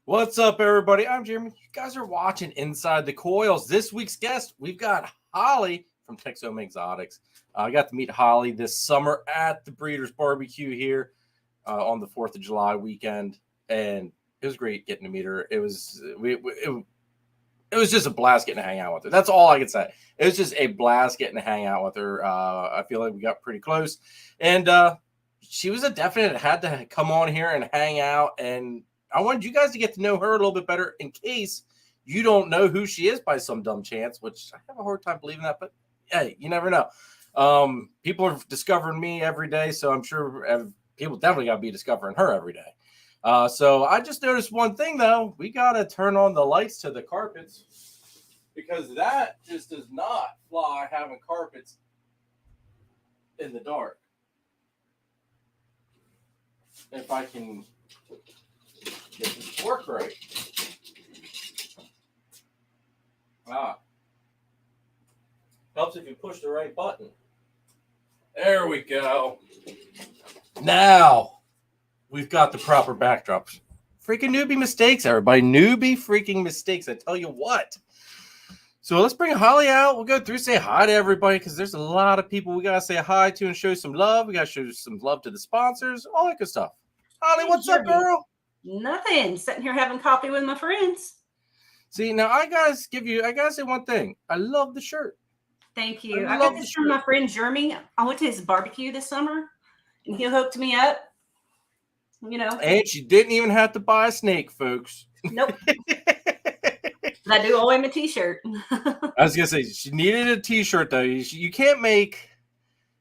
What's up, everybody? I'm Jeremy. You guys are watching Inside the Coils. This week's guest, we've got Holly from Texoma Exotics. I got to meet Holly this summer at the Breeders' Barbecue here on the 4th of July weekend, and it was great getting to meet her. It was just a blast getting to hang out with her. That's all I can say. It was just a blast getting to hang out with her. I feel like we got pretty close, and she was a definite had to come on here and hang out, and I wanted you guys to get to know her a little bit better in case you don't know who she is by some dumb chance, which I have a hard time believing that, but hey, you never know. People are discovering me every day, so I'm sure people definitely got to be discovering her every day. So I just noticed one thing, though. We got to turn on the lights to the carpets because that just does not fly having carpets in the dark. If I can get this to work right. Helps if you push the right button. There we go. Now we've got the proper backdrops. Freaking newbie mistakes, everybody. Newbie freaking mistakes. I tell you what. So let's bring Holly out. We'll go through, say hi to everybody because there's a lot of people we got to say hi to and show some love. We got to show some love to the sponsors, all that good stuff. Holly, what's up, girl? Nothing. Sitting here having coffee with my friends. See, now I gotta say one thing. I love the shirt. Thank you. I got this from my friend Jeremy. I went to his barbecue this summer, and he hooked me up. You know. And she didn't even have to buy a snake, folks. Nope. I do owe him a t-shirt. I was gonna say she needed a t-shirt though. You can't make.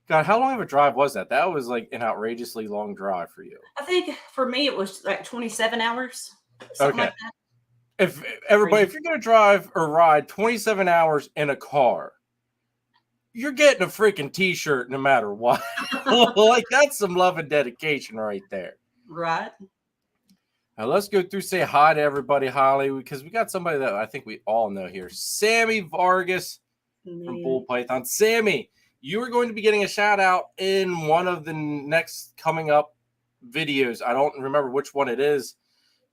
God, how long of a drive was that? That was like an outrageously long drive for you. I think for me it was like 27 hours. Okay. Like that. If you're gonna drive or ride 27 hours in a car, you're getting a freaking t-shirt no matter what. Like that's some love and dedication right there. Right. Now let's go through, say hi to everybody, Holly, because we got somebody that I think we all know here. Sammy Vargas from Bull Python. Sammy, you are going to be getting a shout out in one of the next coming up videos. I don't remember which one it is,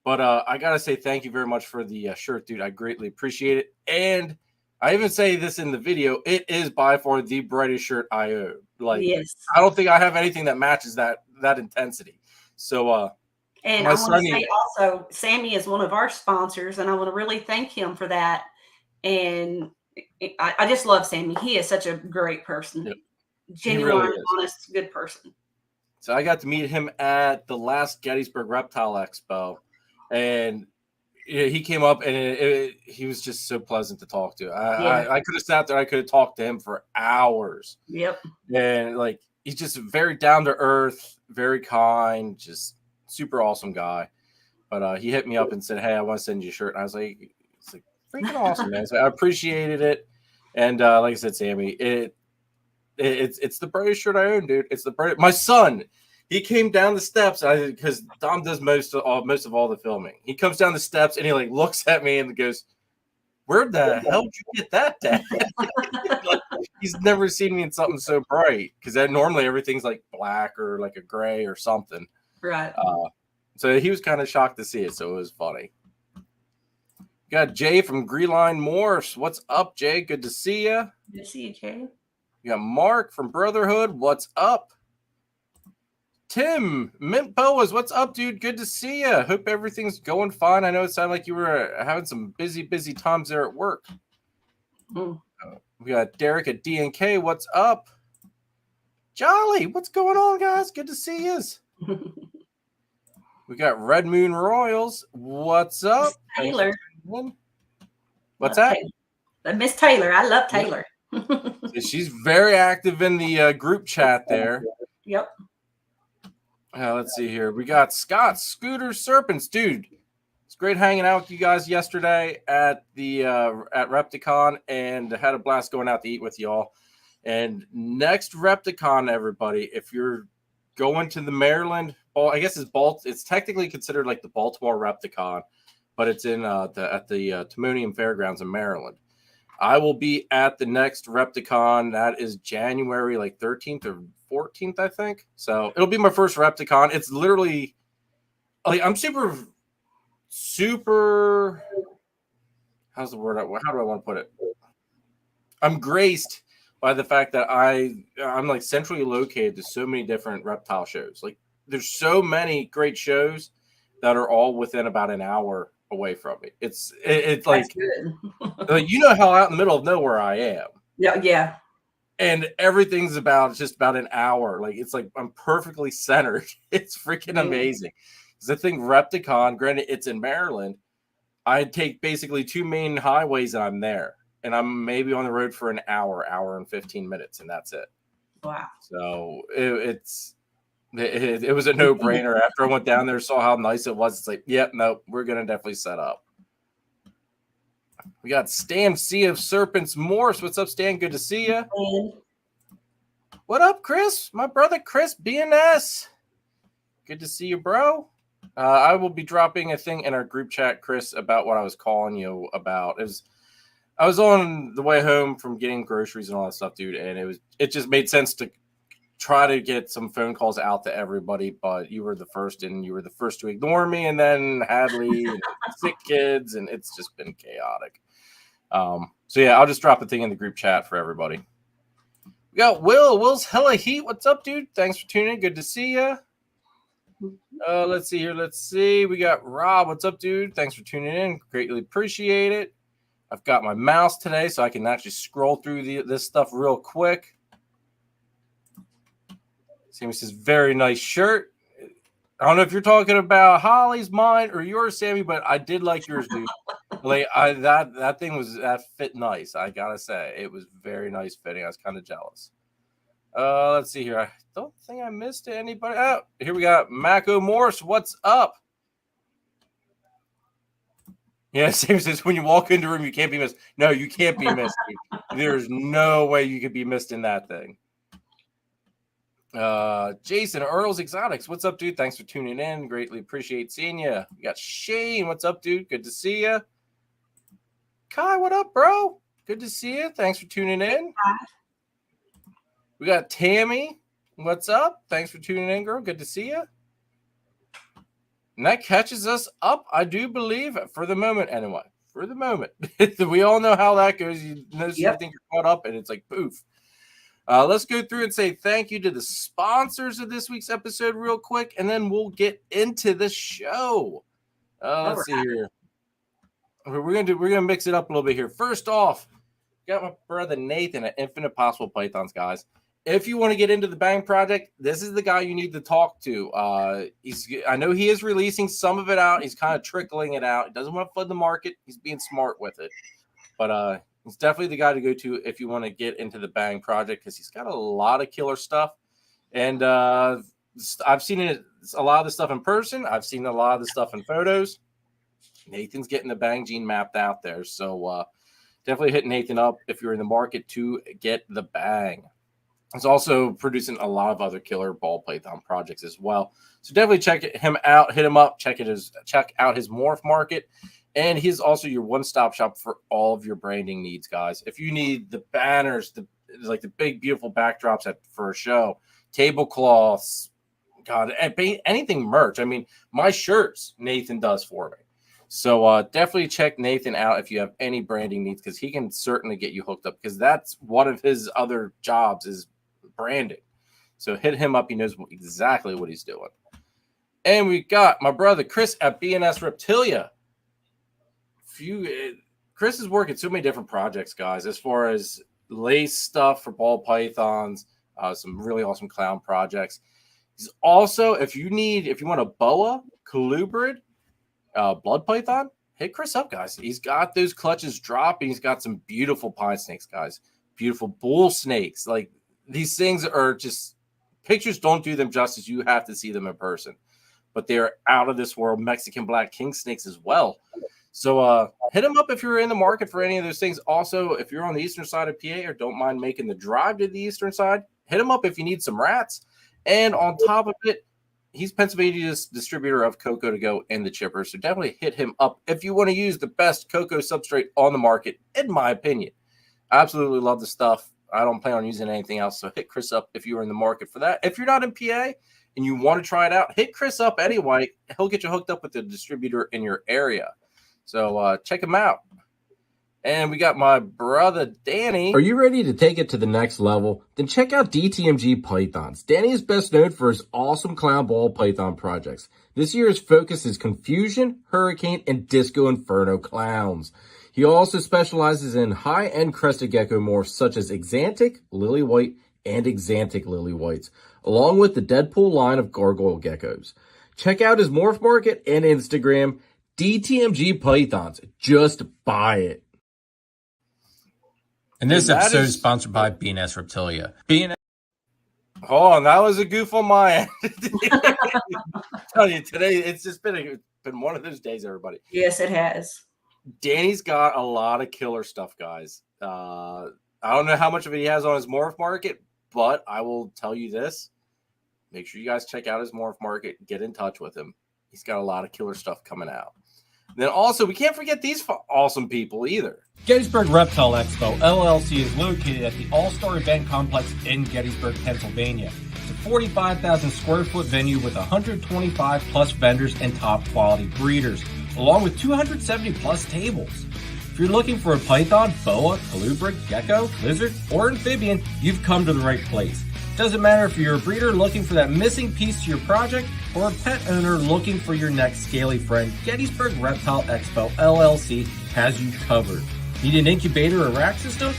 but I got to say thank you very much for the shirt, dude. I greatly appreciate it. And I even say this in the video. It is by far the brightest shirt I own. Like, yes. I don't think I have anything that matches that intensity. So, and I want to say also, Sammy is one of our sponsors, and I want to really thank him for that. And I just love Sammy. He is such a great person. Yep. Genuine, really honest, good person. So I got to meet him at the last Gettysburg Reptile Expo, and he came up, and he was just so pleasant to talk to. I could have sat there. I could have talked to him for hours. Yep. And like he's just very down to earth, very kind, just super awesome guy. But he hit me up and said, "Hey, I want to send you a shirt." And I was like, "It's like freaking awesome, man." So I appreciated it. And like I said, Sammy, it's the brightest shirt I own, dude. It's the bright. My son, he came down the steps because Dom does most of all the filming. He comes down the steps and he like looks at me and goes, "Where the hell did you get that, Dad?" Like, he's never seen me in something so bright because normally everything's like black or like a gray or something. Right. So he was kind of shocked to see it, so it was funny. Got Jay from Greeline Morse. What's up, Jay? Good to see you. Good to see you, Jay. You got Mark from Brotherhood. What's up? Tim Mint Boas. What's up, dude? Good to see you. Hope everything's going fine. I know it sounded like you were having some busy times there at work. We got Derek at DNK. What's up? Jolly. What's going on, guys? Good to see you. We got Red Moon Royals. What's up? Taylor. What's that? Miss Taylor. I love Taylor. She's very active in the group chat there. Yep. Let's see here. We got Scott Scooter Serpents, dude. It's great hanging out with you guys yesterday at the at Repticon, and had a blast going out to eat with y'all. And next Repticon, everybody, if you're going to the Maryland, I guess it's technically considered like the Baltimore Repticon, but it's in at the Timonium Fairgrounds in Maryland. I will be at the next Repticon. That is January like 13th or 14th, I think. So it'll be my first Repticon. It's literally like I'm super super, how's the word? How do I want to put it? I'm graced by the fact that I'm like centrally located to so many different reptile shows. Like there's so many great shows that are all within about an hour away from me. It's like, like you know how out in the middle of nowhere I am. Yeah. And everything's just about an hour. Like it's like I'm perfectly centered. It's freaking amazing. Because I think Repticon, granted it's in Maryland, I take basically 2 main highways and I'm there. And I'm maybe on the road for an hour and 15 minutes, and that's it. Wow. So it was a no-brainer. After I went down there, saw how nice it was. It's like, yep, no, we're gonna definitely set up. We got Stan Sea of Serpents Morse. What's up, Stan? Good to see you. What up, Chris? My brother Chris BNS. Good to see you, bro. I will be dropping a thing in our group chat, Chris, about what I was calling you about. I was on the way home from getting groceries and all that stuff, dude, and it just made sense to try to get some phone calls out to everybody, but you were the first, and you were the first to ignore me, and then Hadley and sick kids, and it's just been chaotic. So yeah, I'll just drop the thing in the group chat for everybody. We got Will. Will's hella heat. What's up, dude? Thanks for tuning in. Good to see you. Let's see here. Let's see. We got Rob. What's up, dude? Thanks for tuning in. Greatly appreciate it. I've got my mouse today, so I can actually scroll through this stuff real quick. Sammy says, very nice shirt. I don't know if you're talking about Holly's, mine, or yours, Sammy, but I did like yours, dude. Like that thing fit nice. I gotta say, it was very nice fitting. I was kind of jealous. Let's see here. I don't think I missed anybody. Oh, here we got Mako Morse. What's up? Yeah, Sam says when you walk into a room, you can't be missed. No, you can't be missed. There's no way you could be missed in that thing. Jason, Earl's Exotics. What's up, dude? Thanks for tuning in. Greatly appreciate seeing you. We got Shane. What's up, dude? Good to see you. Kai, what up, bro? Good to see you. Thanks for tuning in. We got Tammy. What's up? Thanks for tuning in, girl. Good to see you. And that catches us up, I do believe, for the moment, anyway. For the moment. We all know how that goes. You think you're caught up, and it's like, poof. Let's go through and say thank you to the sponsors of this week's episode real quick, and then we'll get into the show. Let's see here. We're gonna mix it up a little bit here. First off, got my brother Nathan at Infinite Possible Pythons, guys. If you want to get into the Bang Project, this is the guy you need to talk to. I know he is releasing some of it out. He's kind of trickling it out. He doesn't want to flood the market. He's being smart with it. But he's definitely the guy to go to if you want to get into the Bang Project, because he's got a lot of killer stuff. And I've seen a lot of the stuff in person. I've seen a lot of the stuff in photos. Nathan's getting the Bang gene mapped out there. So definitely hit Nathan up if you're in the market to get the Bang. He's also producing a lot of other killer ball python projects as well. So definitely check him out, hit him up, check out his morph market. And he's also your one-stop shop for all of your branding needs, guys. If you need the banners, the big, beautiful backdrops for a show, tablecloths, God, anything merch. I mean, my shirts, Nathan does for me. So definitely check Nathan out if you have any branding needs, because he can certainly get you hooked up, because that's one of his other jobs is branding. So hit him up. He knows exactly what he's doing. And we got my brother Chris at BNS Reptilia. Chris is working so many different projects, guys, as far as lace stuff for ball pythons, some really awesome clown projects. He's also, if you want a boa, colubrid, blood python, hit Chris up, guys. He's got those clutches dropping. He's got some beautiful pine snakes, guys. Beautiful bull snakes. Like, these things are just, pictures don't do them justice. You have to see them in person. But they're out of this world Mexican black king snakes as well. So hit him up if you're in the market for any of those things. Also, if you're on the eastern side of PA or don't mind making the drive to the eastern side, hit him up if you need some rats. And on top of it, he's Pennsylvania's distributor of Cocoa to Go and the chipper. So definitely hit him up if you want to use the best cocoa substrate on the market, in my opinion. I absolutely love the stuff. I don't plan on using anything else. So hit Chris up if you're in the market for that. If you're not in PA and you want to try it out, hit Chris up anyway. He'll get you hooked up with the distributor in your area. So check him out. And we got my brother, Danny. Are you ready to take it to the next level? Then check out DTMG Pythons. Danny is best known for his awesome clown ball python projects. This year's focus is Confusion, Hurricane, and Disco Inferno clowns. He also specializes in high-end crested gecko morphs such as Exantic, Lily White, and Exantic Lily Whites, along with the Deadpool line of gargoyle geckos. Check out his morph market and Instagram, DTMG Pythons. Just buy it. And this episode is sponsored by S Reptilia. Hold on, that was a goof on my end. I tell you, today it's just been one of those days, everybody. Yes, it has. Danny's got a lot of killer stuff, guys. I don't know how much of it he has on his morph market, but I will tell you this. Make sure you guys check out his morph market. Get in touch with him. He's got a lot of killer stuff coming out. Then also, we can't forget these awesome people either. Gettysburg Reptile Expo, LLC is located at the All-Star Event Complex in Gettysburg, Pennsylvania. It's a 45,000 square foot venue with 125 plus vendors and top quality breeders, along with 270 plus tables. If you're looking for a python, boa, colubrid, gecko, lizard, or amphibian, you've come to the right place. Doesn't matter if you're a breeder looking for that missing piece to your project or a pet owner looking for your next scaly friend, Gettysburg Reptile Expo LLC has you covered. Need an incubator or rack system?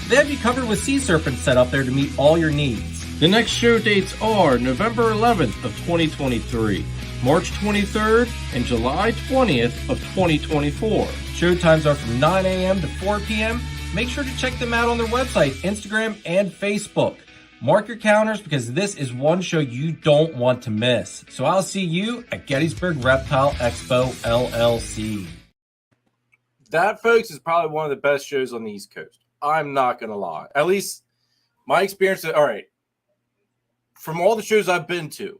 They have you covered with sea serpents set up there to meet all your needs. The next show dates are November 11th of 2023, March 23rd, and July 20th of 2024. Show times are from 9 a.m. to 4 p.m. Make sure to check them out on their website, Instagram, and Facebook. Mark your calendars because this is one show you don't want to miss. So I'll see you at Gettysburg Reptile Expo LLC. That, folks, is probably one of the best shows on the East Coast. I'm not going to lie. At least my experience, all right, from all the shows I've been to,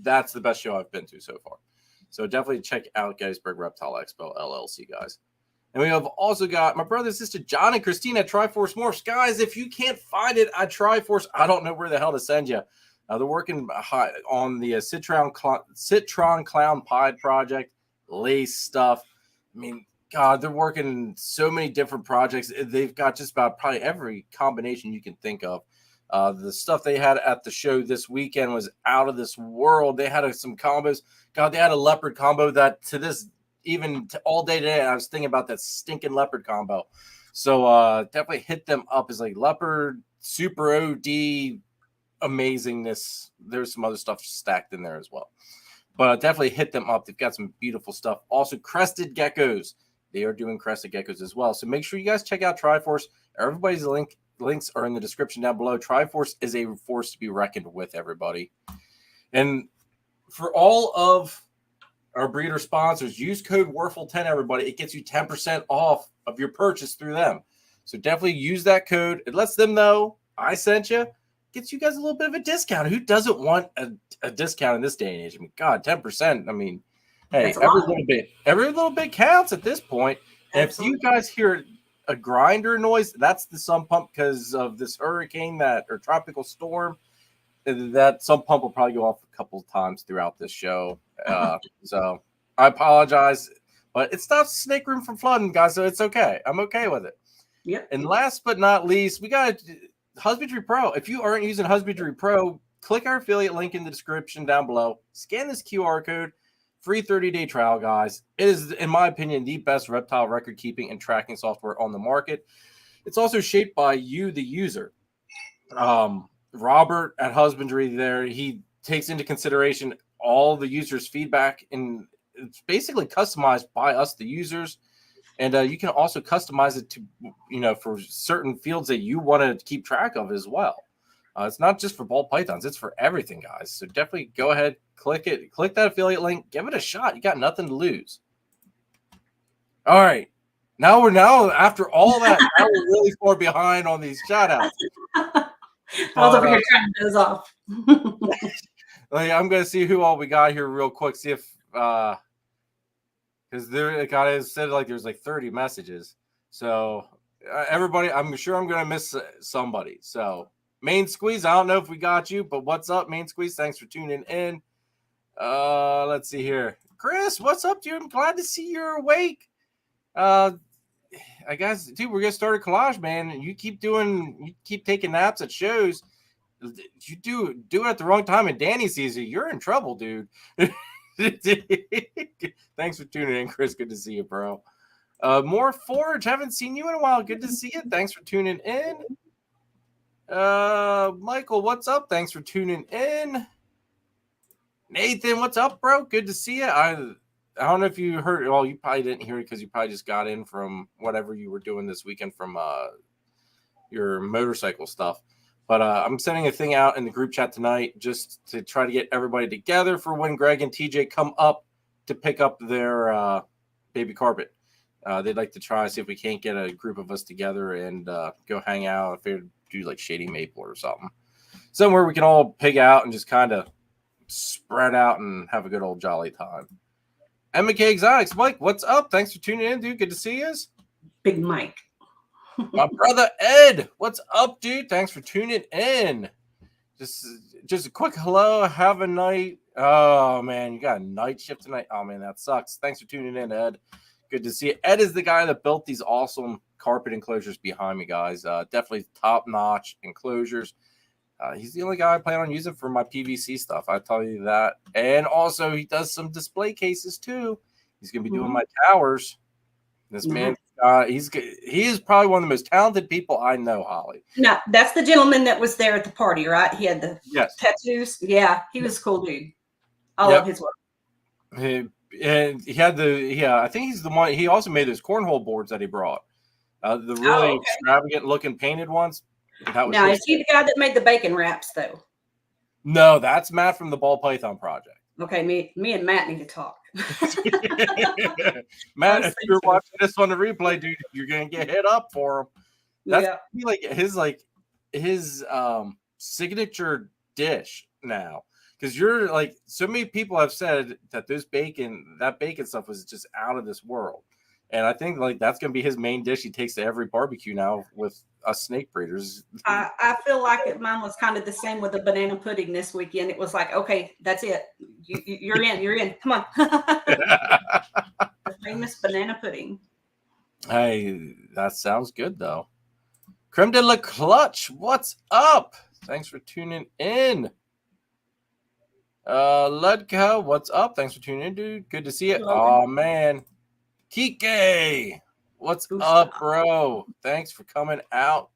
that's the best show I've been to so far. So definitely check out Gettysburg Reptile Expo LLC, guys. And we have also got my brother and sister John and Christina at Triforce Morphs. Guys, if you can't find it at Triforce, I don't know where the hell to send you. They're working on the Citron Clown Pied project, lace stuff. I mean, God, they're working so many different projects. They've got just about probably every combination you can think of. The stuff they had at the show this weekend was out of this world. They had some combos. God, they had a leopard combo that to this even all day today, I was thinking about that stinking leopard combo. So definitely hit them up as like leopard, super OD, amazingness. There's some other stuff stacked in there as well. But definitely hit them up. They've got some beautiful stuff. Also, crested geckos. They are doing crested geckos as well. So make sure you guys check out Triforce. Everybody's links are in the description down below. Triforce is a force to be reckoned with, everybody. And for all of our breeder sponsors, use code WERFEL10, everybody. It gets you 10% off of your purchase through them. So definitely use that code. It lets them know I sent you. Gets you guys a little bit of a discount. Who doesn't want a discount in this day and age? I mean, God, 10%. I mean, hey, every little bit counts at this point. And if you guys hear a grinder noise, that's the sump pump because of this hurricane or tropical storm. That sump pump will probably go off a couple of times throughout this show. So I apologize, but it stops Snake Room from flooding, guys. So it's okay. I'm okay with it. Yep. And last but not least, we got Husbandry Pro. If you aren't using Husbandry Pro, click our affiliate link in the description down below. Scan this QR code. Free 30-day trial, guys. It is, in my opinion, the best reptile record keeping and tracking software on the market. It's also shaped by you, the user. Robert at Husbandry there, he takes into consideration all the users' feedback, and it's basically customized by us, the users. And you can also customize it to, for certain fields that you want to keep track of as well. It's not just for ball pythons. It's for everything, guys. So definitely go ahead, click it. Click that affiliate link. Give it a shot. You got nothing to lose. All right. Now after all that, now we're really far behind on these shout-outs. I was over here trying to doze off. I'm going to see who all we got here real quick. See if because there guy said like there's like 30 messages. So everybody, I'm sure I'm going to miss somebody. So Main Squeeze, I don't know if we got you, but what's up, Main Squeeze? Thanks for tuning in. Let's see here. Chris, what's up, dude? I'm glad to see you're awake. I guess, dude, we're gonna start a collage, man. And you keep taking naps at shows. You do it at the wrong time, and Danny sees you. You're in trouble, dude. Thanks for tuning in, Chris. Good to see you, bro. More Forge. Haven't seen you in a while. Good to see you. Thanks for tuning in. Michael, what's up? Thanks for tuning in. Nathan, what's up, bro? Good to see you. I don't know if you heard. Well, you probably didn't hear it because you probably just got in from whatever you were doing this weekend from your motorcycle stuff. But I'm sending a thing out in the group chat tonight just to try to get everybody together for when Greg and TJ come up to pick up their baby carpet. They'd like to try see if we can't get a group of us together and go hang out. If they do like Shady Maple or something, somewhere we can all pig out and just kind of spread out and have a good old jolly time. MK Exotics, Mike, what's up? Thanks for tuning in, dude. Good to see you. Big Mike. My brother Ed, what's up, dude? Thanks for tuning in. Just a quick hello. Have a night. Oh man, you got a night shift tonight. Oh man, that sucks. Thanks for tuning in, Ed. Good to see you. Ed is the guy that built these awesome carpet enclosures behind me, guys. Definitely top-notch enclosures. He's the only guy I plan on using for my PVC stuff. I tell you that. And also, he does some display cases too. He's gonna be doing my towers. This man, he is probably one of the most talented people I know, Holly. No, that's the gentleman that was there at the party, right? He had the tattoos. Yeah, he was a cool dude. I love his work. And he had I think he's the one. He also made those cornhole boards that he brought. The really extravagant looking painted ones. Now, is he the guy that made the bacon wraps, though? No, that's Matt from the Ball Python Project. Okay, me and Matt need to talk. Matt, if you're watching this on the replay, dude, you're gonna get hit up for him. That's his signature dish now. Because you're like, so many people have said that that bacon stuff was just out of this world. And I think like that's going to be his main dish he takes to every barbecue now with us snake breeders. I feel like mine was kind of the same with the banana pudding this weekend. It was like, okay, that's it. You're in. Come on. The famous banana pudding. Hey, that sounds good though. Creme de la Clutch, what's up? Thanks for tuning in. Ludka, what's up? Thanks for tuning in, dude. Good to see you. Oh man. Kike, what's up, bro? Thanks for coming out.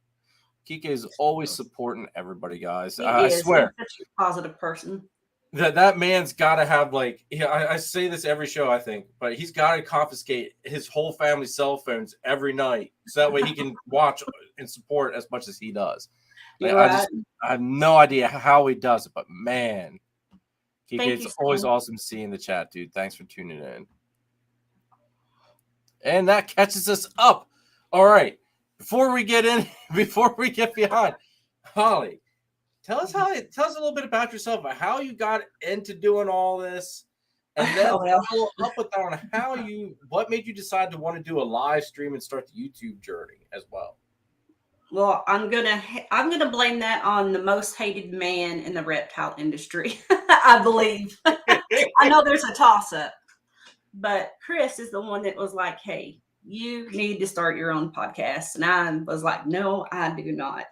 Kike is always supporting everybody, guys. I swear. He's such a positive person. That man's got to have like, I say this every show, I think, but he's got to confiscate his whole family's cell phones every night so that way he can watch and support as much as he does. Like, I have no idea how he does it, but man, Kike, it's always awesome seeing the chat, dude. Thanks for tuning in. And that catches us up. All right. Before we get behind, Holly, tell us a little bit about yourself, how you got into doing all this, and then follow up with on what made you decide to want to do a live stream and start the YouTube journey as well. Well, I'm gonna blame that on the most hated man in the reptile industry. I believe. I know there's a toss-up. But Chris is the one that was like, hey, you need to start your own podcast. And I was like, no, I do not.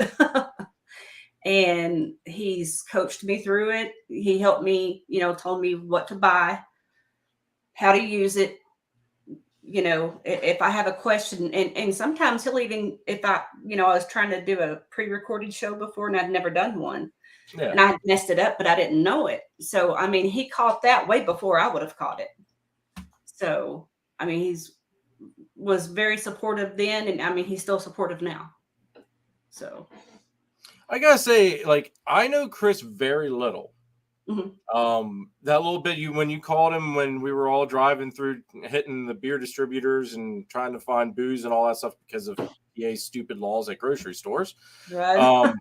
And he's coached me through it. He helped me, told me what to buy, how to use it. If I have a question, and sometimes he'll even, if I was trying to do a pre-recorded show before and I'd never done one. Yeah. And I messed it up, but I didn't know it. So, he caught that way before I would have caught it. So, he's was very supportive then, and he's still supportive now. So, I gotta say, like, I know Chris very little. Mm-hmm. That little bit when you called him when we were all driving through, hitting the beer distributors and trying to find booze and all that stuff because of PA's stupid laws at grocery stores. Right.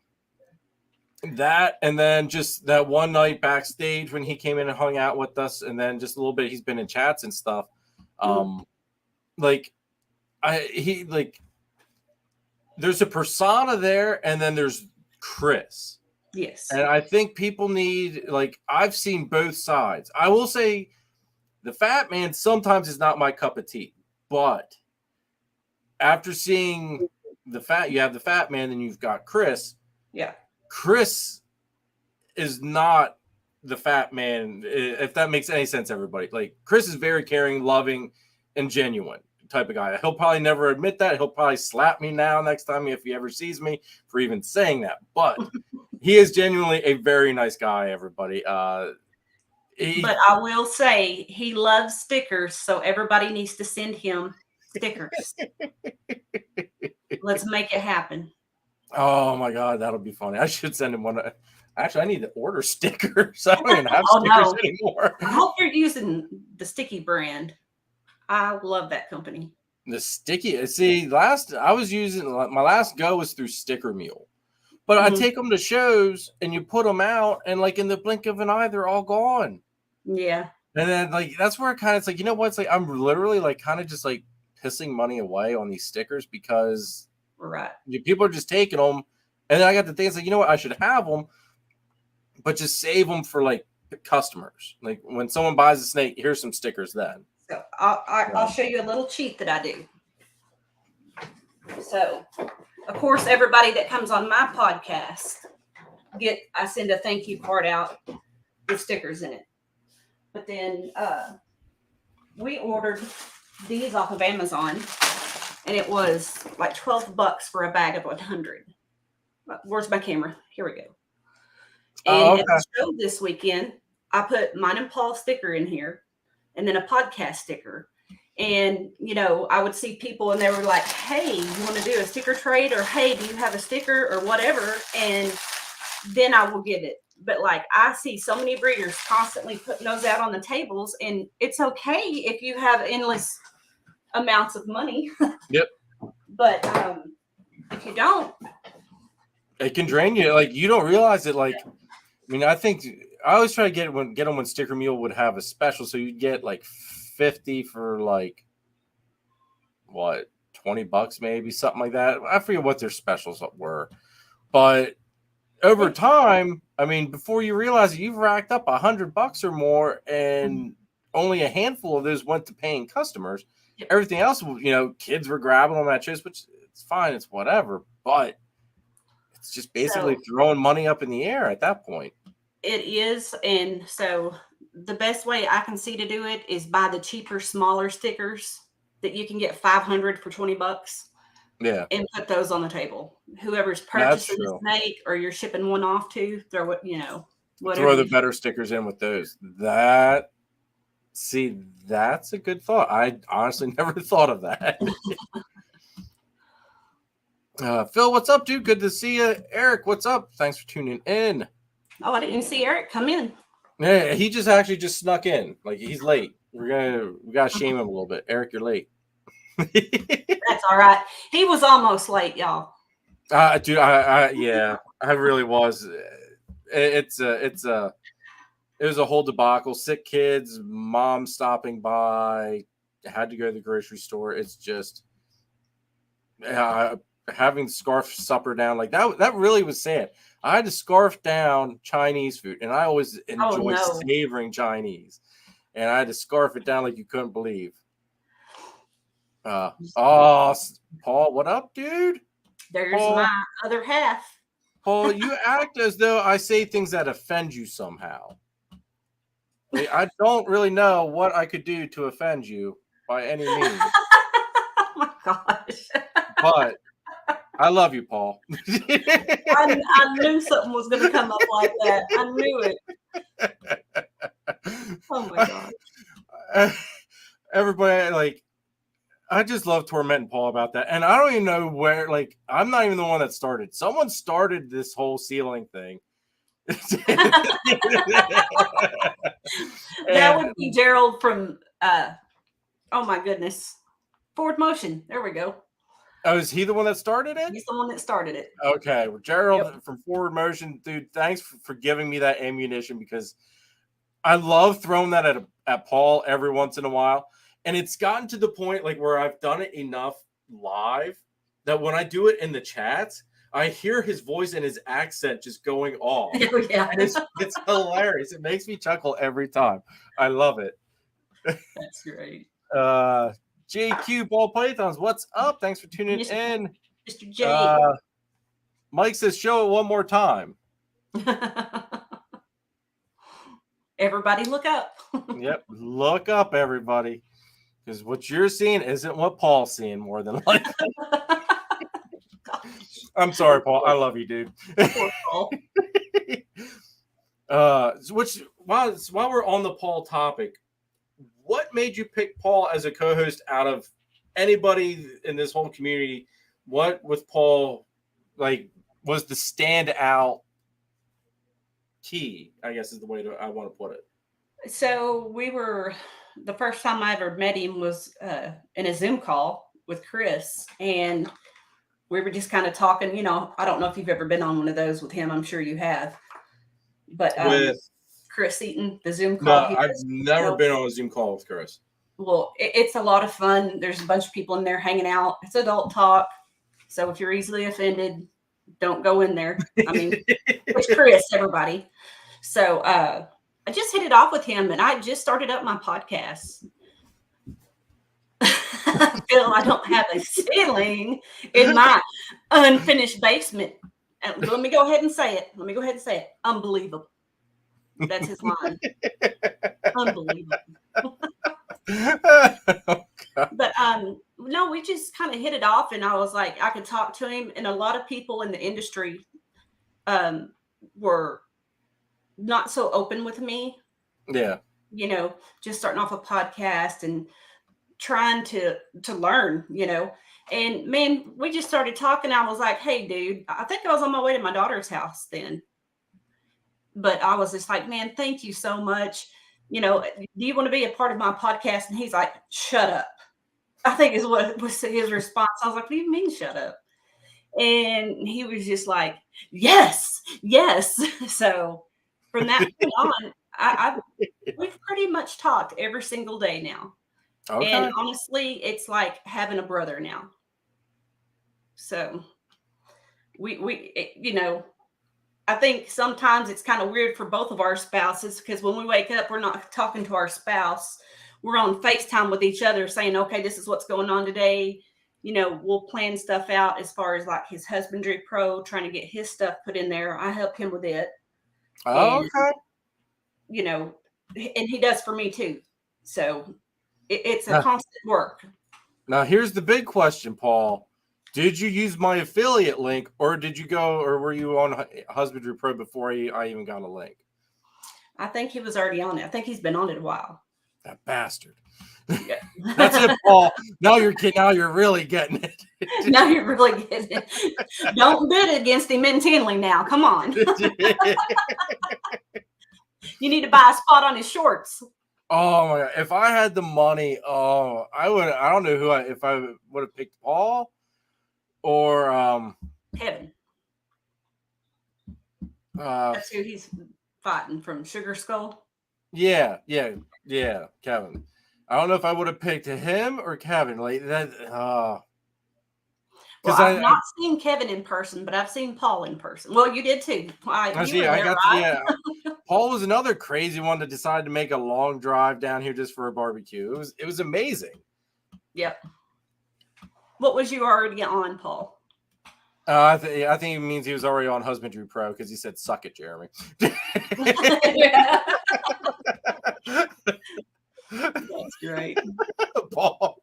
That, and then just that one night backstage when he came in and hung out with us, and then just a little bit he's been in chats and stuff. There's a persona there, and then there's Chris. Yes. And I think people need, like, I've seen both sides. I will say the Fat Man sometimes is not my cup of tea, but after seeing you have the Fat Man, then you've got Chris. Yeah. Chris is not the Fat Man, if that makes any sense, everybody. Like, Chris is very caring, loving, and genuine type of guy. He'll probably never admit that. He'll probably slap me now next time if he ever sees me for even saying that. But he is genuinely a very nice guy, everybody. But I will say he loves stickers, so everybody needs to send him stickers. Let's make it happen. Oh my God, that'll be funny. I should send him one. Actually, I need to order stickers. I don't even have stickers anymore. I hope you're using the Sticky brand. I love that company. The Sticky. See, I was using my last go was through Sticker Mule, but I take them to shows and you put them out, and like in the blink of an eye, they're all gone. Yeah. And then like that's where it's like, you know what? It's like I'm literally like kind of just like pissing money away on these stickers because people are just taking them. And then I got the thing, it's like, you know what? I should have them, but just save them for like customers. Like when someone buys a snake, here's some stickers then. So I'll show you a little cheat that I do. So, of course, everybody that comes on my podcast, I send a thank you card out with stickers in it. But then we ordered these off of Amazon, and it was like $12 for a bag of 100. Where's my camera? Here we go. And at the show this weekend, I put mine and Paul's sticker in here, and then a podcast sticker. And, you know, I would see people and they were like, hey, you want to do a sticker trade? Or, hey, do you have a sticker or whatever? And then I will give it. But like, I see so many breeders constantly putting those out on the tables, and it's okay if you have endless amounts of money. Yep. But if you don't, it can drain you. Like, you don't realize it. Like, I mean, I think I always try to get them when Sticker Mule would have a special. So you'd get like 50 for like what, $20 maybe, something like that. I forget what their specials were, but over time, I mean, before you realize it, you've racked up $100 or more, and only a handful of those went to paying customers. Everything else, you know, kids were grabbing them at shows, which it's fine, it's whatever, but it's just basically throwing money up in the air at that point. It is, and so the best way I can see to do it is buy the cheaper, smaller stickers that you can get 500 for $20. Yeah. And put those on the table. Whoever's purchasing the snake or you're shipping one off to, throw it, you know, whatever. Throw the better stickers in with those. That's a good thought. I honestly never thought of that. Phil, what's up, dude? Good to see you. Eric, what's up? Thanks for tuning in. Oh, I didn't see Eric come in. Yeah, he just snuck in. Like, he's late. We gotta shame him a little bit. Eric, you're late. That's all right. He was almost late, y'all. Dude, I really was. It was a whole debacle. Sick kids, mom stopping by, had to go to the grocery store. It's just having to scarf supper down like that. That really was sad. I had to scarf down Chinese food, and I always enjoy savoring Chinese, and I had to scarf it down like you couldn't believe. Paul, what up, dude? There's my other half. Paul, you act as though I say things that offend you somehow. I don't really know what I could do to offend you by any means. Oh my gosh. But I love you, Paul. I knew something was going to come up like that. I knew it. Oh my God. Everybody, like, I just love tormenting Paul about that. And I don't even know where, like, I'm not even the one that started. Someone started this whole ceiling thing. That would be Gerald from, oh my goodness, Forward Motion. There we go. Oh, is he the one that started it? He's the one that started it. Okay. Well, Gerald from Forward Motion, dude, thanks for giving me that ammunition, because I love throwing that at Paul every once in a while. And it's gotten to the point like where I've done it enough live that when I do it in the chats, I hear his voice and his accent just going off. Oh, yeah. And it's hilarious. It makes me chuckle every time. I love it. That's great. JQ Ball Pythons, what's up? Thanks for tuning in. Mr. J. Mike says, show it one more time. Everybody look up. Yep, look up, everybody. Because what you're seeing isn't what Paul's seeing, more than likely. I'm sorry, Paul. I love you, dude. Poor Paul. While we're on the Paul topic, what made you pick Paul as a co-host out of anybody in this whole community? What with Paul, like, was the standout key, I guess is the way I want to put it. So the first time I ever met him was in a Zoom call with Chris, and we were just kind of talking. You know, I don't know if you've ever been on one of those with him. I'm sure you have. But with Chris Eaton, the Zoom call. No, I've never been on a Zoom call with Chris. Well, it's a lot of fun. There's a bunch of people in there hanging out. It's adult talk. So if you're easily offended, don't go in there. I mean, it's Chris, everybody. So I just hit it off with him, and I just started up my podcast. I feel I don't have a ceiling in my unfinished basement. And let me go ahead and say it. Unbelievable. That's his line. Unbelievable. But no, we just kind of hit it off, and I was like, I could talk to him, and a lot of people in the industry were not so open with me. Yeah. You know, just starting off a podcast and trying to learn, you know. And man, we just started talking. I was like, hey, dude, I think I was on my way to my daughter's house then. But I was just like, man, thank you so much. You know, do you want to be a part of my podcast? And he's like, shut up. I think is what was his response. I was like, what do you mean shut up? And he was just like, yes. So from that point on, we've pretty much talked every single day now. Okay. And honestly, it's like having a brother now. So we you know, I think sometimes it's kind of weird for both of our spouses, because when we wake up, we're not talking to our spouse. We're on FaceTime with each other saying, okay, this is what's going on today. You know, we'll plan stuff out as far as like his husbandry pro, trying to get his stuff put in there. I help him with it. Oh, and, okay. You know, and he does for me too. So it's a constant work. Now, here's the big question, Paul. Did you use my affiliate link, or were you on Husbandry Pro before I even got a link? I think he was already on it. I think he's been on it a while. That bastard. Yeah. That's it, Paul. Now you're really getting it. Now you're really getting it. Don't bid against him intentionally now. Come on. You need to buy a spot on his shorts. Oh my God. If I had the money, I don't know if I would have picked Paul or Kevin. That's who he's fighting from, Sugar Skull. Yeah, Kevin. I don't know if I would have picked him or Kevin. Like that. Well, I've not seen Kevin in person, but I've seen Paul in person. Well, you did too. Paul was another crazy one that decided to make a long drive down here just for a barbecue. It was amazing. Yep. What was you already on, Paul? I think it means he was already on Husbandry Pro because he said, "Suck it, Jeremy." That's great, Paul.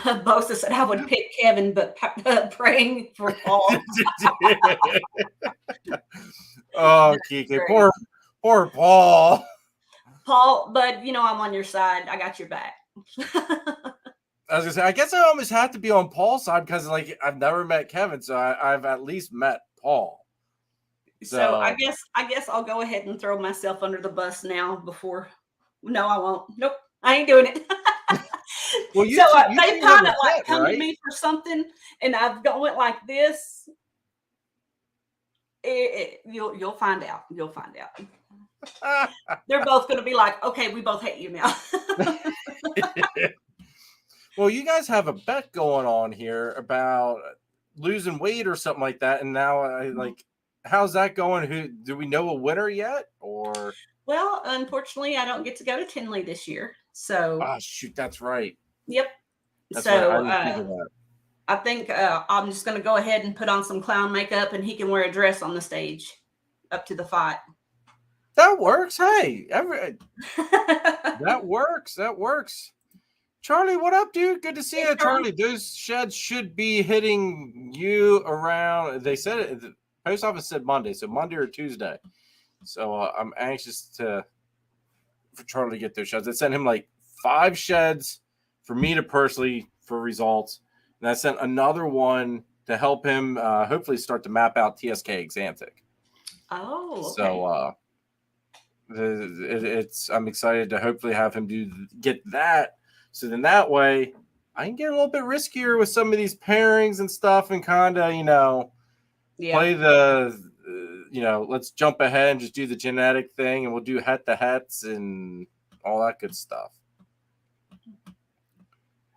Bosa said I would pick Kevin, but praying for Paul. Oh, Kiki, poor Paul. Paul, but you know I'm on your side. I got your back. I was gonna say, I guess I almost have to be on Paul's side because, like, I've never met Kevin, so I've at least met Paul. So I guess I'll go ahead and throw myself under the bus now. No, I won't. Nope, I ain't doing it. Well, they kind of like come to me for something, and I've went like this. You'll find out. You'll find out. They're both going to be like, okay, we both hate you now. Well, you guys have a bet going on here about losing weight or something like that, and now how's that going? Who do we know a winner yet? Or Well, unfortunately, I don't get to go to Tinley this year. So, shoot, that's right. yep. That's right. I So, didn't think of that. I think I'm just going to go ahead and put on some clown makeup, and he can wear a dress on the stage up to the fight. That works. Hey, that works. That works. Charlie, what up, dude? Good to see you, Charlie. Those sheds should be hitting you around. They said it. The post office said Monday, so Monday or Tuesday. So I'm anxious for Charlie to get those sheds. They sent him like 5 sheds for me to personally for results, and I sent another one to help him hopefully start to map out TSK Exantic. Oh, okay. So I'm excited to hopefully have him get that. So then that way I can get a little bit riskier with some of these pairings and stuff and kind of, play the, let's jump ahead and just do the genetic thing and we'll do het-to-hets and all that good stuff.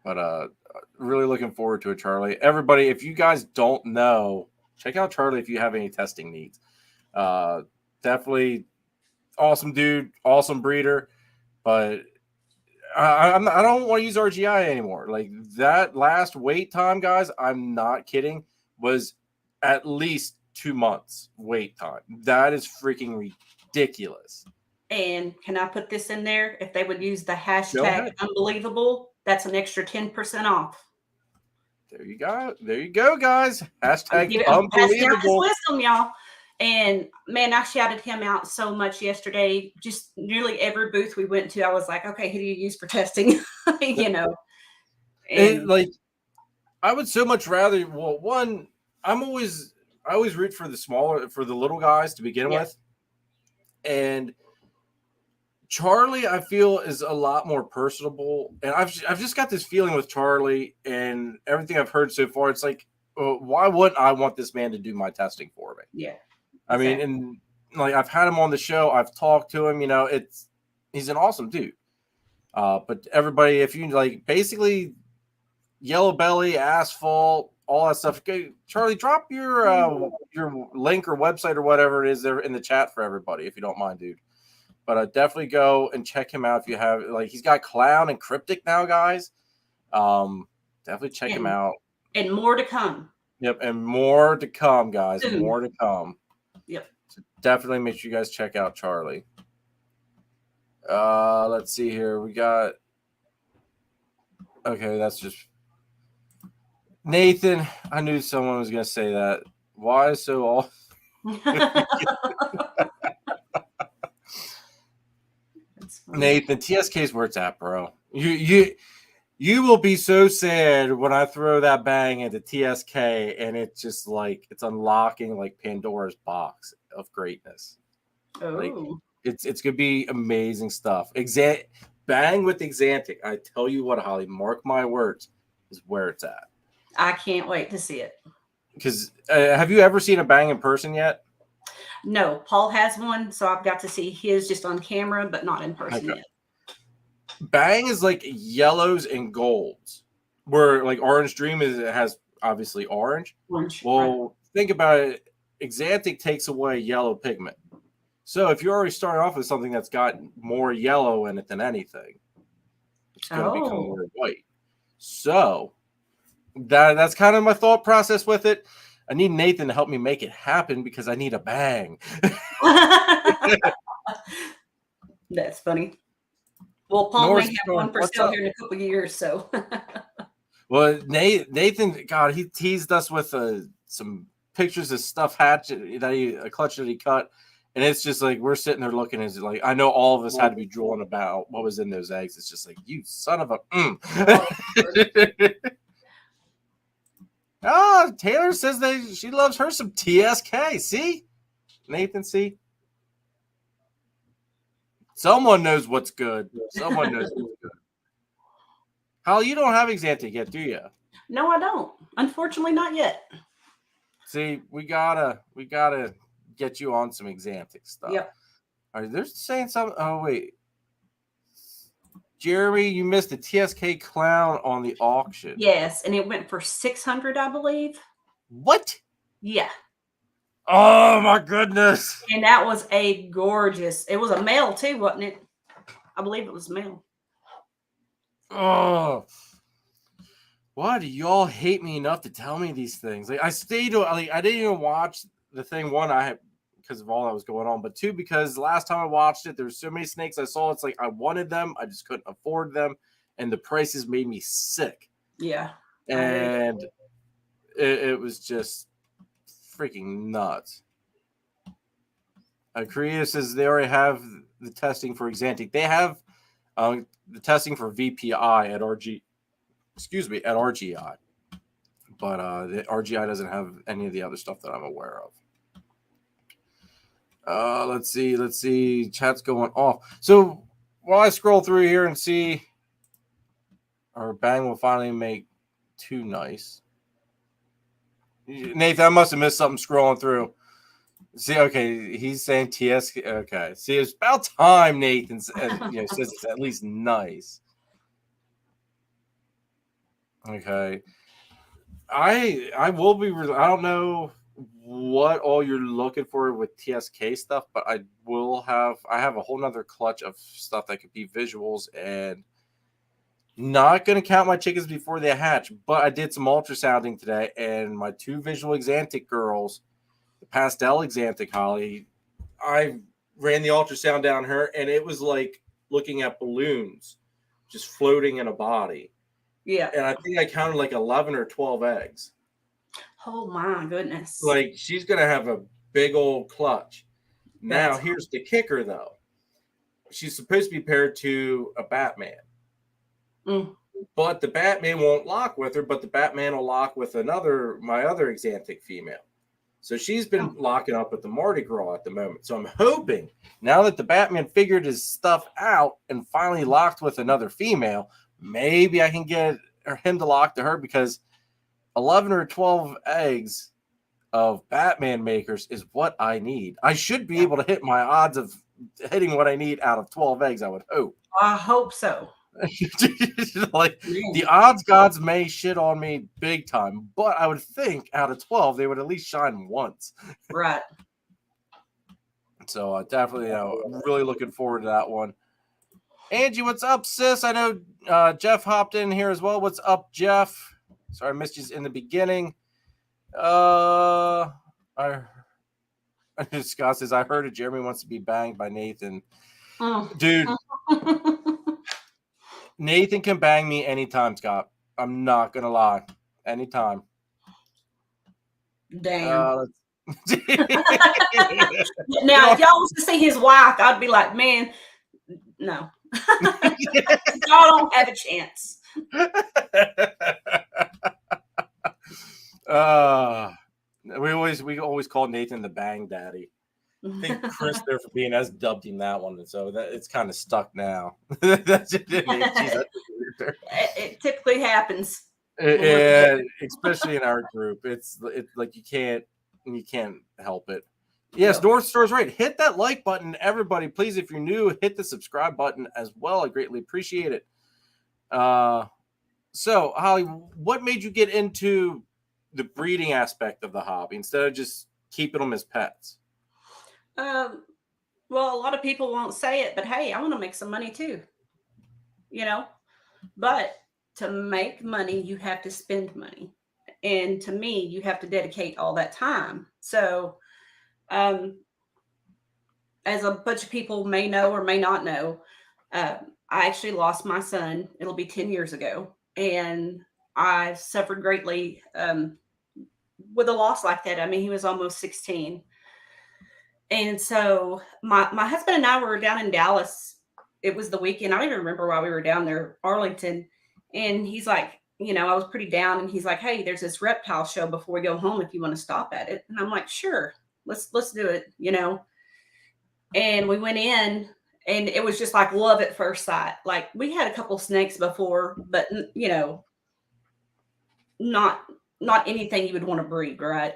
But really looking forward to it, Charlie. Everybody, if you guys don't know, check out Charlie if you have any testing needs. Definitely awesome dude, awesome breeder, but I don't want to use RGI anymore. Like that last wait time, guys, I'm not kidding, was at least 2 months wait time. That is freaking ridiculous. And can I put this in there? If they would use the hashtag unbelievable, that's an extra 10% off. There you go. There you go, guys. Hashtag unbelievable. Wisdom, y'all. And man, I shouted him out so much yesterday. Just nearly every booth we went to, I was like, okay, who do you use for testing? And like, I would so much rather, well, one, I always root for the little guys to begin with. And Charlie, I feel, is a lot more personable. And I've just got this feeling with Charlie and everything I've heard so far. It's like, why wouldn't I want this man to do my testing for me? Yeah. I mean, and like I've had him on the show, I've talked to him, he's an awesome dude. But everybody, if you like basically Yellow Belly, Asphalt, all that stuff, okay, Charlie, drop your link or website or whatever it is there in the chat for everybody, if you don't mind, dude. But definitely go and check him out if you have, like, he's got Clown and Cryptic now, guys. Definitely check him out. And more to come. Yep, and more to come, guys. Soon. More to come. Yep. So definitely make sure you guys check out Charlie. Let's see here. We got. Okay, that's just Nathan. I knew someone was gonna say that. Why so all? Nathan, TSK is where it's at, bro. You will be so sad when I throw that bang into TSK and it's just like it's unlocking like Pandora's box of greatness. Oh, like, it's gonna be amazing stuff. Bang with Exantic. I tell you what, Holly, mark my words, is where it's at. I can't wait to see it. Because have you ever seen a bang in person yet? No, Paul has one, so I've got to see his just on camera, but not in person yet. Bang is like yellows and golds, where like Orange Dream has obviously orange. Well, think about it. Exantic takes away yellow pigment. So if you're already starting off with something that's got more yellow in it than anything, it's going to become more white. So that's kind of my thought process with it. I need Nathan to help me make it happen because I need a bang. That's funny. Well, Paul may have one for sale here in a couple of years, so. Well, Nathan, God, he teased us with some pictures of stuff a clutch that he cut, and it's just like we're sitting there looking, and it's like I know all of us had to be drooling about what was in those eggs. It's just like you son of a. Taylor says she loves her some TSK. See, Nathan, see. Someone knows what's good. Someone knows what's good. Holly, you don't have Exantic yet, do you? No, I don't. Unfortunately, not yet. See, we gotta get you on some Exantic stuff. Yep. Are they saying something? Oh wait. Jeremy, you missed the TSK clown on the auction. Yes, and it went for $600, I believe. What? Yeah. Oh my goodness. And that was a gorgeous. It was a male too, wasn't it? I believe it was male. Oh. Why do y'all hate me enough to tell me these things? Like I stayed, like I didn't even watch the thing. One, I had because of all that was going on, but two, because the last time I watched it, there's so many snakes I saw. It's like I wanted them, I just couldn't afford them, and the prices made me sick. Yeah, and it was just freaking nuts. Korea says they already have the testing for Exantic. They have the testing for VPI at RG. Excuse me, at RGI. But the RGI doesn't have any of the other stuff that I'm aware of. Let's see. Chat's going off. So while I scroll through here and see, our bang will finally make too nice. Nathan, I must have missed something scrolling through. See, okay, he's saying TS. Okay, see, it's about time Nathan says it's at least nice. Okay, I will be. I don't know what all you're looking for with TSK stuff, but I have a whole nother clutch of stuff that could be visuals, and not going to count my chickens before they hatch, but I did some ultrasounding today, and my two visual Exantic girls, the pastel Exantic Holly, I ran the ultrasound down her, and it was like looking at balloons just floating in a body. Yeah. And I think I counted like 11 or 12 eggs. Oh my goodness. Like she's going to have a big old clutch. Now, here's the kicker though. She's supposed to be paired to a Batman. But the Batman won't lock with her, but the Batman will lock with my other Exantic female. So she's been locking up with the Mardi Gras at the moment. So I'm hoping now that the Batman figured his stuff out and finally locked with another female, maybe I can get him to lock to her, because 11 or 12 eggs of Batman makers is what I need. I should be able to hit my odds of hitting what I need out of 12 eggs, I would hope. I hope so. Like the odds gods may shit on me big time, but I would think out of 12 they would at least shine once. Right. So definitely, really looking forward to that one. Angie, what's up, sis? I know Jeff hopped in here as well. What's up, Jeff? Sorry I missed you in the beginning. Scott says, I heard it. Jeremy wants to be banged by Nathan. Dude. Nathan can bang me anytime, Scott. I'm not going to lie. Anytime. Damn. Now, if y'all was to see his wife, I'd be like, man, no. Y'all don't have a chance. We always call Nathan the Bang Daddy. I think Chris there for being us dubbed him that one, and so that it's kind of stuck now. It typically happens. Especially in our group, it's like you can't help it. Yes, North Star's right. Hit that like button, everybody. Please, if you're new, hit the subscribe button as well. I greatly appreciate it. So, Holly, what made you get into the breeding aspect of the hobby instead of just keeping them as pets? Well, a lot of people won't say it, but hey, I want to make some money too. But to make money, you have to spend money. And to me, you have to dedicate all that time. So, as a bunch of people may know or may not know, I actually lost my son. It'll be 10 years ago. And I suffered greatly with a loss like that. I mean, he was almost 16. And so my husband and I were down in Dallas. It was the weekend. I don't even remember why we were down there, Arlington. And he's like, I was pretty down. And he's like, hey, there's this reptile show before we go home if you want to stop at it. And I'm like, sure, let's do it, And we went in, and it was just like love at first sight. Like we had a couple snakes before, but not anything you would want to breed, right?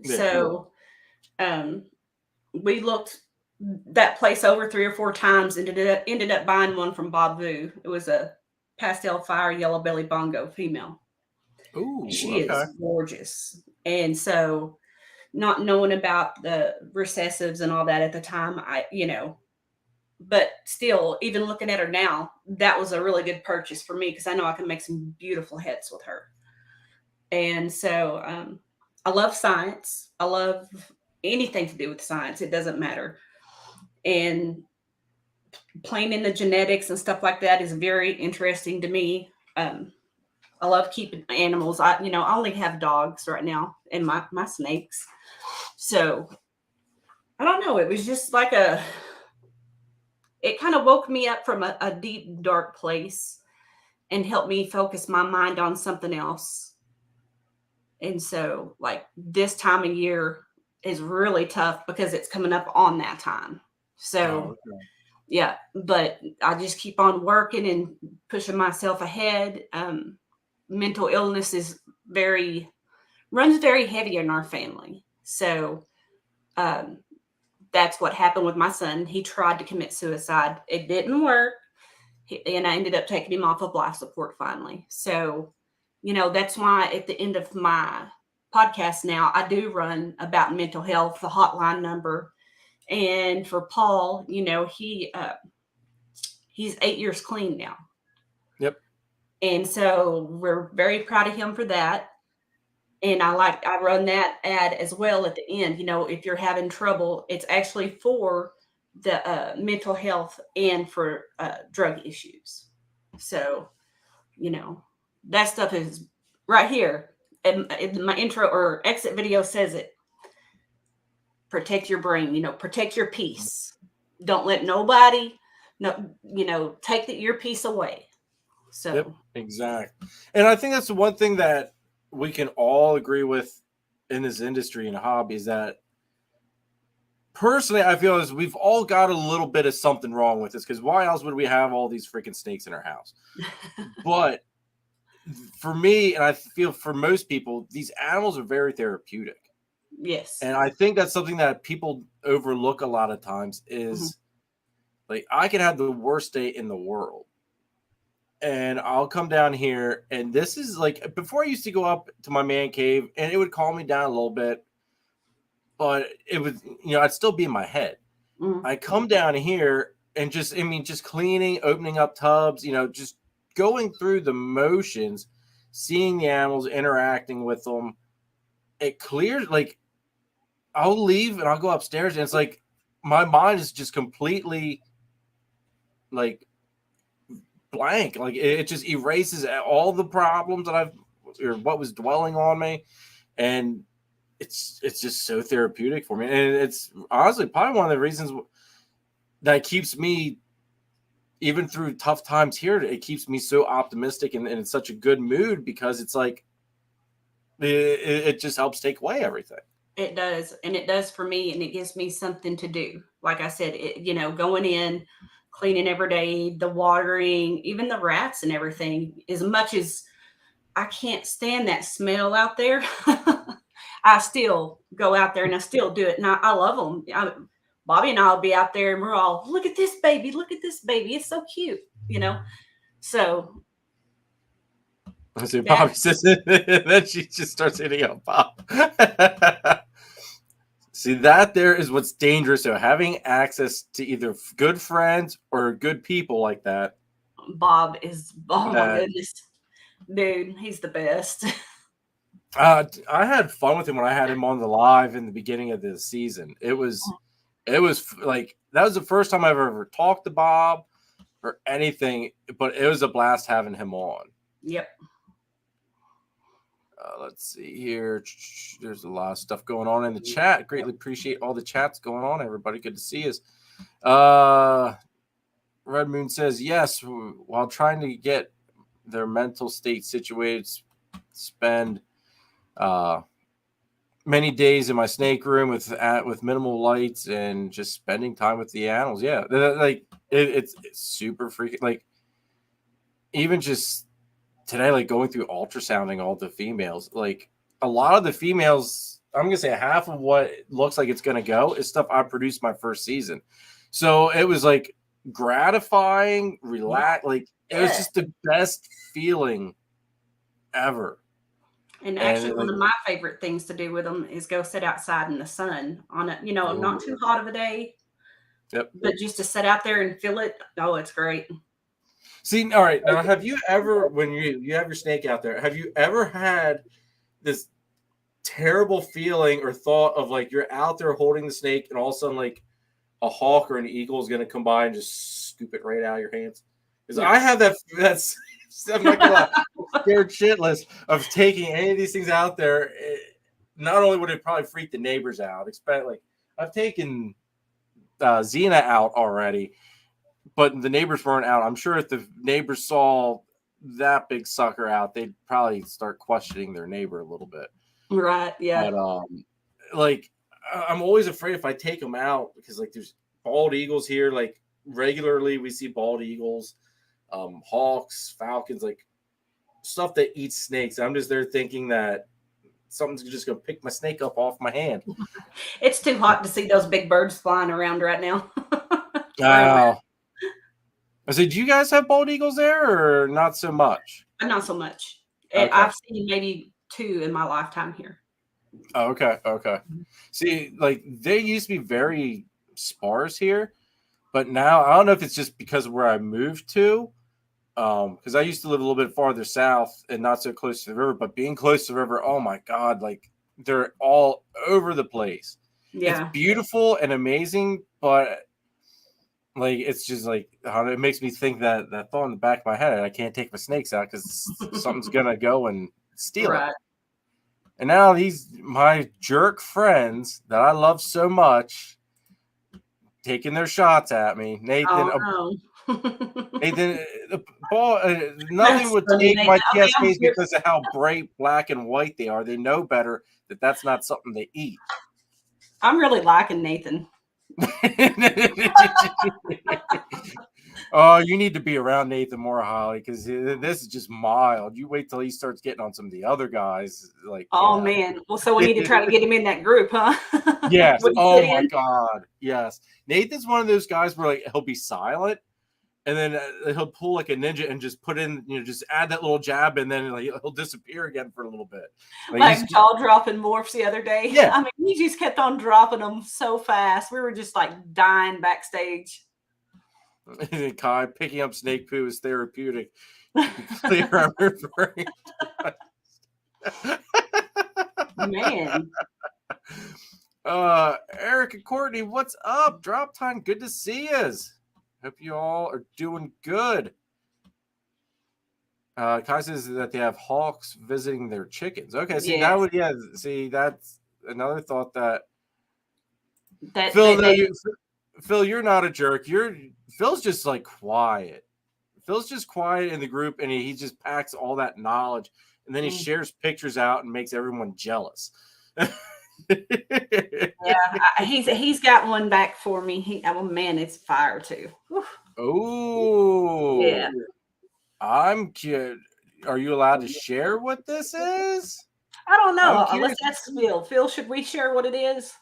Yeah. So we looked that place over 3 or 4 times and ended up buying one from Bob Vu. It was a pastel fire yellow belly bongo female. Ooh, She okay. is gorgeous. And so not knowing about the recessives and all that at the time, but still, even looking at her now, that was a really good purchase for me because I know I can make some beautiful heads with her. And so I love science. I love anything to do with science. It doesn't matter. And playing in the genetics and stuff like that is very interesting to me. I love keeping animals. I only have dogs right now and my snakes. So I don't know. It was just like it kind of woke me up from a deep, dark place and helped me focus my mind on something else. And so, like, this time of year is really tough because it's coming up on that time. So, Okay. yeah, but I just keep on working and pushing myself ahead. Mental illness runs very heavy in our family. So, that's what happened with my son. He tried to commit suicide. It didn't work. And I ended up taking him off of life support finally. So, that's why at the end of my podcast now, I do run about mental health, the hotline number. And for Paul, he's 8 years clean now. Yep. And so we're very proud of him for that. And I run that ad as well at the end. If you're having trouble, it's actually for the mental health and for drug issues. So, that stuff is right here. And my intro or exit video says it. Protect your brain, protect your peace. Don't let nobody, take your peace away. So, Yep, exactly. And I think that's the one thing that we can all agree with in this industry and hobby is that personally, I feel as we've all got a little bit of something wrong with this because why else would we have all these freaking snakes in our house? But for me, and I feel for most people, these animals are very therapeutic. yes. And I think that's something that people overlook a lot of times is like I can have the worst day in the world. And I'll come down here, and this is like before I used to go up to my man cave, and it would calm me down a little bit, but it was I'd still be in my head. I come down here and just cleaning, opening up tubs, just going through the motions, seeing the animals, interacting with them. It clears. Like I'll leave and I'll go upstairs, and it's like my mind is just completely like blank. Like it just erases all the problems that what was dwelling on me, and it's just so therapeutic for me. And it's honestly probably one of the reasons that keeps me, even through tough times here, it keeps me so optimistic and in such a good mood because it's like it just helps take away everything. It does. And it does for me. And it gives me something to do. Like I said, going in, cleaning every day, the watering, even the rats and everything, as much as I can't stand that smell out there, I still go out there and I still do it. And I love them. Bobby and I will be out there and we're all, look at this baby. Look at this baby. It's so cute, So. So Bobby says, then she just starts hitting up Bob. See, that there is what's dangerous. So having access to either good friends or good people like that. Bob is, oh my goodness, dude, he's the best. I had fun with him when I had him on the live in the beginning of the season. It was like, that was the first time I've ever talked to Bob or anything, but it was a blast having him on. Yep. Let's see here. There's a lot of stuff going on in the chat. Greatly appreciate all the chats going on, everybody. Good to see us. Red Moon says, yes, while trying to get their mental state situated, spend many days in my snake room with minimal lights and just spending time with the animals. Yeah, like it's super freaking, like even just today, like going through ultrasounding all the females, like a lot of the females I'm gonna say half of what it looks like it's gonna go is stuff I produced my first season. So it was like gratifying, relax, like it was just the best feeling ever. And And actually, one of my favorite things to do with them is go sit outside in the sun on a, not too hot of a day. Yep. But just to sit out there and feel it, oh, it's great. See, all right. Now, have you ever, when you have your snake out there, have you ever had this terrible feeling or thought of like you're out there holding the snake and all of a sudden like a hawk or an eagle is going to come by and just scoop it right out of your hands? Because I have that. That's I'm not gonna lie, scared shitless of taking any of these things out there. Not only would it probably freak the neighbors out, expect like I've taken Xena out already, but the neighbors weren't out. I'm sure if the neighbors saw that big sucker out, they'd probably start questioning their neighbor a little bit. Right. Yeah. But like I'm always afraid if I take them out because like there's bald eagles here. Like regularly we see bald eagles, hawks, falcons, like stuff that eats snakes. I'm just there thinking that something's just gonna pick my snake up off my hand. It's too hot to see those big birds flying around right now. Wow. I said, do you guys have bald eagles there or not so much? Not so much. Okay. I've seen maybe 2 in my lifetime here. Oh, okay. See, like they used to be very sparse here, but now I don't know if it's just because of where I moved to. Because I used to live a little bit farther south and not so close to the river, but being close to the river, oh my God, like they're all over the place. Yeah. It's beautiful and amazing, but like it's just like it makes me think that thought in the back of my head, I can't take my snakes out because something's gonna go and steal it. And now my jerk friends that I love so much taking their shots at me. Nathan, Nathan, the ball, nothing would take my TSKs because of how bright black and white they are. They know better that's not something they eat. I'm really liking Nathan. Oh, you need to be around Nathan more, Holly, because this is just mild. You wait till he starts getting on some of the other guys. Like, oh man, well, so we need to try to get him in that group, huh? Yes. Oh my God, yes. Nathan's one of those guys where like he'll be silent, and then he'll pull like a ninja and just put in, just add that little jab, and then like he'll disappear again for a little bit. Like jaw dropping morphs the other day. Yeah. I mean, he just kept on dropping them so fast. We were just like dying backstage. Kai picking up snake poo is therapeutic. Clear our brain. Man. Eric and Courtney, what's up? Drop time. Good to see us. Hope you all are doing good. Kai says that they have hawks visiting their chickens. Okay, see, that's another thought that Phil, you're not a jerk. Phil's just like quiet. Phil's just quiet in the group, and he just packs all that knowledge, and then he shares pictures out and makes everyone jealous. Yeah, he's got one back for me. Oh man, it's fire too. Oh, yeah. I'm cute. Are you allowed to share what this is? I don't know. Let's ask Phil. Phil, should we share what it is?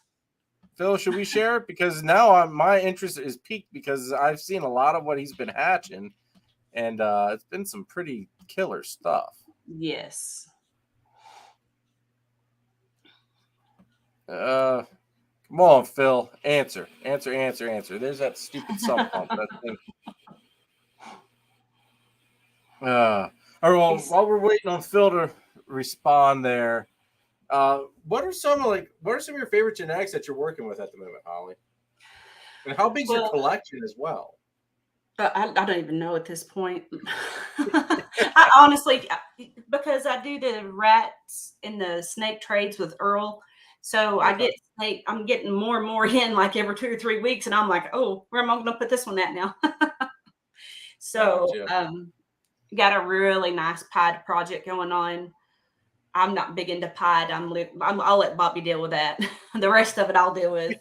Phil, should we share it? Because now my interest is piqued because I've seen a lot of what he's been hatching, and it's been some pretty killer stuff. Yes. Come on, Phil. Answer. There's that stupid sump pump. That thing. All right, well, while we're waiting on Phil to respond there, what are some of your favorite genetics that you're working with at the moment, Holly? And how big's your collection as well? I don't even know at this point. I honestly, because I do the rats and the snake trades with Earl, so I get snake. I'm getting more and more in like every 2 or 3 weeks, and I'm like, oh, where am I going to put this one at now? So, got a really nice pied project going on. I'm not big into pied. I'll let Bobby deal with that. The rest of it I'll deal with.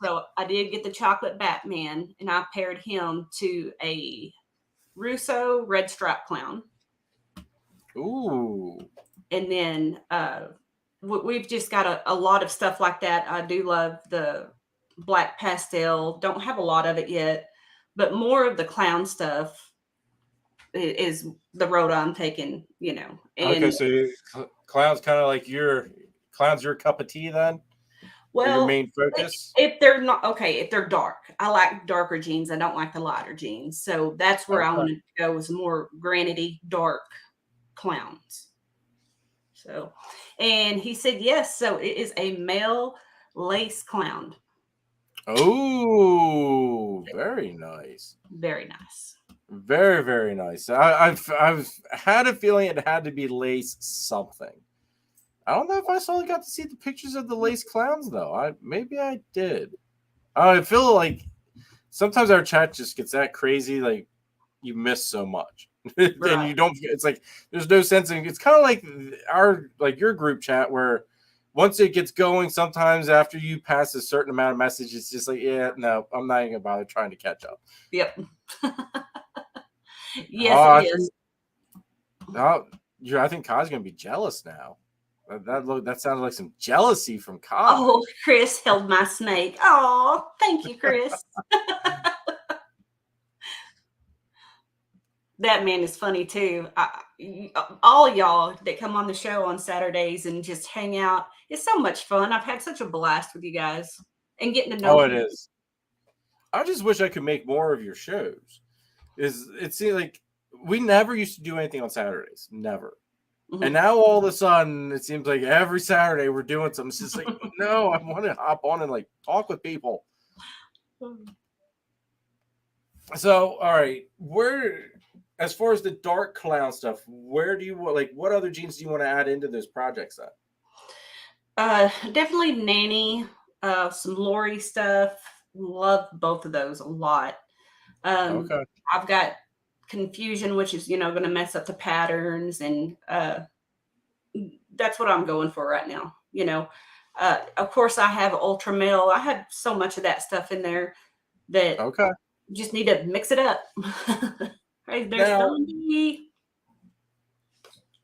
So I did get the chocolate Batman, and I paired him to a Russo red stripe clown. Ooh. And then we've just got a lot of stuff like that. I do love the black pastel. Don't have a lot of it yet, but more of the clown stuff is the road I'm taking, you know. Okay, And so clown's kind of like clown's your cup of tea then? Or your well, main focus? if they're not okay, if they're dark, I like darker jeans. I don't like the lighter jeans. So that's where I Okay. wanted to go, is more granity, dark clowns. So, and he said yes. So it is a male lace clown. Oh, very nice. Very nice. Very, very nice. I've had a feeling it had to be lace something. I don't know if got to see the pictures of the lace clowns though. Maybe I did. I feel like sometimes our chat just gets that crazy, like you miss so much. Right. And you don't, it's like there's no sense in it's kind of like your group chat where once it gets going, sometimes after you pass a certain amount of message, it's just like, yeah, no, I'm not even gonna bother trying to catch up. Yep. Yes, it is. I think Kai's gonna be jealous now. That sounded like some jealousy from Kai. Oh, Chris held my snake. Oh, thank you, Chris. That man is funny too. All y'all that come on the show on Saturdays and just hang out, it's so much fun. I've had such a blast with you guys and getting to know. Oh, it is. I just wish I could make more of your shows. It seems like we never used to do anything on Saturdays, never. Mm-hmm. And now all of a sudden, it seems like every Saturday we're doing something. It's just like, no, I want to hop on and like talk with people. So, all right, as far as the dark clown stuff, where do you what other genes do you want to add into those projects then? Definitely Nanny, some Lori stuff. Love both of those a lot. Okay. I've got Confusion, which is, going to mess up the patterns, and that's what I'm going for right now. Of course I have Ultra Male. I have so much of that stuff in there that just need to mix it up. Right, there's Don.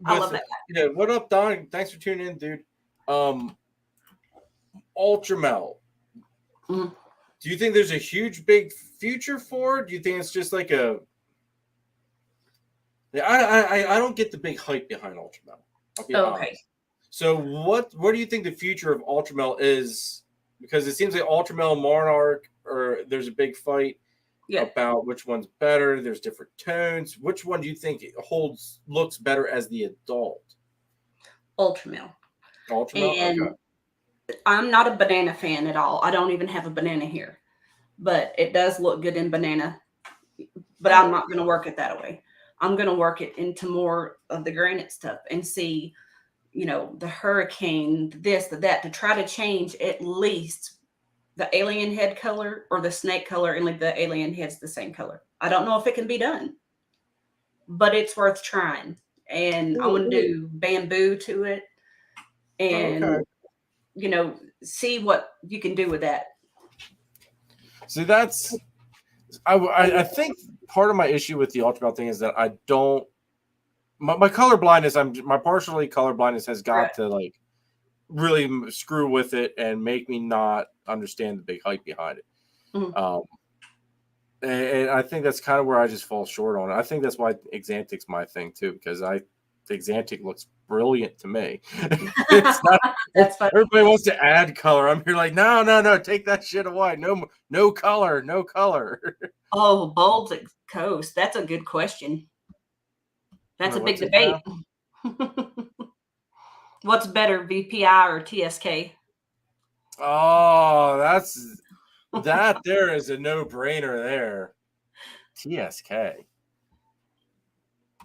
I love that guy. Yeah, what up, Don? Thanks for tuning in, dude. Ultra Male. Mm-hmm. Do you think there's a huge, big future for it? Do you think it's just like a? I don't get the big hype behind Ultra Male. I'll be honest. So what do you think the future of Ultra Male is? Because it seems like Ultra Male and Monarch, or there's a big fight about which one's better. There's different tones. Which one do you think looks better as the adult? Ultra Male. Ultra Male. And I'm not a banana fan at all. I don't even have a banana here, but it does look good in banana. But I'm not going to work it that way. I'm going to work it into more of the granite stuff and see, the hurricane, this, that, to try to change at least the alien head color or the snake color and leave the alien heads the same color. I don't know if it can be done, but it's worth trying. And I want to do bamboo to it and, see what you can do with that. See, I think part of my issue with the Ultra Male thing is that I don't. My color blindness. My partially color blindness has got to like really screw with it and make me not understand the big hype behind it. Mm-hmm. And I think that's kind of where I just fall short on it. I think that's why Exantic's my thing too, because Exantic looks brilliant to me. It's not, that's funny. Everybody wants to add color. I'm here like, no, take that shit away. No color. Oh, Baltic Coast. That's a good question. That's a big debate. What's better, VPI or TSK? Oh, that there is a no-brainer there. TSK.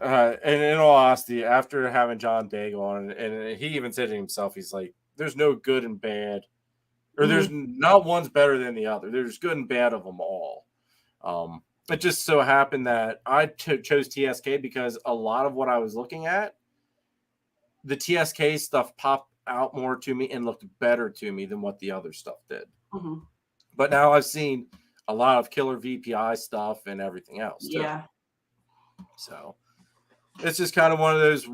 And in all honesty, after having John Daigle on, and he even said it himself, he's like, there's no good and bad, or there's not one's better than the other. There's good and bad of them all. It just so happened that I chose TSK because a lot of what I was looking at, the TSK stuff popped out more to me and looked better to me than what the other stuff did. Mm-hmm. But now I've seen a lot of killer VPI stuff and everything else too. Yeah. So it's just kind of one of those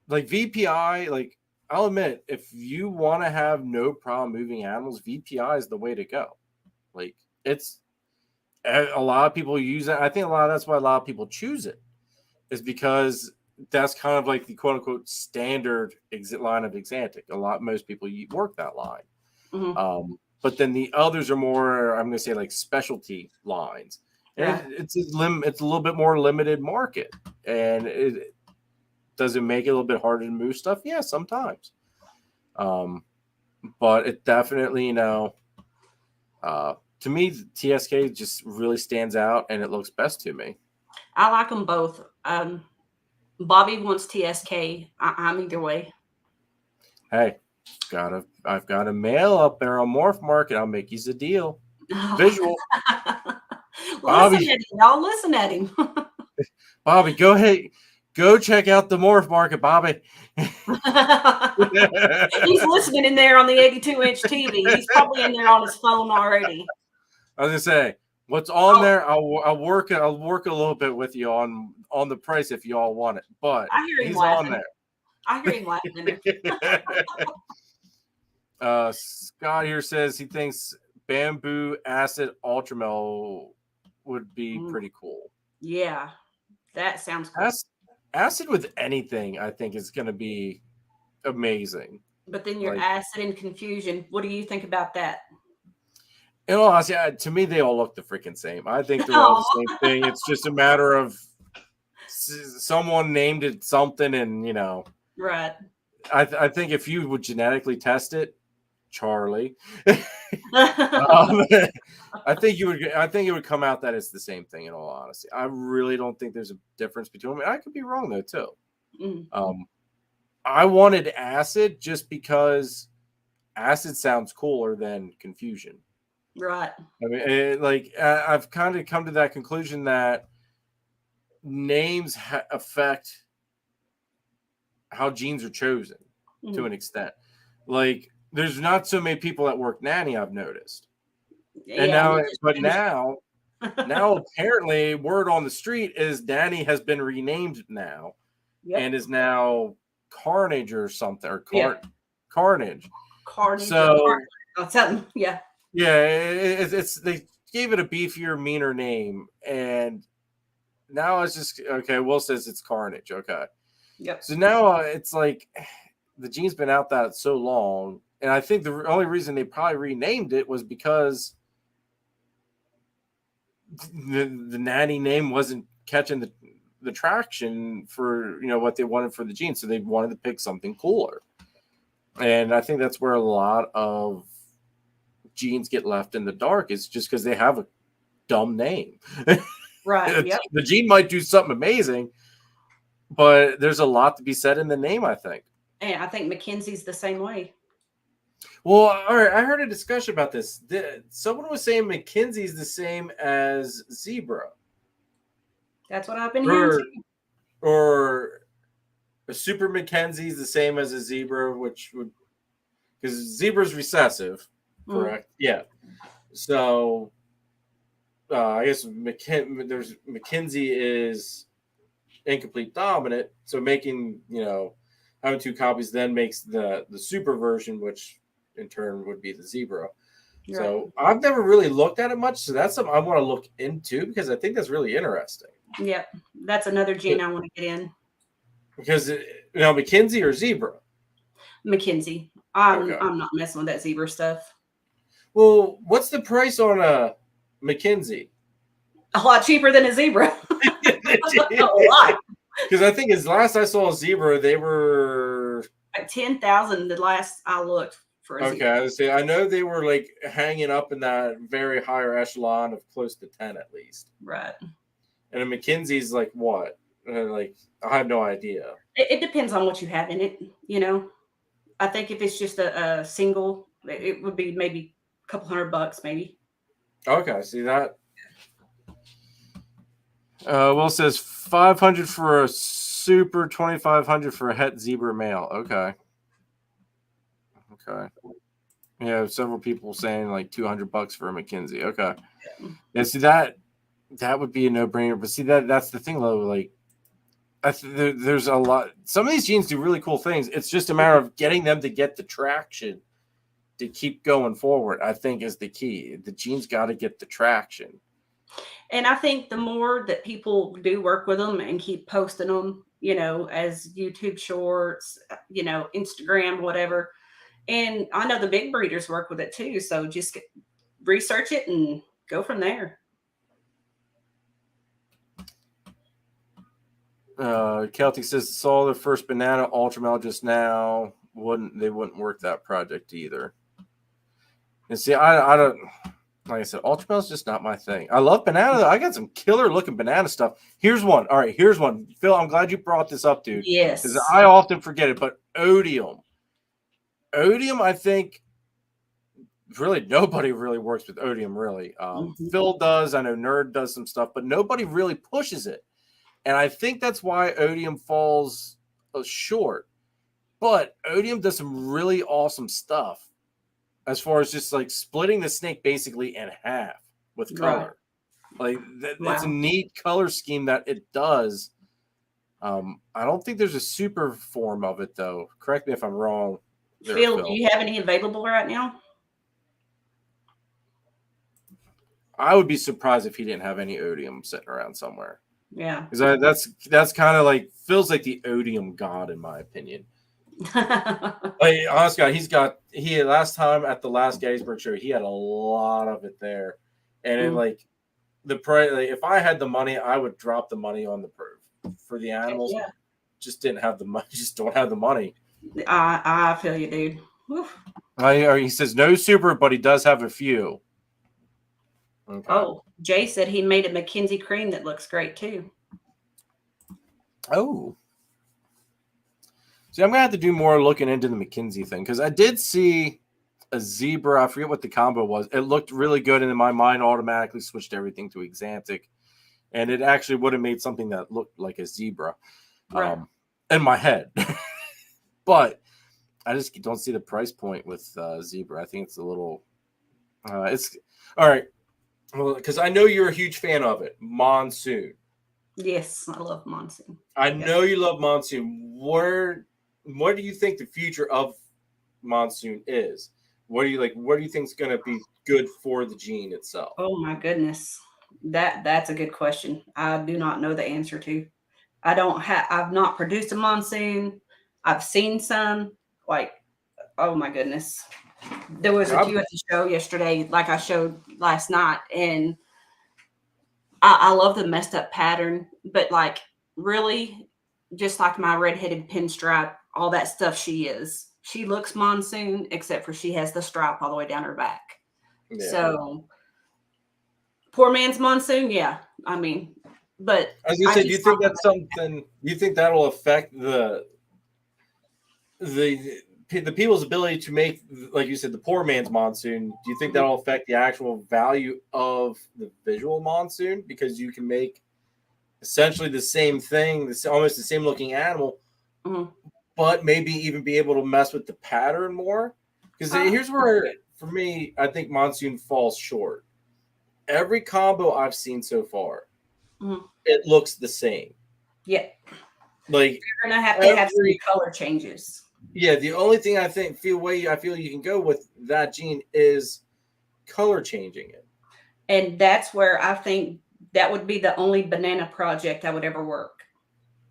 like VPI, like I'll admit, if you want to have no problem moving animals, VPI is the way to go. Like, it's a lot of people use it. I think that's why a lot of people choose it, is because that's kind of like the quote unquote standard line of Exantic. Most people work that line. Mm-hmm. But then the others are more, I'm going to say, like specialty lines. And it's a little bit more limited market. And does it make it a little bit harder to move stuff? Yeah, sometimes. But it definitely, to me, TSK just really stands out, and it looks best to me. I like them both. Bobby wants TSK. I'm either way. Hey, I've got a mail up there on Morph Market. I'll make you a deal. Visual. Bobby, listen at him, y'all. Listen at him. Bobby, go ahead. Go check out the Morph Market, Bobby. He's listening in there on the 82-inch TV. He's probably in there on his phone already. I was gonna say, what's on there? I'll work a little bit with you on the price if you all want it. But I hear him he's laughing. on there. I hear him laughing. Scott here says he thinks bamboo acid ultramel would be pretty cool. Yeah, that sounds cool. Acid with anything, I think, is going to be amazing. But then your acid and confusion. What do you think about that? In all honesty, to me, they all look the freaking same. I think they're all the same thing. It's just a matter of someone named it something, and Right. I think if you would genetically test it, Charlie, I think it would come out that it's the same thing. In all honesty, I really don't think there's a difference between them. I could be wrong though too. Mm. I wanted acid just because acid sounds cooler than confusion. Right. I mean, I've kind of come to that conclusion that names affect how genes are chosen to an extent. Like, there's not so many people that work nanny, I've noticed. Yeah, and now apparently word on the street is Danny has been renamed now and is now Carnage or something, or Carnage. So something, yeah. Yeah, it's they gave it a beefier, meaner name, and now it's just okay. Will says it's Carnage. Okay. Yep. So now it's like the gene's been out that so long, and I think the only reason they probably renamed it was because the nanny name wasn't catching the traction for what they wanted for the gene, so they wanted to pick something cooler. And I think that's where a lot of genes get left in the dark, is just because they have a dumb name. Right. Yep. The gene might do something amazing, but there's a lot to be said in the name, I think. And I think Mackenzie's the same way. Well, all right, I heard a discussion about this. Someone was saying Mackenzie's the same as zebra. That's what I've been hearing. Or a super Mackenzie's the same as a zebra, which would, because zebra's recessive, correct? Yeah. So I guess Mackenzie is incomplete dominant. So making having two copies then makes the super version, which in turn would be the zebra. Right. So I've never really looked at it much. So that's something I want to look into, because I think that's really interesting. Yep. That's another gene I want to get in. Because Mackenzie or zebra? Mackenzie. I'm not messing with that zebra stuff. Well, what's the price on a Mackenzie? A lot cheaper than a zebra. A lot. Because I think as last I saw a zebra, they were like 10,000 the last I looked for a zebra. Okay, I know they were like hanging up in that very higher echelon of close to 10 at least. Right. And a Mackenzie's like what? Like, I have no idea. It depends on what you have in it. I think if it's just a single, it would be maybe a couple $100 maybe. Okay, see that. Will says 500 for a super, 2,500 for a het zebra male. Okay. Yeah, several people saying like $200 for a Mackenzie. Okay. Yeah, see that would be a no-brainer. But see that's the thing though. Like, there's a lot. Some of these genes do really cool things. It's just a matter of getting them to get the traction to keep going forward, I think, is the key. The genes got to get the traction. And I think the more that people do work with them and keep posting them, as YouTube shorts, Instagram, whatever. And I know the big breeders work with it too. So just research it and go from there. Celtic says saw the first banana ultramel just now. They wouldn't work that project either. And see, I don't, like I said, ultramel is just not my thing. I love banana though. I got some killer looking banana stuff. Here's one. All right, here's one. Phil, I'm glad you brought this up, dude. Yes. Because I often forget it, but odium. Odium, I think, really nobody really works with odium, really. Phil does. I know Nerd does some stuff, but nobody really pushes it. And I think that's why odium falls short. But odium does some really awesome stuff as far as just like splitting the snake basically in half with color. Right. Like that's a neat color scheme that it does. I don't think there's a super form of it though. Correct me if I'm wrong. Phil, do you have any available right now? I would be surprised if he didn't have any odium sitting around somewhere. Yeah, because that's kind of like feels like the odium god in my opinion. Like honestly, he last time at the last Gettysburg show, he had a lot of it there, and it, like the price. Like, if I had the money, I would drop the money on the for the animals. Yeah. Just didn't have the money. Just don't have the money. I feel you, dude. He says no super, but he does have a few. Okay. Oh, Jay said he made a McKinsey cream that looks great too. Oh. See, I'm gonna have to do more looking into the McKinsey thing because I did see a zebra. I forget what the combo was. It looked really good, and in my mind, automatically switched everything to Exantic, and it actually would have made something that looked like a zebra, in my head. But I just don't see the price point with zebra. I think it's a little. It's all right. Well, because I know you're a huge fan of it, Monsoon. Yes, I love Monsoon. I know you love Monsoon. What do you think the future of Monsoon is? What do you think is going to be good for the gene itself? Oh my goodness, that's a good question. I do not know the answer to. I've not produced a Monsoon. I've seen some. Like, oh my goodness. There was a few at the show yesterday, like I showed last night, and I love the messed up pattern, but like really, just like my redheaded pinstripe, all that stuff she looks Monsoon, except for she has the stripe all the way down her back. Yeah. So poor man's Monsoon, yeah. I mean, but as you said, do you think that's something? You think that'll affect the people's ability to make, like you said, the poor man's Monsoon? Do you think that'll affect the actual value of the visual Monsoon? Because you can make essentially the same thing, almost the same looking animal, but maybe even be able to mess with the pattern more? Because here's where, for me, I think Monsoon falls short. Every combo I've seen so far, it looks the same. Yeah. Like, you're going to have to have some color changes. Yeah, the only thing I feel you can go with that gene is color changing it. And that's where I think that would be the only banana project that would ever work.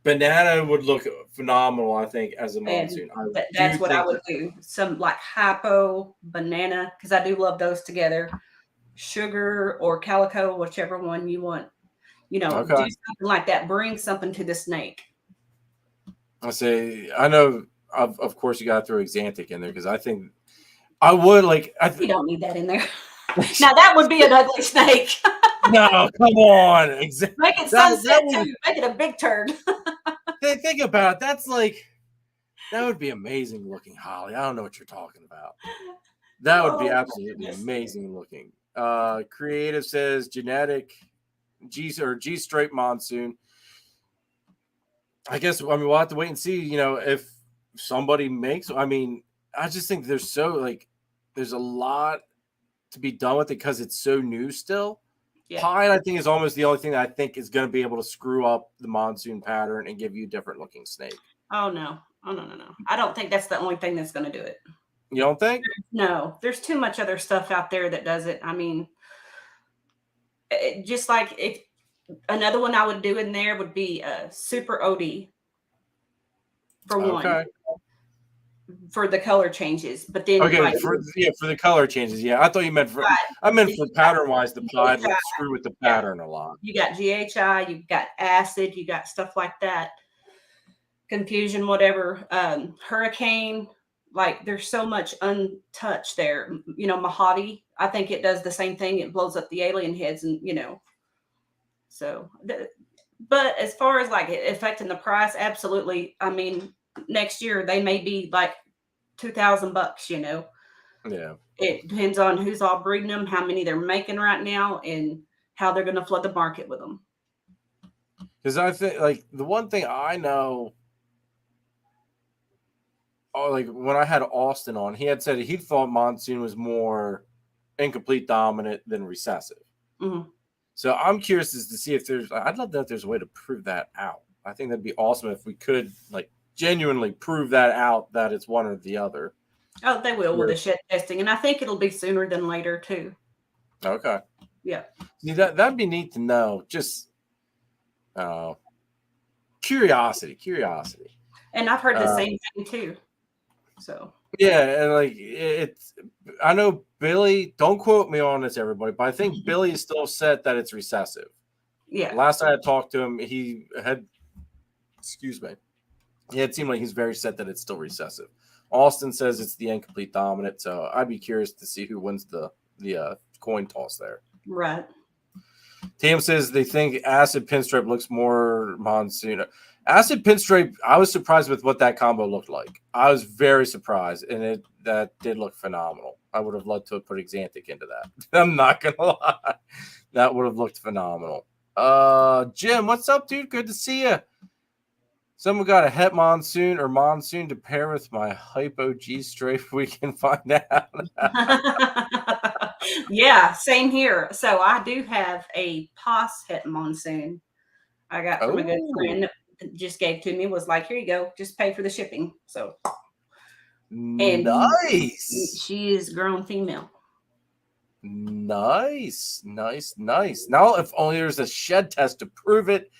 Banana would look phenomenal, I think, as a Monsoon. But that's what I would do. Some like hypo, banana, because I do love those together. Sugar or calico, whichever one you want. Do something like that. Bring something to the snake. I know. Of course, you got to throw Exantic in there because I think I would like. You don't need that in there. Now that would be an ugly snake. No, come on, Make it sunset too. Make it a big turd. Think about it. That's like that would be amazing looking, Holly. I don't know what you're talking about. That would be absolutely amazing looking. Creative says genetic G straight Monsoon. I guess we'll have to wait and see. If somebody makes, I just think there's a lot to be done with it because it's so new still. Yeah. Pine, I think, is almost the only thing that I think is going to be able to screw up the monsoon pattern and give you a different looking snake. Oh no. Oh no. I don't think that's the only thing that's going to do it. You don't think? No, there's too much other stuff out there that does it. I mean, just like if another one I would do in there would be a super OD for one, for the color changes. But then for the color changes. Yeah, I thought you meant for right. I meant for pattern wise. The Pine would screw with the pattern a lot. You got GHI, you've got acid, you got stuff like that. Confusion, whatever. Hurricane. Like there's so much untouched there. You know, Mojave, I think it does the same thing. It blows up the alien heads and, you know, so, but as far as like affecting the price, absolutely. I mean, next year they may be like $2,000, you know? Yeah. It depends on who's all breeding them, how many they're making right now, and how they're going to flood the market with them. Because I think like the one thing I know, like when I had Austin on, he had said he thought monsoon was more incomplete dominant than recessive. Mm-hmm. So I'm curious as to see if I'd love that there's a way to prove that out. I think that'd be awesome if we could like genuinely prove that out, that it's one or the other. Oh, they will with the shed testing. And I think it'll be sooner than later too. Okay. Yeah. See, that'd be neat to know. Just curiosity. And I've heard the same thing too. So yeah, and like it's I know Billy, don't quote me on this, everybody, but I think Billy is still set that it's recessive. Yeah. Last I had talked to him, he had it seemed like he's very set that it's still recessive. Austin says it's the incomplete dominant, so I'd be curious to see who wins the coin toss there. Right. Tam says they think acid pinstripe looks more monsoon. Acid pinstripe, I was surprised with what that combo looked like. I was very surprised, and that did look phenomenal. I would have loved to have put Exantic into that. I'm not gonna lie, that would have looked phenomenal. Jim, what's up, dude? Good to see you. Someone got a het monsoon or monsoon to pair with my hypo G strafe. We can find out. Yeah, same here. So I do have a POS het monsoon I got from a good friend that just gave to me. Was like, here you go, just pay for the shipping. So and nice. She is grown female. Nice. Now, if only there's a shed test to prove it,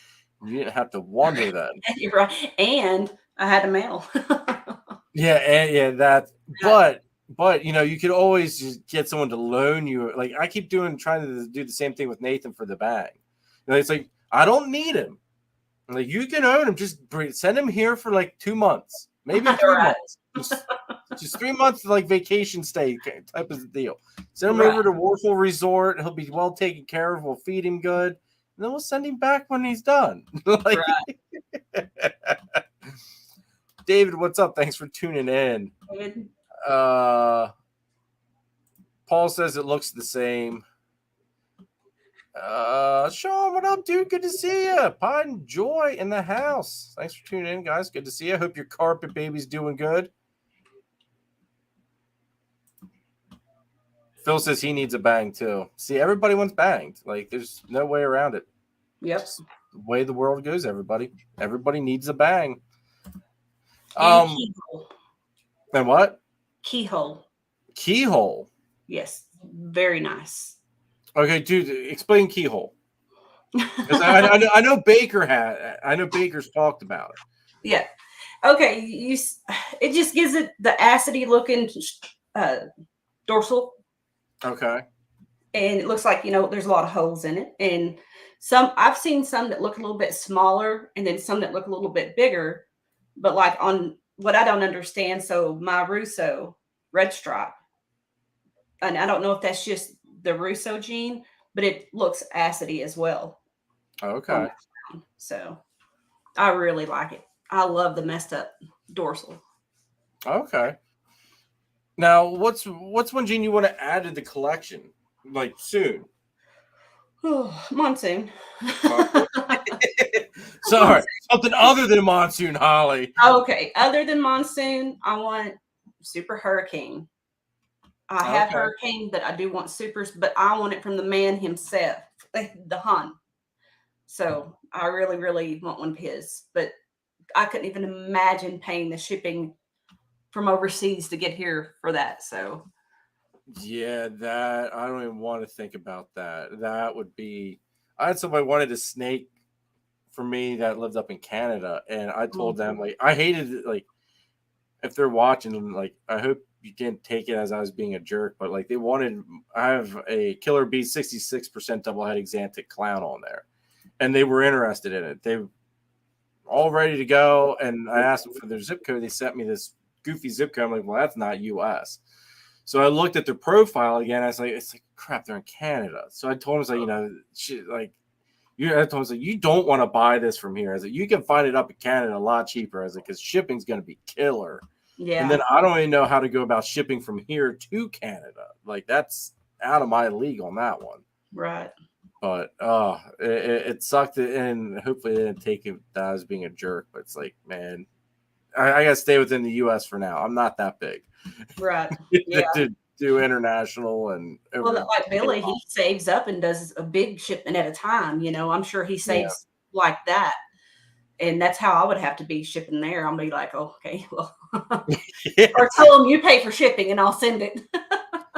you didn't have to wonder that. You're right. And I had a male. But you know, you could always just get someone to loan you. Like I keep trying to do the same thing with Nathan for the bag. You know, it's like I don't need him. Like you can own him. Just send him here for like 2 months, maybe 3 months. Just 3 months, like vacation stay type of deal. Send him over to Warfel Resort. He'll be well taken care of. We'll feed him good, and then we'll send him back when he's done. David, what's up? Thanks for tuning in. David. Paul says it looks the same. Sean, what up, dude? Good to see you. Pine Joy in the house. Thanks for tuning in, guys. Good to see you. Hope your carpet baby's doing good. Phil says he needs a bang too. See, everybody wants banged. Like, there's no way around it. Yep. It's the way the world goes, everybody. Everybody needs a bang. And keyhole. And what? Keyhole. Keyhole. Yes. Very nice. Okay, dude, explain keyhole. I know Baker I know Baker's talked about it. Yeah. Okay. It just gives it the acidy looking dorsal. Okay. And it looks like, you know, there's a lot of holes in it. And I've seen some that look a little bit smaller and then some that look a little bit bigger. But like on what I don't understand, so my Russo red stripe, and I don't know if that's just the Russo gene, but it looks acidy as well. Okay. So I really like it. I love the messed up dorsal. Okay. Now, what's one gene you want to add to the collection, like soon? Monsoon. Sorry, something other than monsoon, Holly. Okay, other than monsoon, I want super hurricane. I have hurricane, but I do want supers, but I want it from the man himself. the Han. So I really, really want one of his, but I couldn't even imagine paying the shipping from overseas to get here for that. So Yeah, that I don't even want to think about that. That would be. I had somebody wanted a snake for me that lived up in Canada, and I told them like I hated it. Like if they're watching, like I hope you didn't take it as I was being a jerk, but like they wanted. I have a Killer Bee 66% double-headed Xanthic clown on there, and they were interested in it. They all ready to go, and I asked them for their zip code. They sent me this goofy zip code. I'm like, well, that's not U.S. So I looked at their profile again. I was like, it's like crap. They're in Canada. So I told him, like, I told him, you don't want to buy this from here. I was like, you can find it up in Canada a lot cheaper. I was like, because shipping's going to be killer. yeah. And then I don't even know how to go about shipping from here to Canada. Like that's out of my league on that one. Right. But it sucked, and hopefully they didn't take it that I was being a jerk. But it's like, man, I got to stay within the U.S. for now. I'm not that big. Right. Yeah. to do international and like Billy, he saves up and does a big shipment at a time. I'm sure he saves like that, and that's how I would have to be shipping there. I'll be like, oh, okay, well, or tell them you pay for shipping and I'll send it.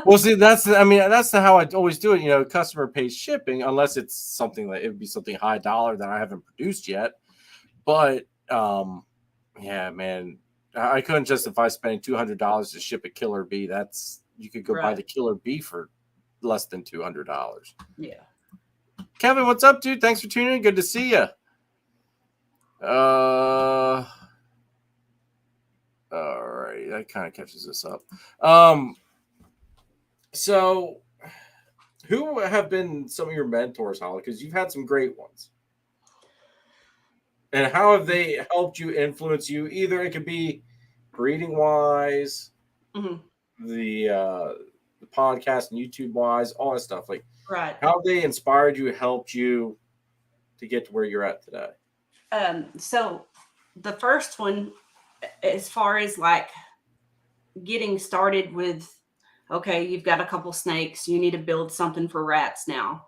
Well, see, that's how I always do it. Customer pays shipping unless it's something like it would be something high dollar that I haven't produced yet. But yeah, man. I couldn't justify spending $200 to ship a Killer Bee. You could go buy the Killer Bee for less than $200. Yeah. Kevin, what's up, dude? Thanks for tuning in. Good to see you. All right, that kind of catches us up. So, who have been some of your mentors, Holly? Because you've had some great ones. And how have they helped you, influence you? Either it could be breeding wise, the podcast and YouTube wise, all that stuff. Like, right. How have they inspired you, helped you to get to where you're at today? So the first one, as far as like getting started with, okay, you've got a couple snakes, you need to build something for rats now.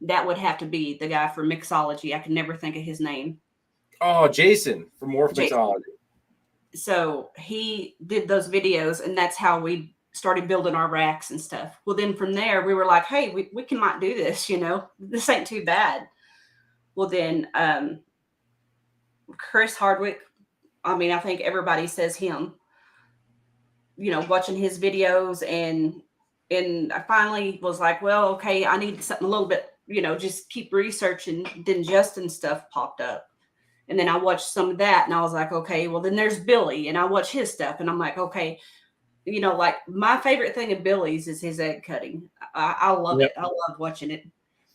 That would have to be the guy for mixology. I can never think of his name. Oh, Jason from Morph Mixology. So he did those videos, and that's how we started building our racks and stuff. Well, then from there, we were like, hey, we can might do this, this ain't too bad. Well, then Chris Hardwick, I think everybody says him, watching his videos, and I finally was like, well, okay, I need something a little bit, just keep researching. Then Justin's stuff popped up. And then I watched some of that, and I was like, okay, well, then there's Billy, and I watch his stuff, and I'm like, okay, like my favorite thing of Billy's is his egg cutting. I love it. I love watching it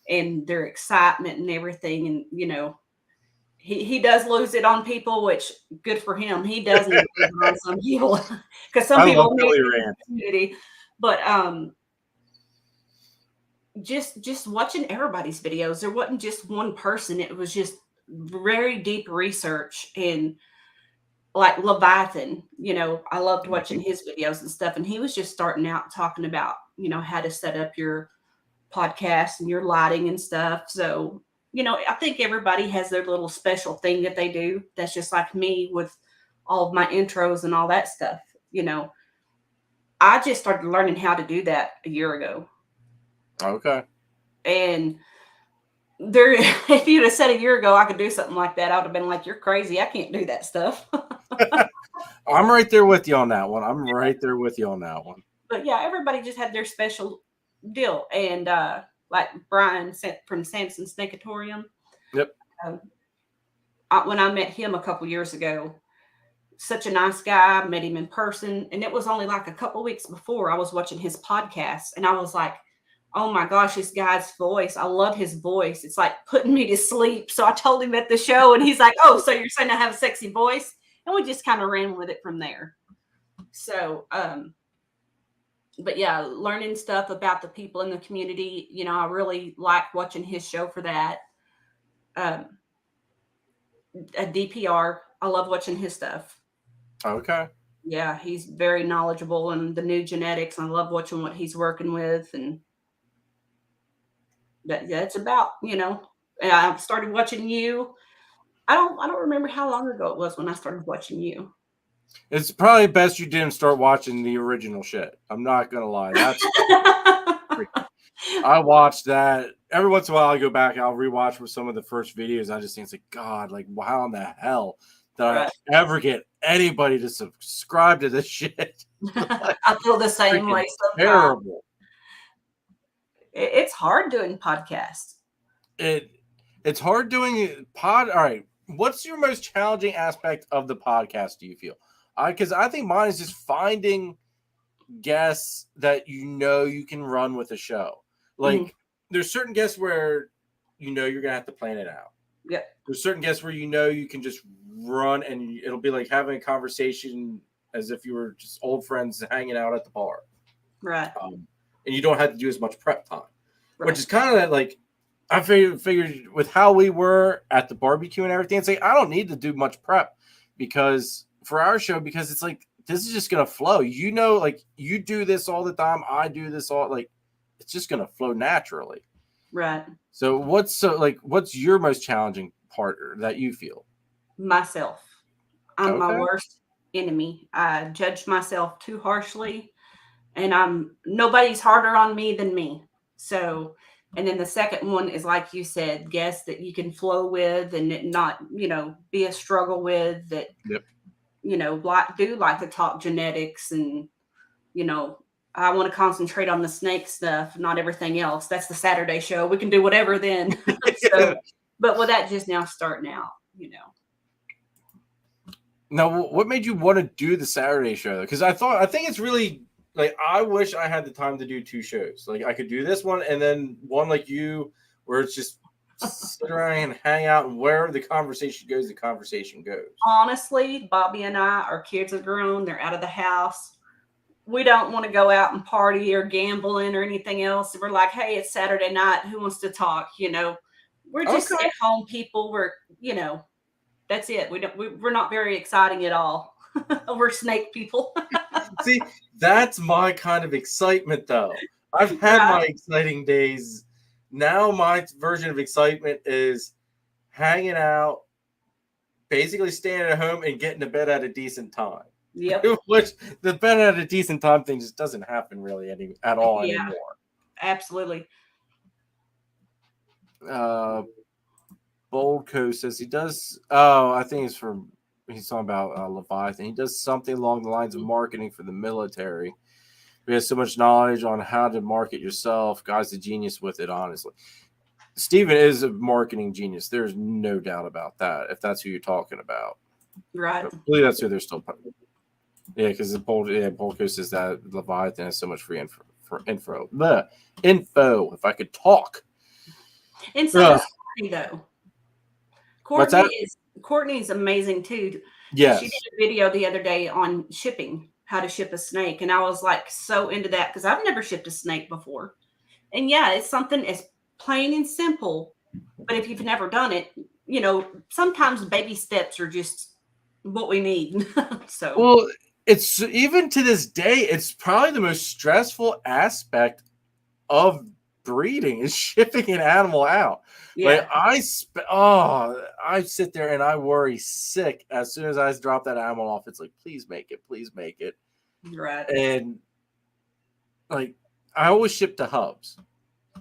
and their excitement and everything. And, he does lose it on people, which good for him. He doesn't lose it on some people because some people need community. But just watching everybody's videos, there wasn't just one person. It was just very deep research. And like Leviathan, I loved watching his videos and stuff. And he was just starting out talking about, how to set up your podcast and your lighting and stuff. So, I think everybody has their little special thing that they do. That's just like me with all of my intros and all that stuff. I just started learning how to do that a year ago. Okay. And if you'd have said a year ago I could do something like that, I would have been like, you're crazy. I can't do that stuff. I'm right there with you on that one. But yeah, everybody just had their special deal. And like Brian from Samson Snakeatorium. Yep. When I met him a couple years ago, such a nice guy, met him in person. And it was only like a couple weeks before I was watching his podcast. And I was like, oh my gosh, this guy's voice. I love his voice. It's like putting me to sleep. So I told him at the show, and he's like, oh, so you're saying I have a sexy voice? And we just kind of ran with it from there. So, but yeah, learning stuff about the people in the community, I really like watching his show for that. A DPR, I love watching his stuff. Okay. Yeah, he's very knowledgeable in the new genetics. I love watching what he's working with. And That's about, and I started watching you. I don't remember how long ago it was when I started watching you. It's probably best you didn't start watching the original shit. I'm not gonna lie. That's I watched that every once in a while. I go back, I'll rewatch with some of the first videos. I just think it's like, God, like how in the hell did Right. I ever get anybody to subscribe to this shit? I feel the same Freaking way sometimes. terrible. It's hard doing podcasts. It's hard doing pod. All right, what's your most challenging aspect of the podcast? Do you feel? Because I think mine is just finding guests that you can run with a show. Like there's certain guests where you're gonna have to plan it out. Yep. There's certain guests where you can just run and it'll be like having a conversation as if you were just old friends hanging out at the bar. Right. And you don't have to do as much prep time, Right. which is kind of like I figured with how we were at the barbecue and everything, it's like I don't need to do much prep because for our show, because it's like this is just gonna flow. Like you do this all the time, I do this all like it's just gonna flow naturally. Right. So what's your most challenging part that you feel? Myself. I'm my Okay. worst enemy. I judge myself too harshly, and nobody's harder on me than me. So, and then the second one is like you said, guests that you can flow with and it not, be a struggle with that. Yep. Like to talk genetics and, I want to concentrate on the snake stuff, not everything else. That's the Saturday show. We can do whatever then. But with that just now starting out, Now, what made you want to do the Saturday show? Because I think it's really like I wish I had the time to do two shows. Like I could do this one and then one like you, where it's just sit around and hang out, and wherever the conversation goes, the conversation goes. Honestly, Bobby and our kids are grown. They're out of the house. We don't want to go out and party or gambling or anything else. We're like, hey, it's Saturday night. Who wants to talk? We're just at home people. We're, that's it. We're not very exciting at all. We're snake people. See, that's my kind of excitement, though. I've had my exciting days. Now my version of excitement is hanging out, basically staying at home and getting to bed at a decent time. Yep. Which the bed at a decent time thing just doesn't happen really at all anymore. Absolutely. Bold Coast says he does. Oh, I think he's talking about Leviathan. He does something along the lines of marketing for the military. He has so much knowledge on how to market yourself. Guy's a genius with it, honestly. Steven is a marketing genius. There's no doubt about that, if that's who you're talking about. Right. I believe that's who they're still putting. Yeah, because Bold Coast says that Leviathan has so much free info. Info, if I could talk. And so does Courtney, though. What's that? Courtney's amazing, too. Yes. She did a video the other day on shipping, how to ship a snake. And I was like so into that because I've never shipped a snake before. And yeah, it's something as plain and simple. But if you've never done it, sometimes baby steps are just what we need. Well, it's even to this day, it's probably the most stressful aspect of breeding is shipping an animal out. Yeah. Like I sit there and I worry sick as soon as I drop that animal off. It's like, please make it. Right. And like I always ship to hubs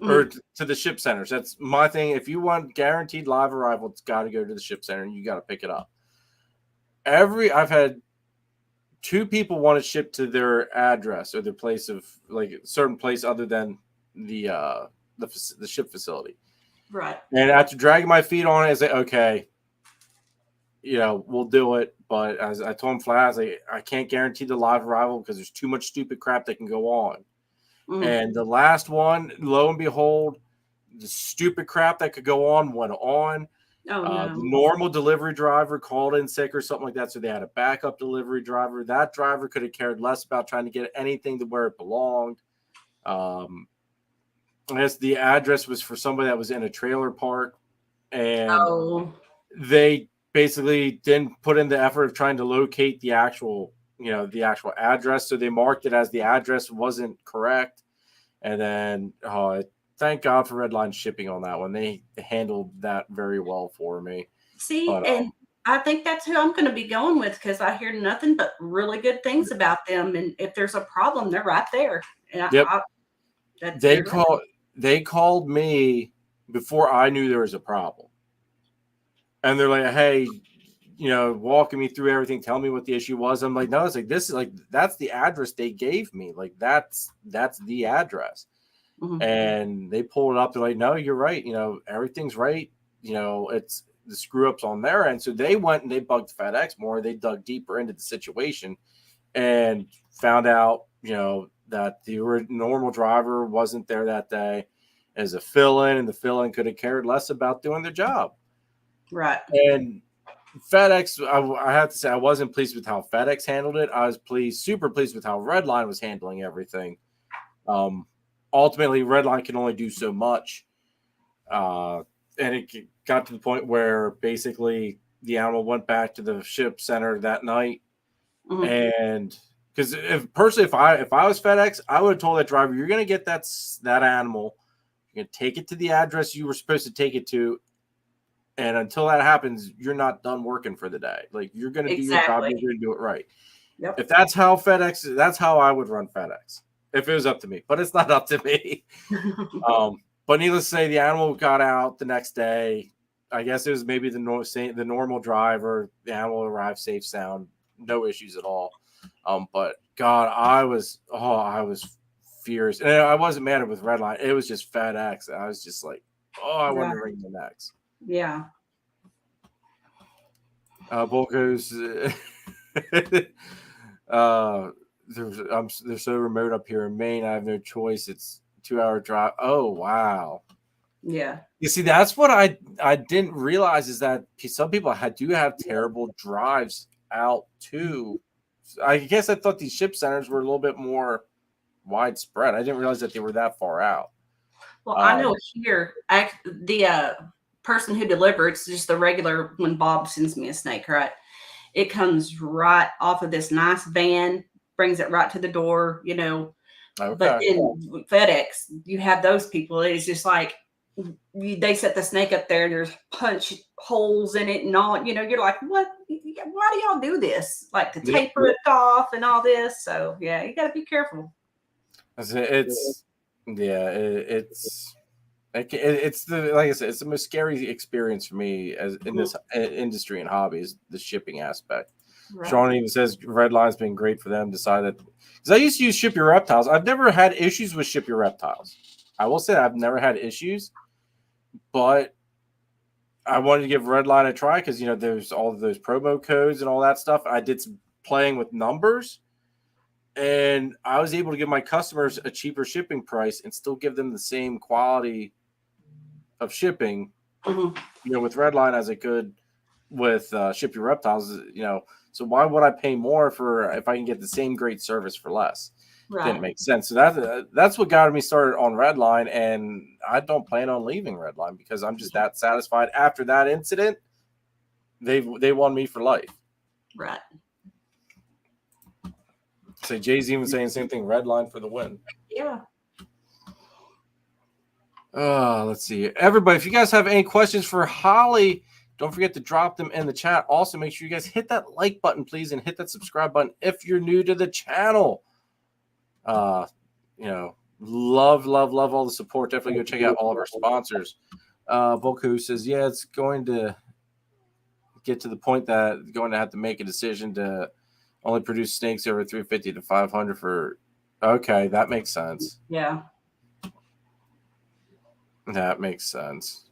or to the ship centers. That's my thing. If you want guaranteed live arrival, it's got to go to the ship center and you got to pick it up. I've had 2 people want to ship to their address or their place of like a certain place other than the ship facility. Right. And after dragging my feet on it, I was like, okay, we'll do it. But as I told him flat, I was like, I can't guarantee the live arrival because there's too much stupid crap that can go on. And the last one, lo and behold, the stupid crap that could go on went on. Oh, no. The normal delivery driver called in sick or something like that, so they had a backup delivery driver. That driver could have cared less about trying to get anything to where it belonged. I guess the address was for somebody that was in a trailer park, and they basically didn't put in the effort of trying to locate the actual address. So they marked it as the address wasn't correct, and then thank God for Redline shipping on that one. They handled that very well for me. See, and I think that's who I'm going to be going with because I hear nothing but really good things about them. And if there's a problem, they're right there. And Yep. They called me before I knew there was a problem. And they're like, hey, walking me through everything, tell me what the issue was. I'm like, no, it's like, this is like, that's the address they gave me. Like, that's the address. Mm-hmm. And they pulled it up. They're like, no, you're right. Everything's right. It's the screw ups on their end. So they went and they bugged FedEx more. They dug deeper into the situation and found out, that the normal driver wasn't there that day as a fill-in, and the fill-in could have cared less about doing their job. Right. And FedEx, I have to say, I wasn't pleased with how FedEx handled it. I was super pleased with how Redline was handling everything. Ultimately, Redline can only do so much. And it got to the point where basically the animal went back to the ship center that night. Mm-hmm. And because if I was FedEx, I would have told that driver, you're going to get that animal. You're going to take it to the address you were supposed to take it to. And until that happens, you're not done working for the day. Like, you're going to do your job. You're going to do it right. Yep. If that's how FedEx, that's how I would run FedEx if it was up to me. But it's not up to me. But needless to say, the animal got out the next day. I guess it was maybe the normal driver. The animal arrived safe, sound, no issues at all. But God, I was furious. And I wasn't mad with Redline. It was just FedEx. I was just like, I wanted to ring the necks. Yeah. Bulko's they're so remote up here in Maine. I have no choice. It's a 2-hour drive. Oh wow. Yeah. You see, that's what I didn't realize is that some people do have terrible drives out too. I guess I thought these ship centers were a little bit more widespread. I didn't realize that they were that far out. Well, I know here the person who delivers, it's just the regular when Bob sends me a snake, right? It comes right off of this nice van, brings it right to the door, Okay. But in FedEx, you have those people. It's just like they set the snake up there. There's punch holes in it and all. You're like, what? Why do y'all do this? Like to taper it off and all this. So yeah, you got to be careful. It's the, like I said, it's the most scary experience for me as in this industry and hobby is the shipping aspect. Right. Sean even says Redline's been great for them. Decided because I used to use Ship Your Reptiles. I've never had issues with Ship Your Reptiles. I will say I've never had issues, but I wanted to give Redline a try because there's all of those promo codes and all that stuff. I did some playing with numbers. And I was able to give my customers a cheaper shipping price and still give them the same quality of shipping, with Redline as I could with Ship Your Reptiles, So why would I pay more if I can get the same great service for less? Right. Didn't make sense. So that's what got me started on Redline, and I don't plan on leaving Redline because I'm just that satisfied. After that incident, they won me for life. Right. So Jay's even saying the same thing. Redline for the win. Yeah. Let's see. Everybody, if you guys have any questions for Holly, don't forget to drop them in the chat. Also, make sure you guys hit that like button, please, and hit that subscribe button if you're new to the channel. Love all the support. Definitely go check out all of our sponsors. Boku says, yeah, it's going to get to the point that going to have to make a decision to only produce snakes over 350 to 500 for. Okay, that makes sense. Yeah. That makes sense.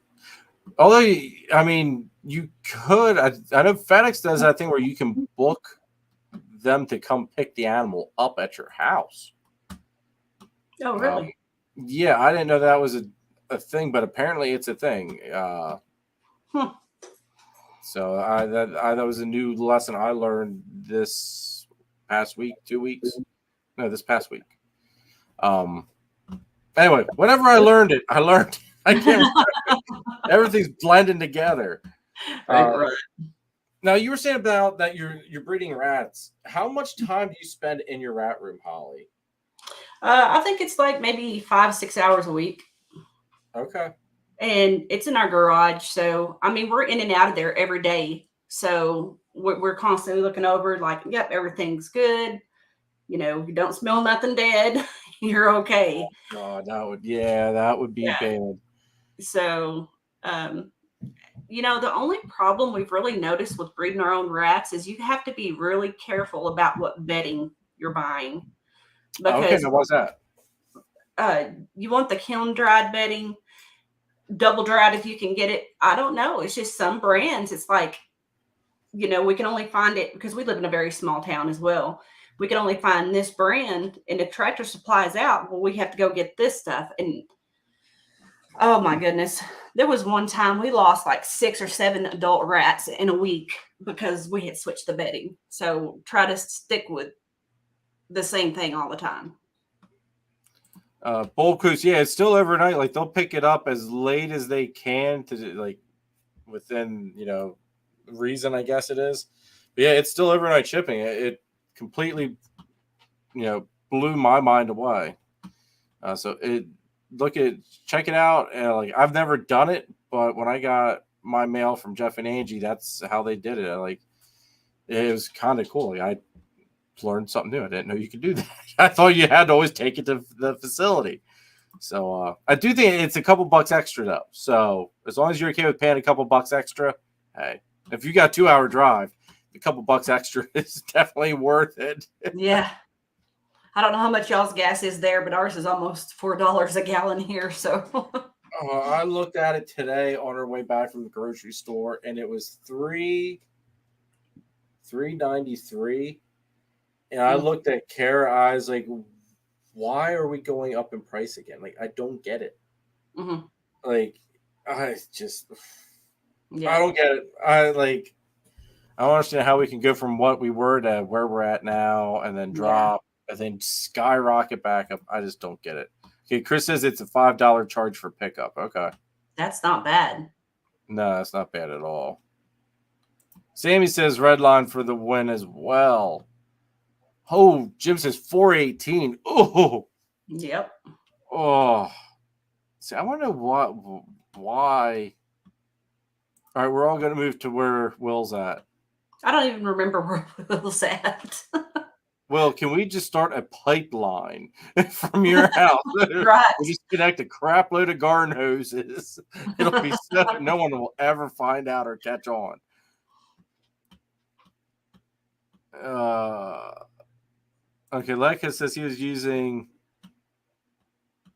Although, I mean, you could. I know FedEx does that thing where you can book them to come pick the animal up at your house. Oh, really? Yeah, I didn't know that was a thing, but apparently it's a thing. So that was a new lesson I learned this past week, 2 weeks. No, this past week. Anyway, whenever I learned it, I learned. I can't remember. Everything's blending together. Right. Now you were saying about that you're breeding rats. How much time do you spend in your rat room, Holly? I think it's like maybe 5-6 hours a week. Okay. And it's in our garage. So, I mean, we're in and out of there every day. So we're constantly looking over like, yep, everything's good. You know, you don't smell nothing dead. You're okay. God, that would be Yeah. bad. So, you know, the only problem we've really noticed with breeding our own rats is you have to be really careful about what bedding you're buying. Okay, Because now what's that? you want the kiln dried bedding, double dried if you can get it. I don't know. It's just some brands. It's like, you know, we can only find it because we live in a very small town as well. We can only find this brand, and if Tractor Supply is out, well, we have to go get this stuff. And oh my goodness, there was one time we lost like 6 or 7 adult rats in a week because we had switched the bedding. So try to stick with the same thing all the time. Bull Coos, yeah, it's still overnight. Like they'll pick it up as late as they can to like within, you know, reason, I guess it is. But yeah, it's still overnight shipping. It completely, you know, blew my mind away. So check it out. Like I've never done it, but when I got my mail from Jeff and Angie, that's how they did it. Like it was kind of cool. Like, I learned something new. I didn't know you could do that. I thought you had to always take it to the facility. So I do think it's a couple bucks extra though. So as long as you're okay with paying a couple bucks extra, hey, if you got a 2-hour drive, a couple bucks extra is definitely worth it. Yeah. I don't know how much y'all's gas is there, but ours is almost $4 a gallon here. So I looked at it today on our way back from the grocery store, and it was $3.93. And I looked at Kara, I was like, why are we going up in price again? Like, I don't get it. mm-hmm. Like, I don't get it. I don't understand how we can go from what we were to where we're at now and then drop and then skyrocket back up. I just don't get it. Okay, Chris says it's a $5 charge for pickup. Okay. That's not bad. No, that's not bad at all. Sammy says Redline for the win as well. Oh, Jim says 418. Oh. Yep. Oh. See, I wonder why. All right, we're all going to move to where Will's at. I don't even remember where Will's at. Will, can we just start a pipeline from your house? Right. We just connect a crap load of garden hoses. It'll be no one will ever find out or catch on. Okay, Leica says he was using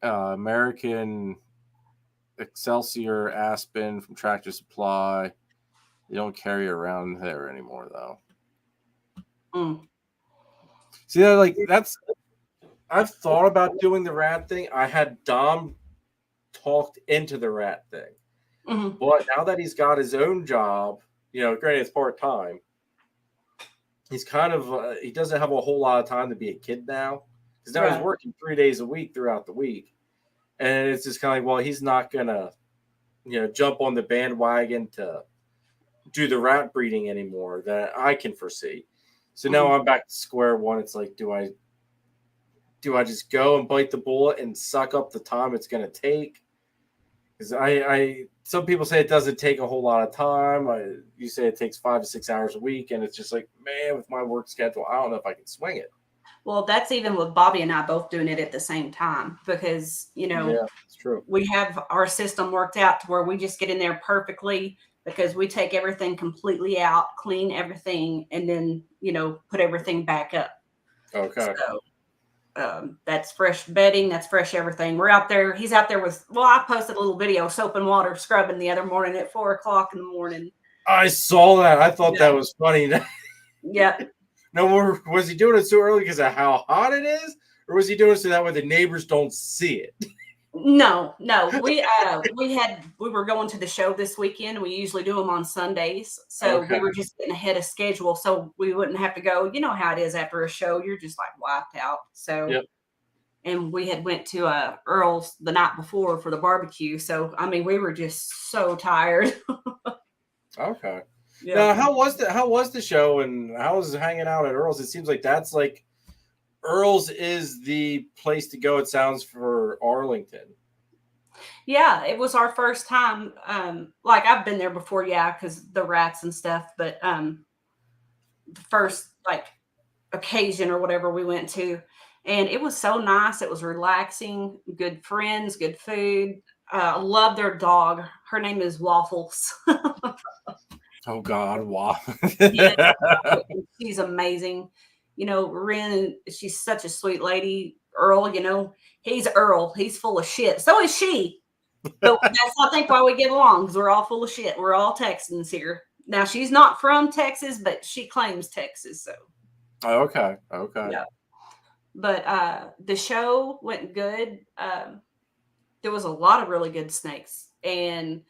American Excelsior Aspen from Tractor Supply. They don't carry around there anymore, though. See, I've thought about doing the rat thing. I had Dom talked into the rat thing. Mm-hmm. But now that he's got his own job, you know, granted it's part-time, he's kind of, he doesn't have a whole lot of time to be a kid now. Because now he's working 3 days a week throughout the week. And it's just kind of like, well, he's not going to, you know, jump on the bandwagon to do the rat breeding anymore that I can foresee. So now I'm back to square one. It's like, do I just go and bite the bullet and suck up the time it's going to take? Because some people say it doesn't take a whole lot of time. You say it takes 5 to 6 hours a week, and it's just like, man, with my work schedule, I don't know if I can swing it. Well, that's even with Bobby and I both doing it at the same time because, you know, yeah, it's true. We have our system worked out to where we just get in there perfectly because we take everything completely out, clean everything, and then, you know, put everything back up. Okay. So that's fresh bedding. That's fresh everything. We're out there. He's out there with, well, I posted a little video, soap and water scrubbing the other morning at 4:00 in the morning. I saw that. I thought that was funny. Yeah. No, was he doing it so early because of how hot it is? Or was he doing it so that way the neighbors don't see it? No. We were going to the show this weekend. We usually do them on Sundays. So we were just getting ahead of schedule so we wouldn't have to go. You know how it is after a show. You're just like wiped out. So, and we had went to Earl's the night before for the barbecue. So, I mean, we were just so tired. Okay. Yeah. Now, how was the show and how was hanging out at Earl's? It seems like that's like Earl's is the place to go, it sounds, for Arlington. Yeah, it was our first time. Like I've been there before, yeah, because the rats and stuff. But the first like occasion or whatever we went to, and it was so nice. It was relaxing, good friends, good food. I love their dog. Her name is Waffles. Oh God, wow. Yeah, she's amazing. You know, Ren, she's such a sweet lady. Earl, you know, he's Earl. He's full of shit. So is she. But that's, I think, why we get along, because we're all full of shit. We're all Texans here. Now, she's not from Texas, but she claims Texas. So, Okay. yeah. But the show went good. There was a lot of really good snakes and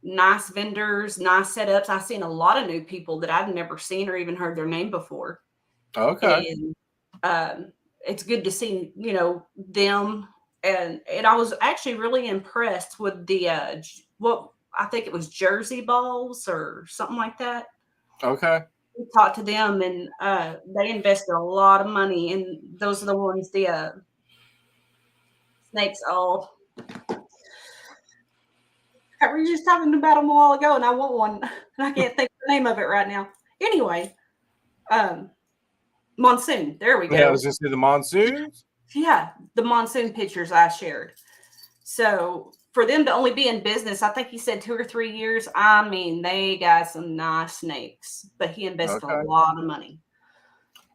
nice vendors, nice setups. I've seen a lot of new people that I've never seen or even heard their name before. Okay. And it's good to see, you know, them. And I was actually really impressed with the what I think it was Jersey balls or something like that. Okay. We talked to them, and they invested a lot of money, and those are the ones the snakes. Oh, we were just talking about them a while ago, and I want one, and I can't think of the name of it right now. Anyway, monsoon. There we go. Yeah, I was gonna say the monsoons. Yeah, the monsoon pictures I shared. So for them to only be in business, I think he said 2 or 3 years. I mean, they got some nice snakes, but he invested a Okay. lot of money.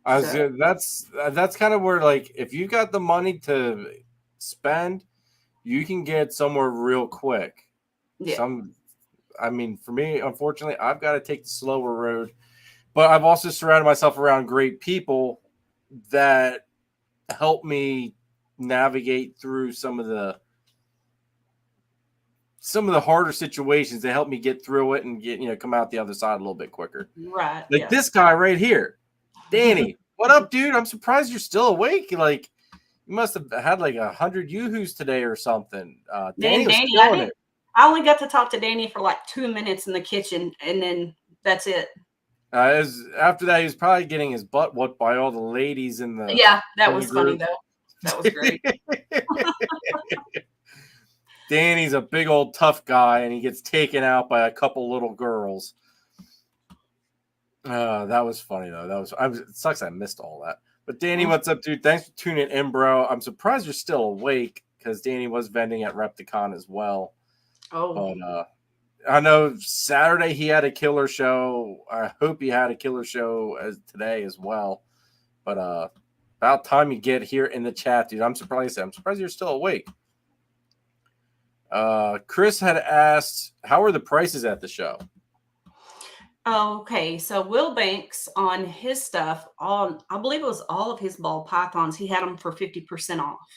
That's kind of where, like, if you got the money to spend, you can get somewhere real quick. Yeah. I mean, for me, unfortunately, I've got to take the slower road, but I've also surrounded myself around great people that help me navigate through some of the harder situations. They help me get through it and come out the other side a little bit quicker. Right. Like yeah. this guy right here, Danny. What up, dude? I'm surprised you're still awake. Like, you must have had like 100 yoo-hoos today or something. Danny was killing it. I only got to talk to Danny for like 2 minutes in the kitchen, and then that's it. After that, he was probably getting his butt whooped by all the ladies in the. Yeah, that was funny though. That was great. Danny's a big old tough guy, and he gets taken out by a couple little girls. That was funny though. It sucks I missed all that. But Danny, what's up, dude? Thanks for tuning in, bro. I'm surprised you're still awake because Danny was vending at Repticon as well. Oh, but I know Saturday he had a killer show. I hope he had a killer show today as well. But about time you get here in the chat, dude. I'm surprised you're still awake. Chris had asked, how are the prices at the show? okay. So Will Banks on his stuff, I believe it was all of his ball pythons, he had them for 50% off.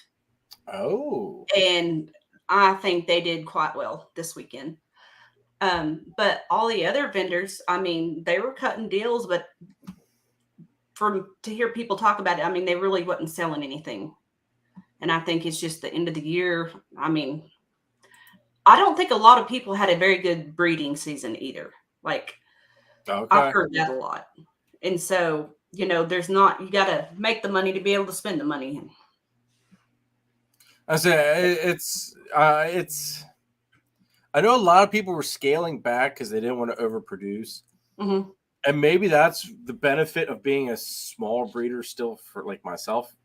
Oh. And I think they did quite well this weekend. But all the other vendors, I mean, they were cutting deals, but to hear people talk about it, I mean, they really wasn't selling anything. And I think it's just the end of the year. I mean, I don't think a lot of people had a very good breeding season either. Like, okay. I've heard that a lot. And so, you got to make the money to be able to spend the money. I say it's I know a lot of people were scaling back because they didn't want to overproduce. Mm-hmm. And maybe that's the benefit of being a small breeder still for like myself,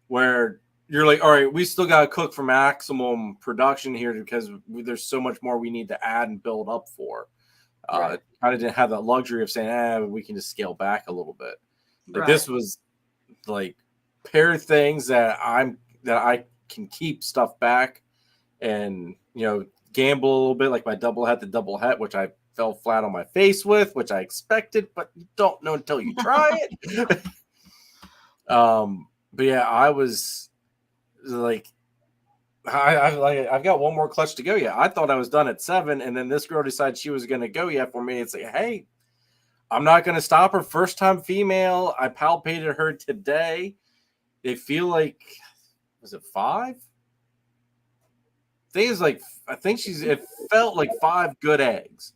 where you're like, all right, we still got to cook for maximum production here because there's so much more we need to add and build up for. Right. I didn't have that luxury of saying, we can just scale back a little bit. Like, right. This was like pair things that I can keep stuff back and, gamble a little bit, like my double het, which I fell flat on my face with, which I expected, but you don't know until you try it. But yeah, I was like, I've got one more clutch to go. Yeah, I thought I was done at 7, and then this girl decided she was going to go yet for me. It's like, hey, I'm not going to stop her. First time female. I palpated her today. They feel like, was it 5? I think it felt like 5 good eggs.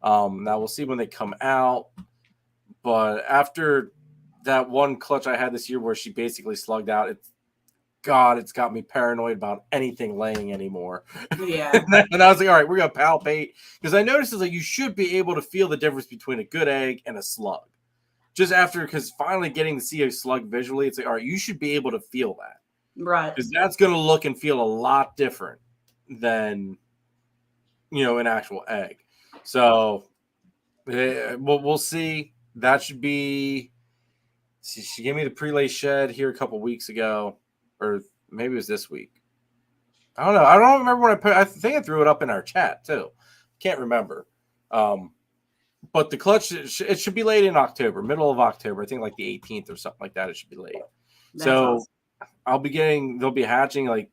Now we'll see when they come out. But after that one clutch I had this year where she basically slugged out, it's God, it's got me paranoid about anything laying anymore. Yeah. And I was like, all right, we're going to palpate. Because I noticed is like you should be able to feel the difference between a good egg and a slug. Just after, because finally getting to see a slug visually, it's like, all right, you should be able to feel that. Right. Because that's going to look and feel a lot different than, an actual egg. So we'll see. That should be. She gave me the pre-lay shed here a couple weeks ago, or maybe it was this week. I don't know. I don't remember when I think I threw it up in our chat too. Can't remember. But the clutch, it should be laid in October, middle of October. I think like the 18th or something like that. It should be laid. That's awesome. They'll be hatching like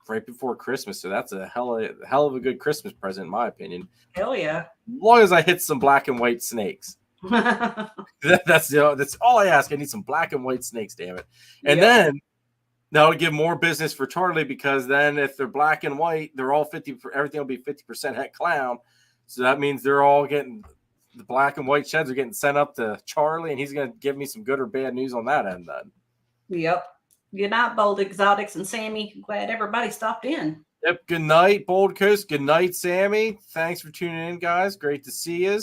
right before Christmas. So that's a hell of a good Christmas present, in my opinion. Hell yeah. As long as I hit some black and white snakes. That's all I ask. I need some black and white snakes, damn it. And then that'll give more business for Charlie, because then if they're black and white, they're all 50. Everything will be 50% het clown. So that means they're all getting the black and white sheds are getting sent up to Charlie, and he's going to give me some good or bad news on that end. Then. Yep. Good night, Bold Exotics and Sammy. Glad everybody stopped in. Yep. Good night, Bold Coast. Good night, Sammy. Thanks for tuning in, guys. Great to see you.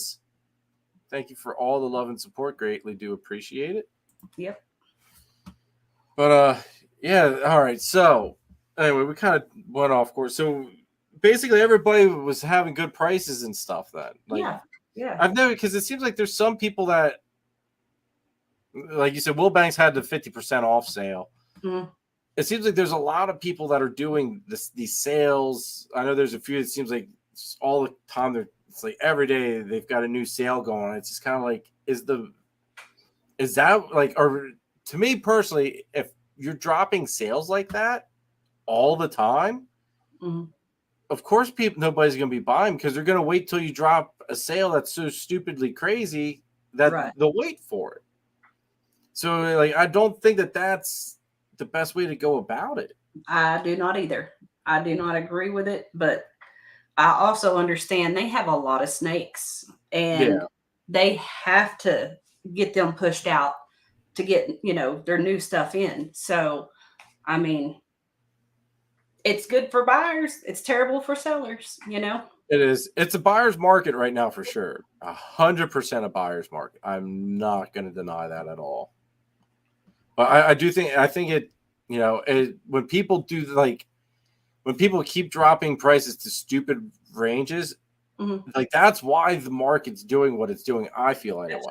Thank you for all the love and support. Greatly do appreciate it. Yep. But yeah, all right. So anyway, we kind of went off course. So basically everybody was having good prices and stuff then. Like, yeah. I've never, because it seems like there's some people that, like you said, Will Banks had the 50% off sale. Mm-hmm. It seems like there's a lot of people that are doing these sales. I know there's a few. It seems like all the time it's like every day they've got a new sale going on. It's just kind of like, is that like, or to me personally, if you're dropping sales like that all the time, mm-hmm. of course nobody's going to be buying, because they're going to wait till you drop a sale that's so stupidly crazy that they'll wait for it. So like, I don't think that that's the best way to go about it. I do not either. I do not agree with it, but I also understand they have a lot of snakes, and they have to get them pushed out to get, their new stuff in. So, I mean, it's good for buyers. It's terrible for sellers, It is. It's a buyer's market right now for sure. 100% a buyer's market. I'm not going to deny that at all. But I think it, when people when people keep dropping prices to stupid ranges, mm-hmm. like that's why the market's doing what it's doing. I feel anyway.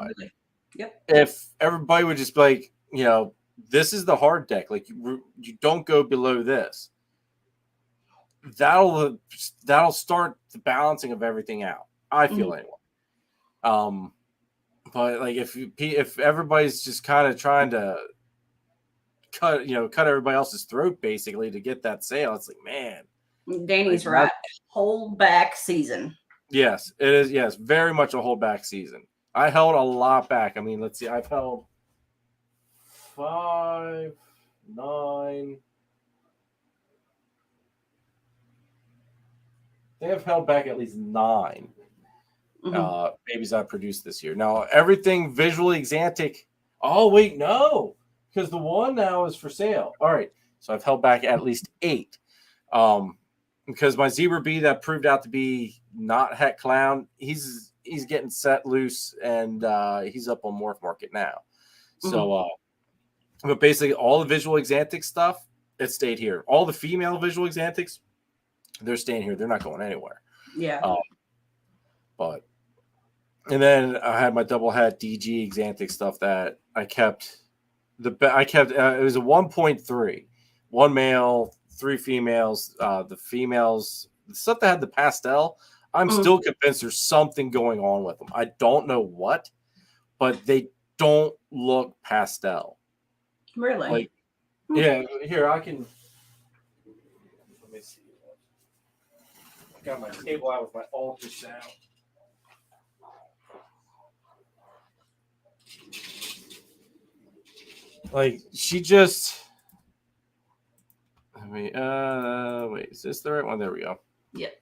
Yep. If everybody would just be like, this is the hard deck. Like you don't go below this. That'll start the balancing of everything out. I feel mm-hmm. anyway. But like if everybody's just kind of trying to cut everybody else's throat basically to get that sale, it's like, man, Danny's right. Hold back season. Yes, it is. Yes, very much a hold back season. I held a lot back. I mean, let's see. I've held 5, 9. I think I've held back at least 9 babies I produced this year. Now, everything visually exantic. Oh, wait, no. Because the one now is for sale. All right. So I've held back at least 8. Because my Zebra Bee that proved out to be not het clown, he's getting set loose, and he's up on Morph Market now. Mm-hmm. So, but basically all the visual exantic stuff, it stayed here. All the female visual exantics, they're staying here. They're not going anywhere. Yeah. And then I had my double hat DG exantic stuff that I kept. It was a 1.3, 1 male, 3 females. The females, the stuff that had the pastel, I'm still convinced there's something going on with them. I don't know what, but they don't look pastel. Really? Like, yeah. Here, I can. Let me see. I got my table out with my ultrasound. Like, she just. I mean, wait, is this the right one? There we go. Yep.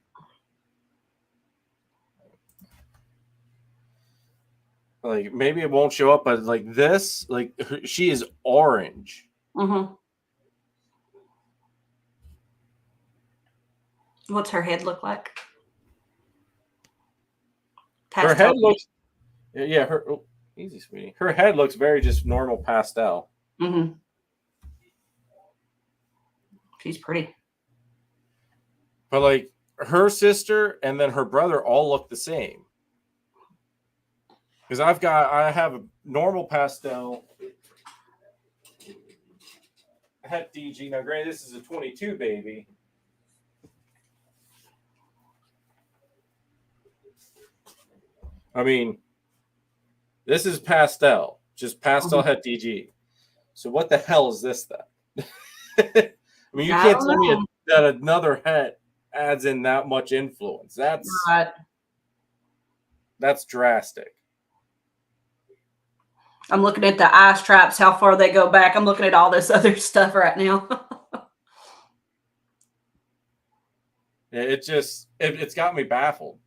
Like, maybe it won't show up, but like this, like she is orange. Mm-hmm. What's her head look like? Her Pastel. head looks, yeah, easy, sweetie. Her head looks very just normal pastel. Mm-hmm. She's pretty. But like her sister and then her brother all look the same. Because I have a normal pastel. Het DG. Now, granted, this is a 22 baby. I mean, this is pastel, just pastel Het DG. So what the hell is this then? I mean, you can't tell me that another het adds in that much influence. That's drastic. I'm looking at the eye straps, how far they go back. I'm looking at all this other stuff right now. It's got me baffled.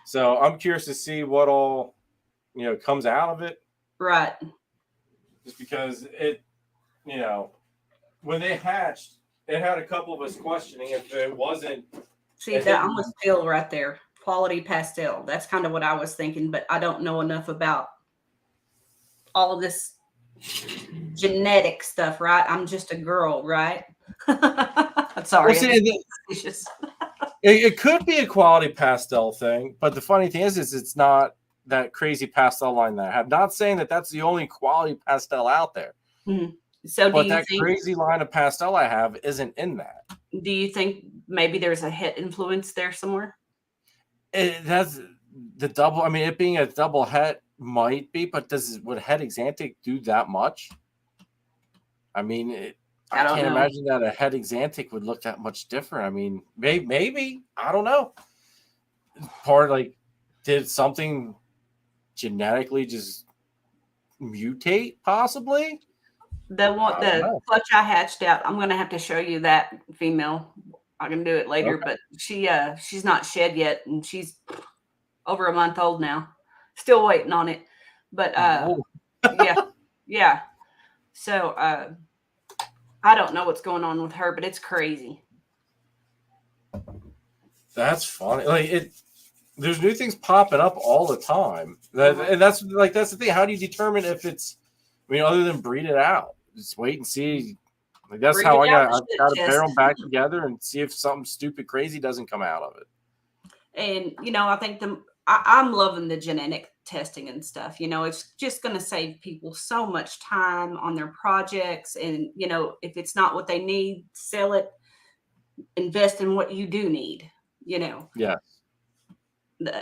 So I'm curious to see what all, comes out of it. Right. Just because when they hatched, it had a couple of us questioning if it wasn't. See, that almost still right there. Quality pastel. That's kind of what I was thinking, but I don't know enough about all of this genetic stuff, right? I'm just a girl, right? Sorry. Well, it could be a quality pastel thing, but the funny thing is it's not that crazy pastel line that I have. Not saying that that's the only quality pastel out there. Mm-hmm. So, but that crazy line of pastel I have isn't in that. Do you think maybe there's a het influence there somewhere? That's the double. I mean, it being a double het might be, but would het Exantic do that much? I mean, I can't imagine that a het Exantic would look that much different. I mean, maybe I don't know. Did something genetically just mutate, possibly? The clutch I hatched out, I'm gonna have to show you that female. I can do it later, but she's not shed yet, and she's over a month old now. Still waiting on it. But yeah. So I don't know what's going on with her, but it's crazy. That's funny. There's new things popping up all the time. And that's the thing. How do you determine if it's, other than breed it out? Just wait and see. That's how I got to pair them back together and see if something stupid crazy doesn't come out of it. And, I think I'm loving the genetic testing and stuff. It's just going to save people so much time on their projects. And, if it's not what they need, sell it, invest in what you do need, Yeah.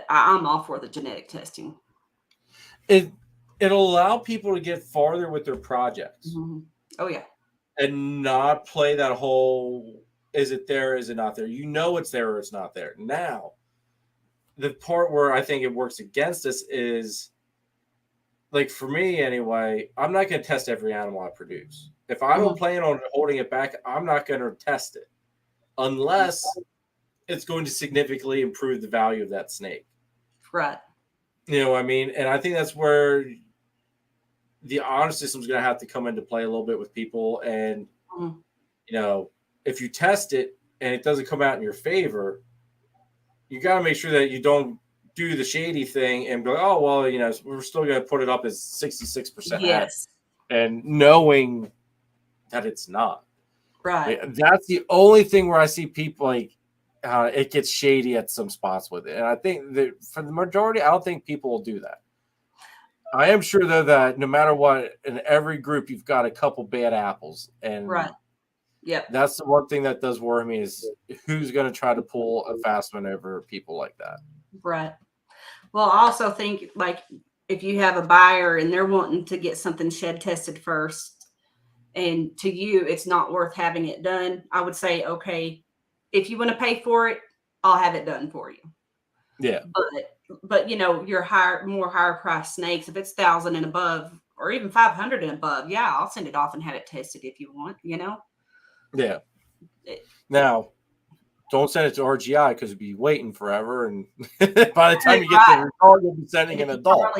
I'm all for the genetic testing. It'll allow people to get farther with their projects. Mm-hmm. Oh, yeah. And not play that whole, is it there, is it not there? It's there or it's not there. Now, the part where I think it works against us is, for me anyway, I'm not going to test every animal I produce. If I don't plan on holding it back, I'm not going to test it unless it's going to significantly improve the value of that snake. Right. You know what I mean? And I think that's where the honor system is going to have to come into play a little bit with people. And, if you test it and it doesn't come out in your favor, you got to make sure that you don't do the shady thing and go, oh, well, we're still going to put it up as 66%. Yes. And knowing that it's not. Right. That's the only thing where I see people it gets shady at some spots with it. And I think that for the majority, I don't think people will do that. I am sure, though, that no matter what, in every group, you've got a couple bad apples. And that's the one thing that does worry me is who's going to try to pull a fast one over people like that. Right. Well, I also think, if you have a buyer and they're wanting to get something shed tested first, and to you, it's not worth having it done, I would say, okay, if you want to pay for it, I'll have it done for you. Yeah. But your more higher price snakes, if it's 1,000 and above, or even 500 and above, I'll send it off and have it tested if you want. Yeah. Now, don't send it to RGI because you'll be waiting forever, and by the time you get the result, you'll be sending an adult.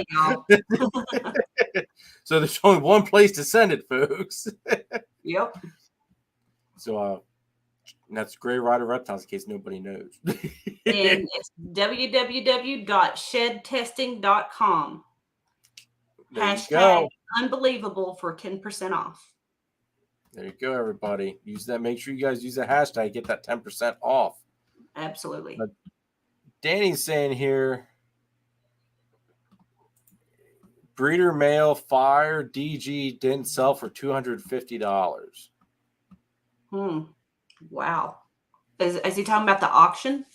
So there's only one place to send it, folks. Yep. So, And that's Gray Rider Reptiles, in case nobody knows. And it's www.shedtesting.com. There you Hashtag go. unbelievable for 10% off. There you go, everybody. Use that. Make sure you guys use the hashtag. Get that 10% off. Absolutely. But Danny's saying here, breeder male fire DG didn't sell for $250. Wow. Is he talking about the auction?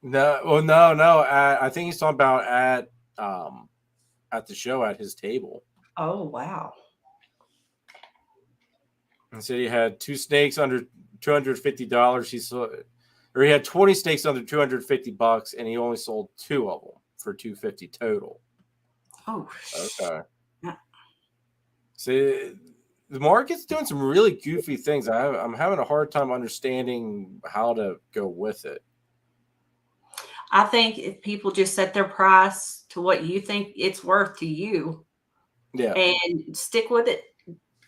No, well, no. I think he's talking about at the show at his table. Oh, wow. And said he had 2 snakes under $250. He sold, or he had 20 snakes under $250, and he only sold 2 of them for $250 total. Oh, okay. Yeah. See, the market's doing some really goofy things. I'm having a hard time understanding how to go with it. I think if people just set their price to what you think it's worth to you, Yeah, and stick with it,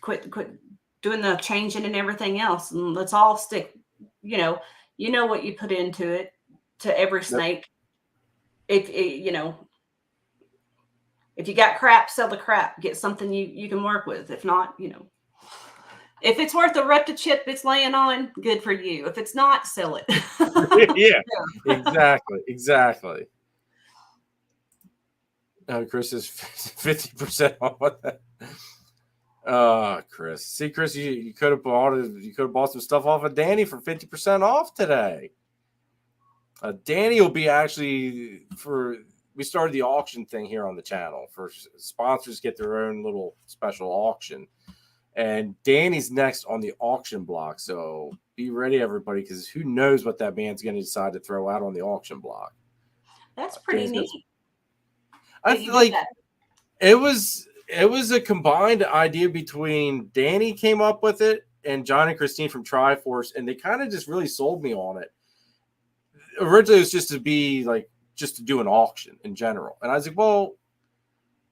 quit doing the changing and everything else, and let's all stick. You know what you put into it, to every snake. If you got crap, sell the crap. Get something you can work with. If not, if it's worth the reptile chip it's laying on, good for you. If it's not, sell it. yeah, exactly. Chris is 50% off of that. Chris. See, Chris, you could have bought some stuff off of Danny for 50% off today. Danny will be actually we started the auction thing here on the channel for sponsors get their own little special auction. And Danny's next on the auction block. So be ready, everybody, because who knows what that man's going to decide to throw out on the auction block. That's pretty neat. I feel like it was a combined idea between Danny came up with it and John and Christine from Triforce, and they kind of just really sold me on it. Originally, it was just to do an auction in general. And I was like, well,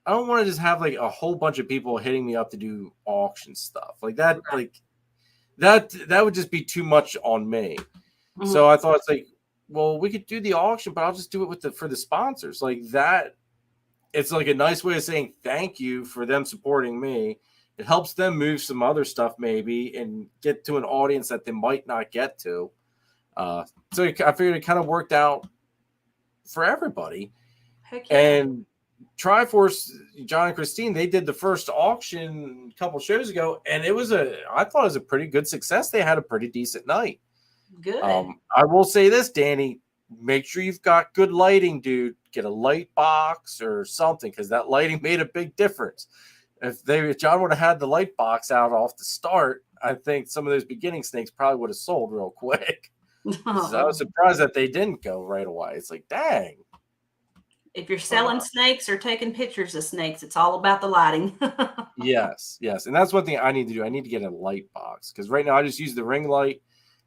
I don't want to just have like a whole bunch of people hitting me up to do auction stuff like that. Right. Like that would just be too much on me. Mm-hmm. So I thought it's like, well, we could do the auction, but I'll just do it for the sponsors like that. It's like a nice way of saying thank you for them supporting me. It helps them move some other stuff maybe and get to an audience that they might not get to. So I figured it kind of worked out for everybody. Heck yeah. And Triforce, John and Christine, they did the first auction a couple shows ago, and I thought it was a pretty good success. They had a pretty decent night. Good. I will say this, Danny, make sure you've got good lighting, dude. Get a light box or something, because that lighting made a big difference. If John would have had the light box out off the start, I think some of those beginning snakes probably would have sold real quick. So I was surprised that they didn't go right away. It's like, dang. If you're selling snakes or taking pictures of snakes, it's all about the lighting. Yes. And that's one thing I need to do. I need to get a light box, because right now I just use the ring light.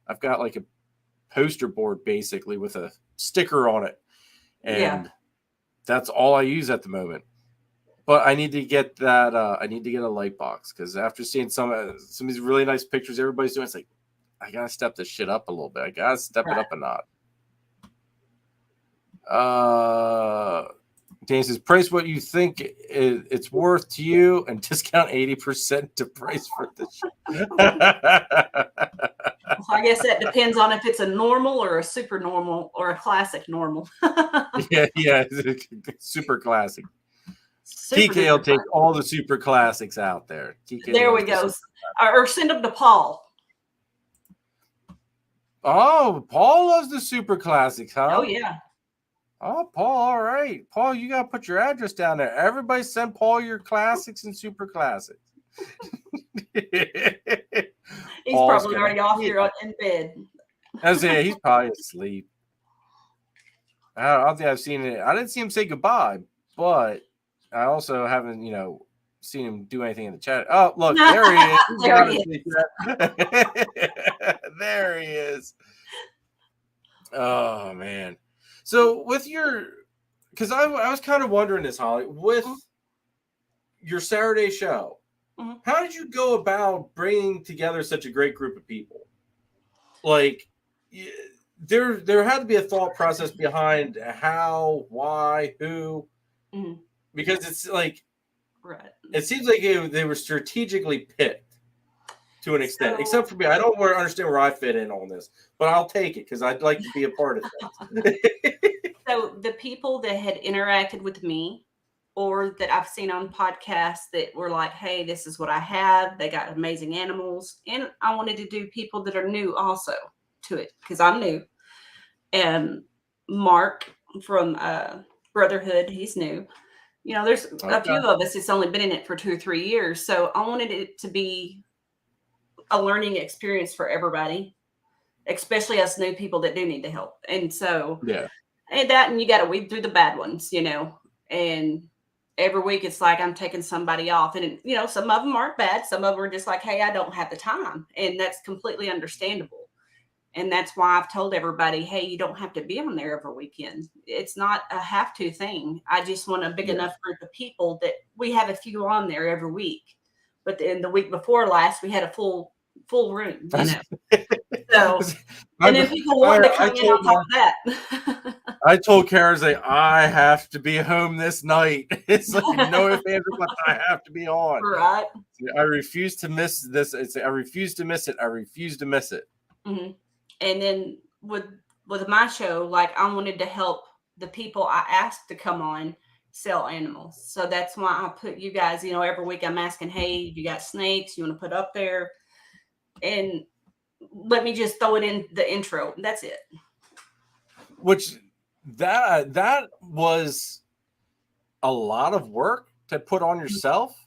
I've got like a poster board basically with a sticker on it. And that's all I use at the moment. But I need to get that. I need to get a light box, because after seeing some of these really nice pictures everybody's doing, it's like, I got to step this shit up a little bit. I got to step it up a notch. Dan says, price what you think it's worth to you and discount 80% to price for the shit. I guess that depends on if it's a normal or a super normal or a classic normal. yeah, super classic. TK will take all the super classics out there. TK there we go. Or send them to Paul. Oh, Paul loves the super classics, huh? Oh, yeah. Oh, Paul, all right. Paul, you got to put your address down there. Everybody send Paul your classics and super classics. He's probably already off here in bed. He's probably asleep. I don't think I've seen it. I didn't see him say goodbye, but I also haven't, seen him do anything in the chat. Oh, look, there he is. There he is. There he is. Oh, man. So with because I was kind of wondering this, Holly, with your Saturday show, how did you go about bringing together such a great group of people? like there had to be a thought process behind how, why, who, because it's like, right. it seems like they were strategically picked to an extent. So, Except for me, I don't understand where I fit in on this, but I'll take it because I'd like to be a part of things. so the people that had interacted with me, or that I've seen on podcasts that were like, hey, this is what I have. They got amazing animals. And I wanted to do people that are new also to it because I'm new. And Mark from Brotherhood, he's new. You know, there's a few of us that's only been in it for 2 or 3 years. So I wanted it to be a learning experience for everybody, especially us new people that do need the help. And so, and you got to weed through the bad ones, you know, and every week it's like I'm taking somebody off, and you know, some of them aren't bad. Some of them are just like, hey, I don't have the time, and that's completely understandable. And that's why I've told everybody, hey, you don't have to be on there every weekend. It's not a have to thing. I just want a big enough group of people that we have a few on there every week. But in the week before last, we had a full room, you know. So, and then people wanted to come in on top of that. I told Kara, like, I have to be home this night. It's like, no ifs, ands, or buts, I have to be on. Right. I refuse to miss this. I refuse to miss it. I refuse to miss it. Mm-hmm. And then with my show, like, I wanted to help the people I asked to come on sell animals. So that's why I put you guys, you know, every week I'm asking, hey, you got snakes you want to put up there? And let me just throw it in the intro. That's it. Which that was a lot of work to put on yourself.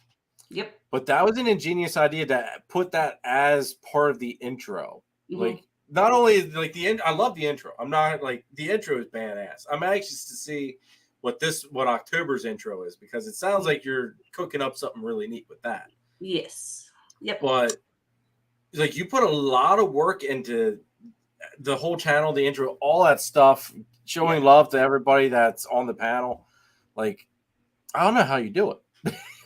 Yep. But that was an ingenious idea to put that as part of the intro. Like, not only like I love the intro. I'm not like, the intro is badass. I'm anxious to see what October's intro is, because it sounds like you're cooking up something really neat with that. Yes. Yep. But like, you put a lot of work into the whole channel, the intro, all that stuff, showing love to everybody that's on the panel. Like, I don't know how you do it.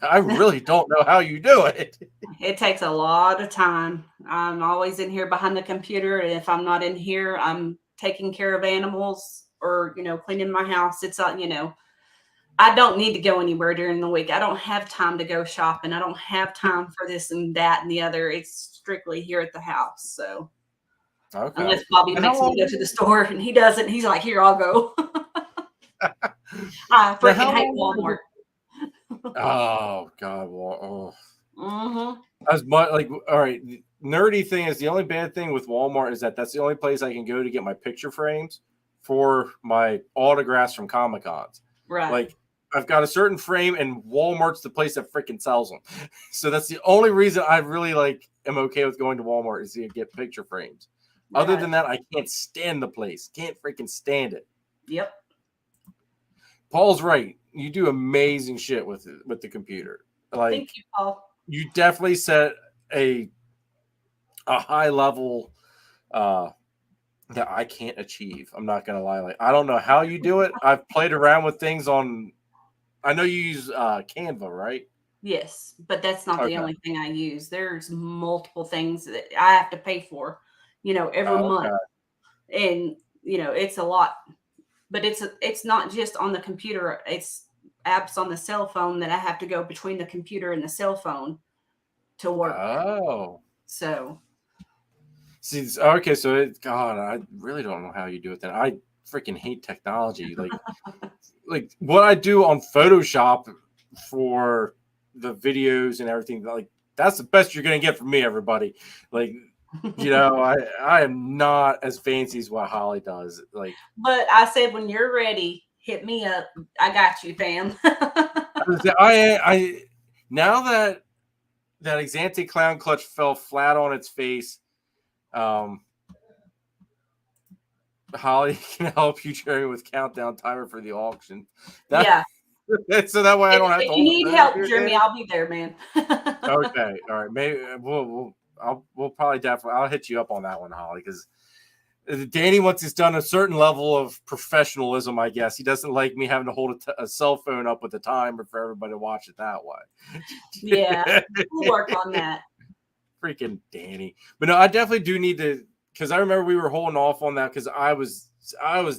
I really don't know how you do it. It takes a lot of time. I'm always in here behind the computer. And if I'm not in here, I'm taking care of animals or, you know, cleaning my house. It's, you know, I don't need to go anywhere during the week. I don't have time to go shopping. I don't have time for this and that and the other. It's strictly here at the house. So unless Bobby makes me go to the store, and he doesn't, he's like, here, I'll go. I freaking hate Walmart. Oh God! Well, as much like, all right, nerdy thing is, the only bad thing with Walmart is that's the only place I can go to get my picture frames for my autographs from Comic Cons. Right. Like, I've got a certain frame, and Walmart's the place that freaking sells them. So that's the only reason I really am okay with going to Walmart, is to get picture frames. Right. Other than that, I can't stand the place. Can't freaking stand it. Yep. Paul's right. You do amazing shit with the computer. Like, thank you, Paul. You definitely set a high level that I can't achieve. I'm not gonna lie. Like, I don't know how you do it. I've played around with things on. I know you use Canva, right? Yes, but that's not the only thing I use. There's multiple things that I have to pay for, you know, every month, and you know, it's a lot. But it's not just on the computer. It's apps on the cell phone that I have to go between the computer and the cell phone to work. Oh. So. See, okay, so God, I really don't know how you do it then. I freaking hate technology. Like what I do on Photoshop for the videos and everything, like, that's the best you're going to get from me, everybody. Like, you know, I am not as fancy as what Holly does. Like, but I said, when you're ready, hit me up. I got you, fam. I now that Exante Clown Clutch fell flat on its face, Holly can help you, Jeremy, with countdown timer for the auction. So that way I don't have to. If you need help, Jeremy, I'll be there, man. Okay, all right. Maybe we'll probably definitely. I'll hit you up on that one, Holly, because Danny, once he's done a certain level of professionalism, I guess he doesn't like me having to hold a cell phone up with the timer for everybody to watch it that way. Yeah, we'll work on that. Freaking Danny. But no, I definitely do need to because I remember we were holding off on that because I was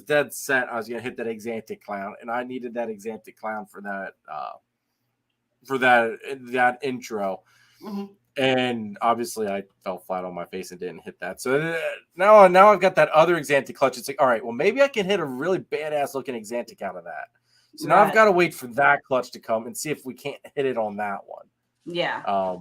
dead set I was gonna hit that Exantic clown, and I needed that Exantic clown for that intro. Mhm. And obviously I fell flat on my face and didn't hit that. So now I've got that other Exantic clutch. It's like, all right, well, maybe I can hit a really badass looking Exantic out of that. So now I've got to wait for that clutch to come and see if we can't hit it on that one. Yeah.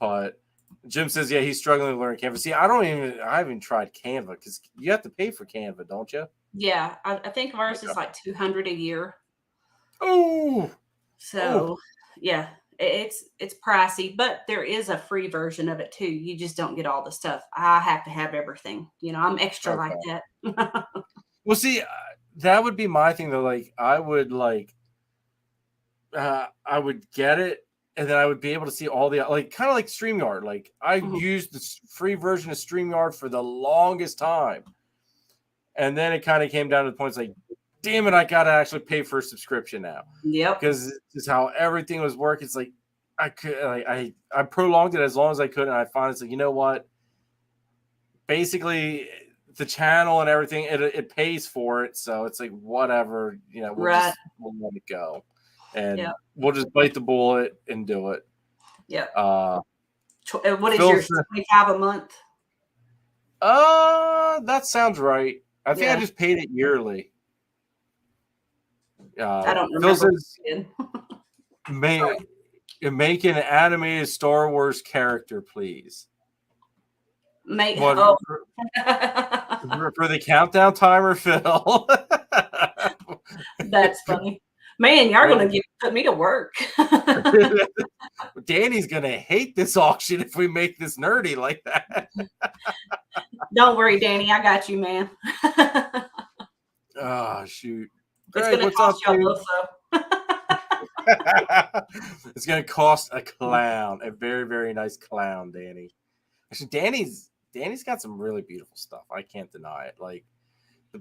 But Jim says, yeah, he's struggling to learn Canva. See, I haven't tried Canva because you have to pay for Canva, don't you? Yeah. I think ours is like $200 a year. Oh, so yeah, it's pricey, but there is a free version of it too. You just don't get all the stuff. I have to have everything. I'm extra like that. Well, see, that would be my thing though. Like I would get it, and then I would be able to see all the kind of like StreamYard. Like I used the free version of StreamYard for the longest time, and then it kind of came down to the point. It's like, damn it, I gotta actually pay for a subscription now. Yep. Because this is how everything was working. It's like I prolonged it as long as I could, and I finally said, you know what? Basically, the channel and everything it pays for it, so it's like whatever. We'll let it go, and we'll just bite the bullet and do it. Yeah. What is yours? 25 a month? That sounds right. I think I just paid it yearly. I don't remember. Make an animated Star Wars character, please. For the countdown timer, Phil. That's funny. Man, y'all going to put me to work. Danny's going to hate this auction if we make this nerdy like that. Don't worry, Danny. I got you, man. Oh, shoot. It's going to cost y'all both, though. It's going to cost a clown. A very, very nice clown, Danny. Actually, Danny's got some really beautiful stuff. I can't deny it.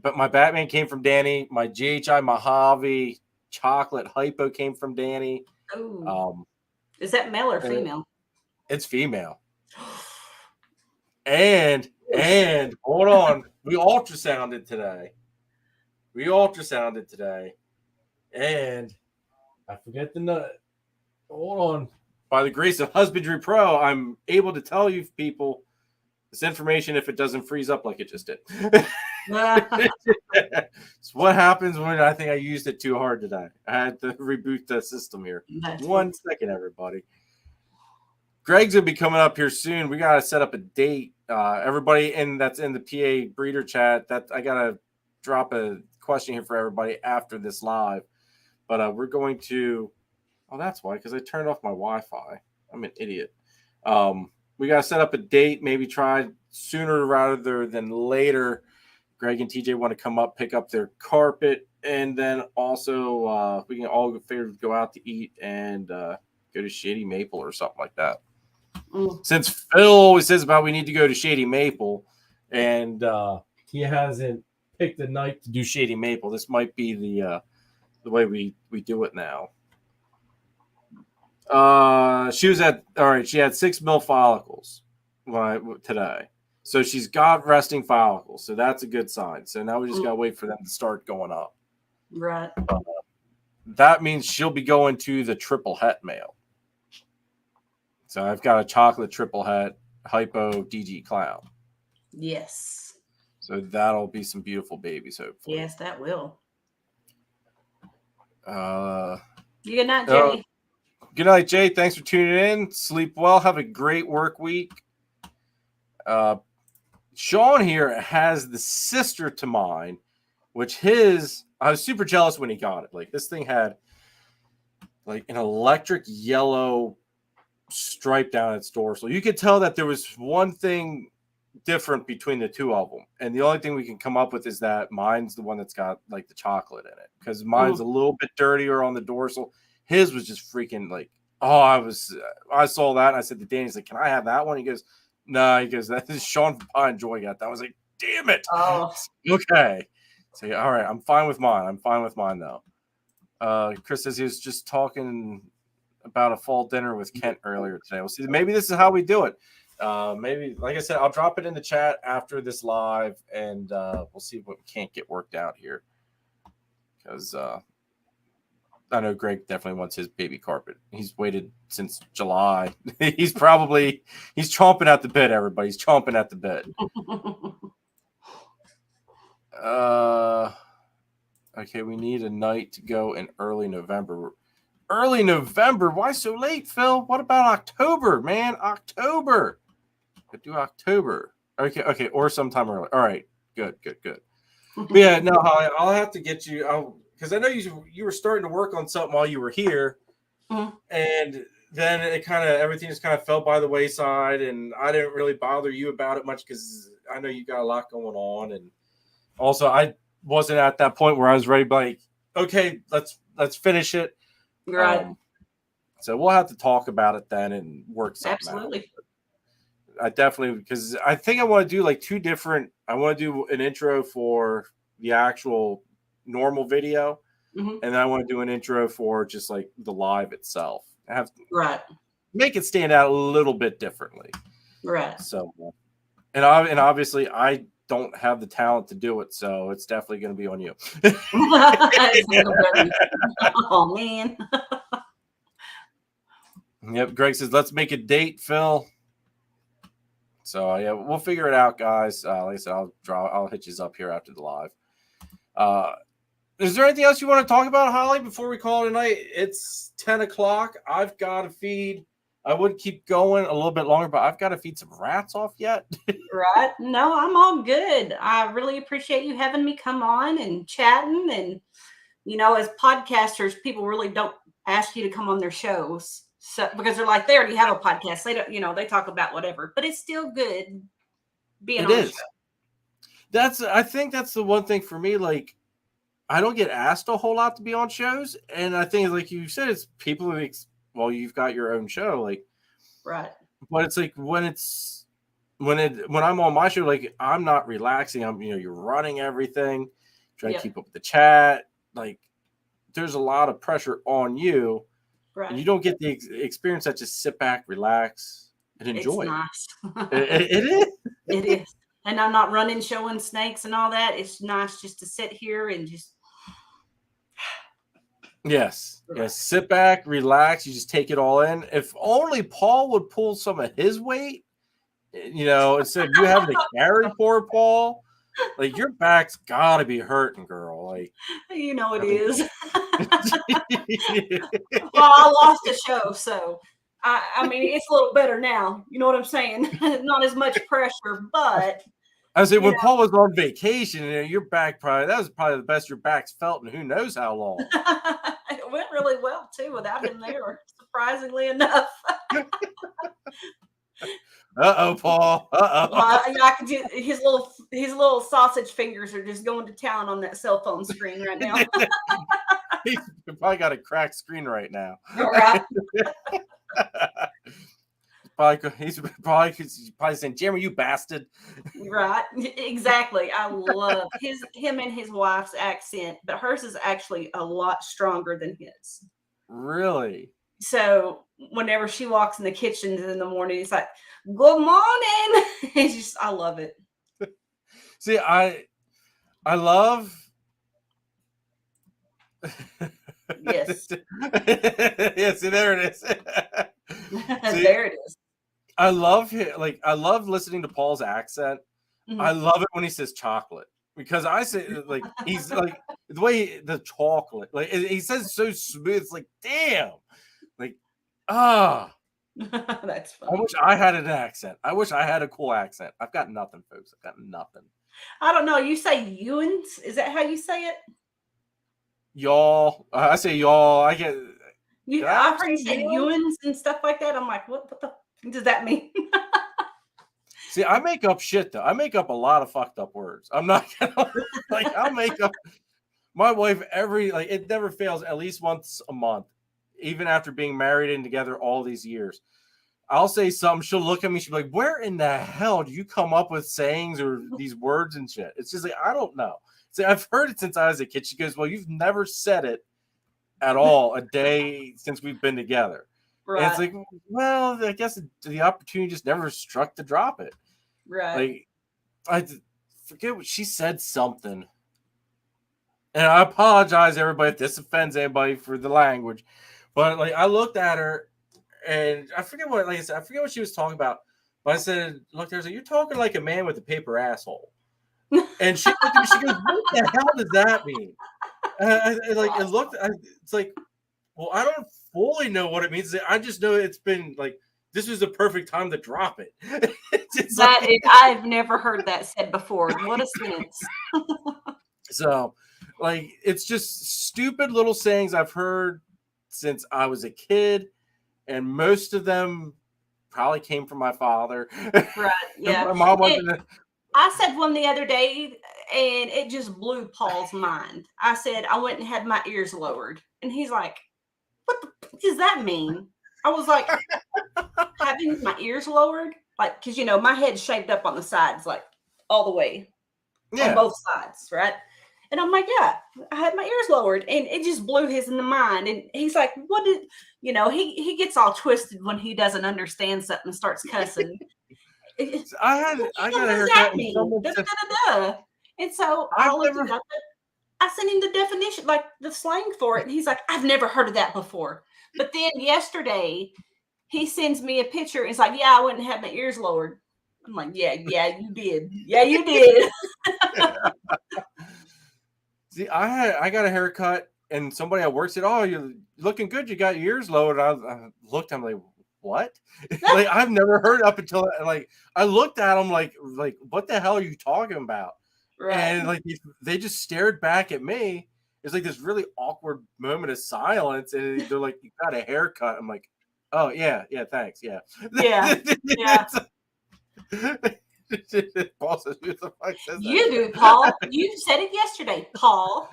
But my Batman came from Danny. My GHI Mojave chocolate hypo came from Danny. Ooh. Is that male or female? It's female. And hold on, we ultrasounded today. And I forget the nut. Hold on. By the grace of Husbandry Pro, I'm able to tell you people this information if it doesn't freeze up like it just did. It's what happens when I think I used it too hard today. I had to reboot the system here. One second, everybody. Greg's gonna be coming up here soon. We gotta set up a date. Everybody that's in the PA breeder chat, that I gotta drop a question here for everybody after this live. But we're going to. Oh, that's why, because I turned off my Wi-Fi. I'm an idiot. We got to set up a date, maybe try sooner rather than later. Greg and TJ want to come up, pick up their carpet, and then also we can all go out to eat and go to Shady Maple or something like that. Since Phil always says about we need to go to Shady Maple, and he hasn't picked a night to do Shady Maple, this might be the way we do it now. She had 6 mil follicles today. So she's got resting follicles. So that's a good sign. So now we just got to wait for them to start going up. Right. That means she'll be going to the triple het male. So I've got a chocolate triple het hypo DG clown. Yes. So that'll be some beautiful babies, hopefully. Yes, that will. Good night, Jay. Good night, Jay. Thanks for tuning in. Sleep well. Have a great work week. Sean here has the sister to mine, which I was super jealous when he got it. Like, this thing had like an electric yellow stripe down its dorsal. You could tell that there was one thing different between the two of them. And the only thing we can come up with is that mine's the one that's got like the chocolate in it, because mine's a little bit dirtier on the dorsal. His was just freaking like, I saw that and I said to Danny, he's like, can I have that one? He goes, no, he goes, that is Sean from Pie and Joy got that. I was like, damn it. Oh. Okay. So all right, I'm fine with mine. Though. Chris says he was just talking about a fall dinner with Kent earlier today. We'll see. Maybe this is how we do it. Maybe, like I said, I'll drop it in the chat after this live, and we'll see what we can't get worked out here. Because I know Greg definitely wants his baby carpet. He's waited since July. he's chomping at the bit, everybody. He's chomping at the bit. Okay, we need a night to go in early November. Early November? Why so late, Phil? What about October, man? October. Could do October. Okay, or sometime early. All right, good. But yeah, no, Holly, I'll have to get you. Because I know you were starting to work on something while you were here, and then everything just kind of fell by the wayside, and I didn't really bother you about it much because I know you got a lot going on, and also I wasn't at that point where I was ready. Like, okay, let's finish it. Right. So we'll have to talk about it then and work something out. Absolutely. I definitely, because I think I want to do like two different. I want to do an intro for the actual normal video, and then I want to do an intro for just like the live itself. Make it stand out a little bit differently. Right. So, and obviously I don't have the talent to do it, so it's definitely going to be on you. Oh man. Yep. Greg says, let's make a date, Phil. So yeah, we'll figure it out, guys. Like I said, I'll hit you up here after the live. Is there anything else you want to talk about, Holly, before we call it a night? It's 10 o'clock. I've got to feed. I would keep going a little bit longer, but I've got to feed some rats off yet. Right. No, I'm all good. I really appreciate you having me come on and chatting. And, as podcasters, people really don't ask you to come on their shows. So, because they're like, they already have a podcast. They don't, they talk about whatever, but it's still good being on the show. I think that's the one thing for me. Like, I don't get asked a whole lot to be on shows. And I think, like you said, it's people who you've got your own show. Like, right. But it's like when I'm on my show, like I'm not relaxing. You're running everything, trying to keep up with the chat. Like, there's a lot of pressure on you. Right. And you don't get the experience that just sit back, relax, and enjoy. It's nice. It is. It is. And I'm not running, showing snakes and all that. It's nice just to sit here and just. Yes. Sit back, relax. You just take it all in. If only Paul would pull some of his weight, instead of you having to carry poor Paul. Like, your back's got to be hurting, girl. Like, it is. Well, I lost a show, so I mean, it's a little better now. You know what I'm saying? Not as much pressure, but I was saying when Paul was on vacation, your back that was probably the best your back's felt in who knows how long. It went really well too without him there, surprisingly enough. Uh-oh, Paul. I could just, his little sausage fingers are just going to town on that cell phone screen right now. He's probably got a cracked screen right now. All right. He's probably saying, "Jeremy, you bastard." Right. Exactly. I love him and his wife's accent, but hers is actually a lot stronger than his. Really? So whenever she walks in the kitchen in the morning, it's like, "Good morning." It's just, I love it. See, I love. Yes. Yes. See, there it is. There it is. I love listening to Paul's accent. Mm-hmm. I love it when he says chocolate, because I say, like, he's like the way the chocolate, like he says so smooth. It's like, damn, like, that's funny. I wish I had an accent. I wish I had a cool accent. I've got nothing, folks. I've got nothing. I don't know. You say Ewans? Is that how you say it? Y'all. I say y'all. I get. I've heard you say Ewans and stuff like that. I'm like, what the does that mean? See, I make up shit though. I make up a lot of fucked up words. I'm not gonna I'll make up. My wife it never fails at least once a month, even after being married and together all these years. I'll say something. She'll look at me. She'll be like, "Where in the hell do you come up with sayings or these words and shit?" It's just like, I don't know. See, I've heard it since I was a kid. She goes, "Well, you've never said it at all a day since we've been together." Right. And it's like, well, I guess the opportunity just never struck to drop it. Right. Like, I forget what she said something. And I apologize, everybody, if this offends anybody for the language. But like, I looked at her, and I forget what, like I said, I forget what she was talking about. But I said, "Look, there's you're talking like a man with a paper asshole." And she looked at me. She goes, "What the hell does that mean?" And I like, it looked. It's like, well, I don't fully know what it means. I just know it's been like this was the perfect time to drop it. It's That like, is, I've never heard that said before. What a sentence. so, like, it's just stupid little sayings I've heard since I was a kid, and most of them probably came from my father. Right. Yeah. My mom wasn't. I said one the other day, and it just blew Paul's mind. I said I went and had my ears lowered, and he's like, "What the does that mean?" I was like, "Having my ears lowered, like, because my head's shaved up on the sides, like all the way on both sides, right?" And I'm like, "Yeah, I had my ears lowered," and it just blew his in the mind. And he's like, "What did he gets all twisted when he doesn't understand something and starts cussing." I got a haircut. And someone said, And so I've I looked never. it up. I sent him the definition, like the slang for it. And he's like, "I've never heard of that before." But then yesterday, he sends me a picture. And it's like, "Yeah, I went and had my ears lowered." I'm like, yeah, you did. Yeah, you did. See, I got a haircut, and somebody at work said, "Oh, you're looking good. You got your ears lowered." I looked. I'm like, "What?" Like, I've never heard up until like I looked at them like what the hell are you talking about? Right. And like they just stared back at me. It's like this really awkward moment of silence, and they're like, "You got a haircut." I'm like, "Oh yeah, thanks, yeah." Yeah. Paul says, "Who the fuck says that?" You do, Paul. You said it yesterday, Paul.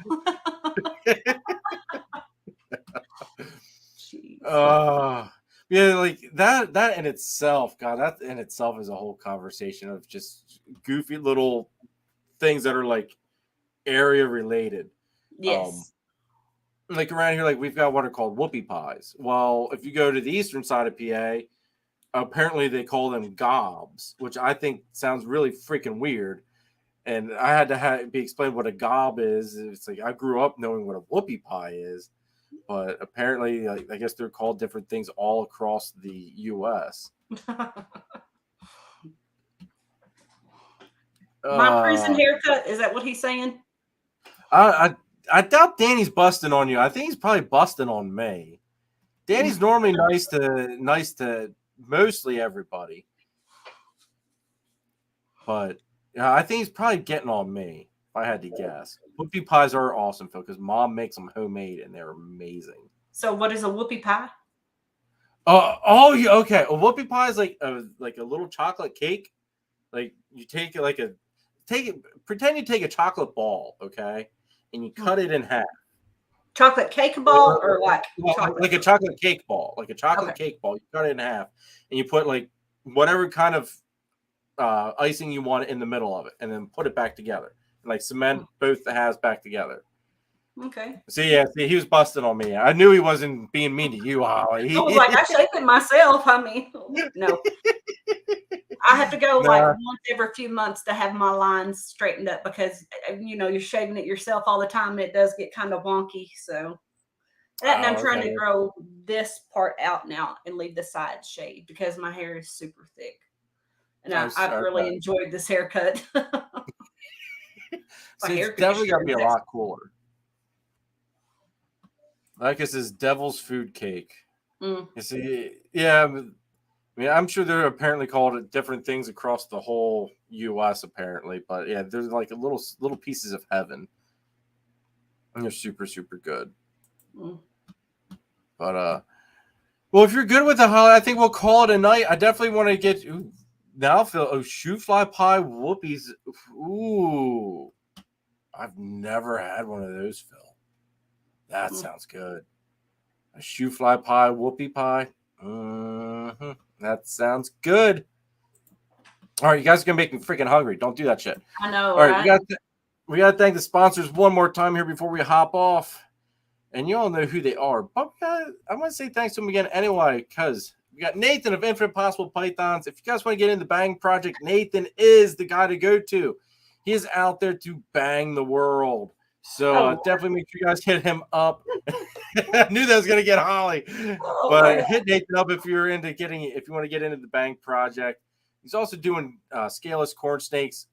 Yeah, like that in itself, God, that in itself is a whole conversation of just goofy little things that are like area related. Yes. Like around here, like we've got what are called whoopie pies. Well, if you go to the eastern side of PA, apparently they call them gobs, which I think sounds really freaking weird. And I had to be explained what a gob is. It's like I grew up knowing what a whoopie pie is, but apparently, I guess they're called different things all across the U.S. My prison haircut, is that what he's saying? I doubt Danny's busting on you. I think he's probably busting on me. Danny's normally nice to mostly everybody, but I think he's probably getting on me. If I had to guess, whoopie pies are awesome, Phil, because Mom makes them homemade and they're amazing. So, what is a whoopie pie? Yeah, okay. A whoopie pie is like a little chocolate cake. Like you pretend you take a chocolate ball, okay, and you cut it in half. Chocolate cake ball or like a chocolate cake ball, cake ball. You cut it in half, and you put like whatever kind of icing you want in the middle of it, and then put it back together, and like cement both the halves back together. Okay. See, he was busting on me. I knew he wasn't being mean to you. I was like, I shaped it myself. I mean, no. I have to go like once every few months to have my lines straightened up because you're shaving it yourself all the time. And it does get kind of wonky. So and I'm trying to grow this part out now and leave the sides shaved because my hair is super thick. And I've really enjoyed this haircut. It's definitely got to be a lot cooler. Like it says, Devil's Food Cake. You see, yeah. I mean, I'm sure they're apparently called different things across the whole U.S. apparently, but yeah, there's like a little pieces of heaven, and they're super, super good. But well, if you're good with the holiday, I think we'll call it a night. I definitely want to get now. Phil, shoe fly pie whoopies. Ooh, I've never had one of those, Phil. That sounds good. A shoe fly pie whoopie pie. That sounds good. All right, you guys are gonna make me freaking hungry. Don't do that shit. I know. All right, we got to thank the sponsors one more time here before we hop off. and you all know who they are. But I want to say thanks to them again anyway, because we got Nathan of Infinite Possible Pythons. If you guys want to get into the Bang Project, Nathan is the guy to go to. He is out there to bang the world. So definitely make sure you guys hit him up. I knew that was going to get Holly. But hit Nathan up if you're into if you want to get into the Bang Project. He's also doing scaleless corn snakes,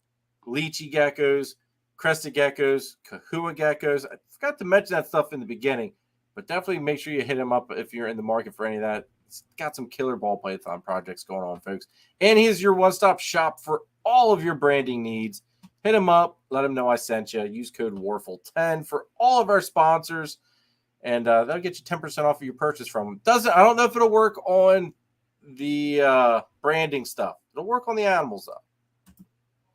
lychee geckos, crested geckos, kahua geckos. I forgot to mention that stuff in the beginning, but definitely make sure you hit him up if you're in the market for any of that. He's got some killer ball python projects going on, folks. And he is your one-stop shop for all of your branding needs. Hit him up. Let him know I sent you. Use code WARFLE10 for all of our sponsors, and that'll get you 10% off of your purchase from him. I don't know if it'll work on the branding stuff. It'll work on the animals, though.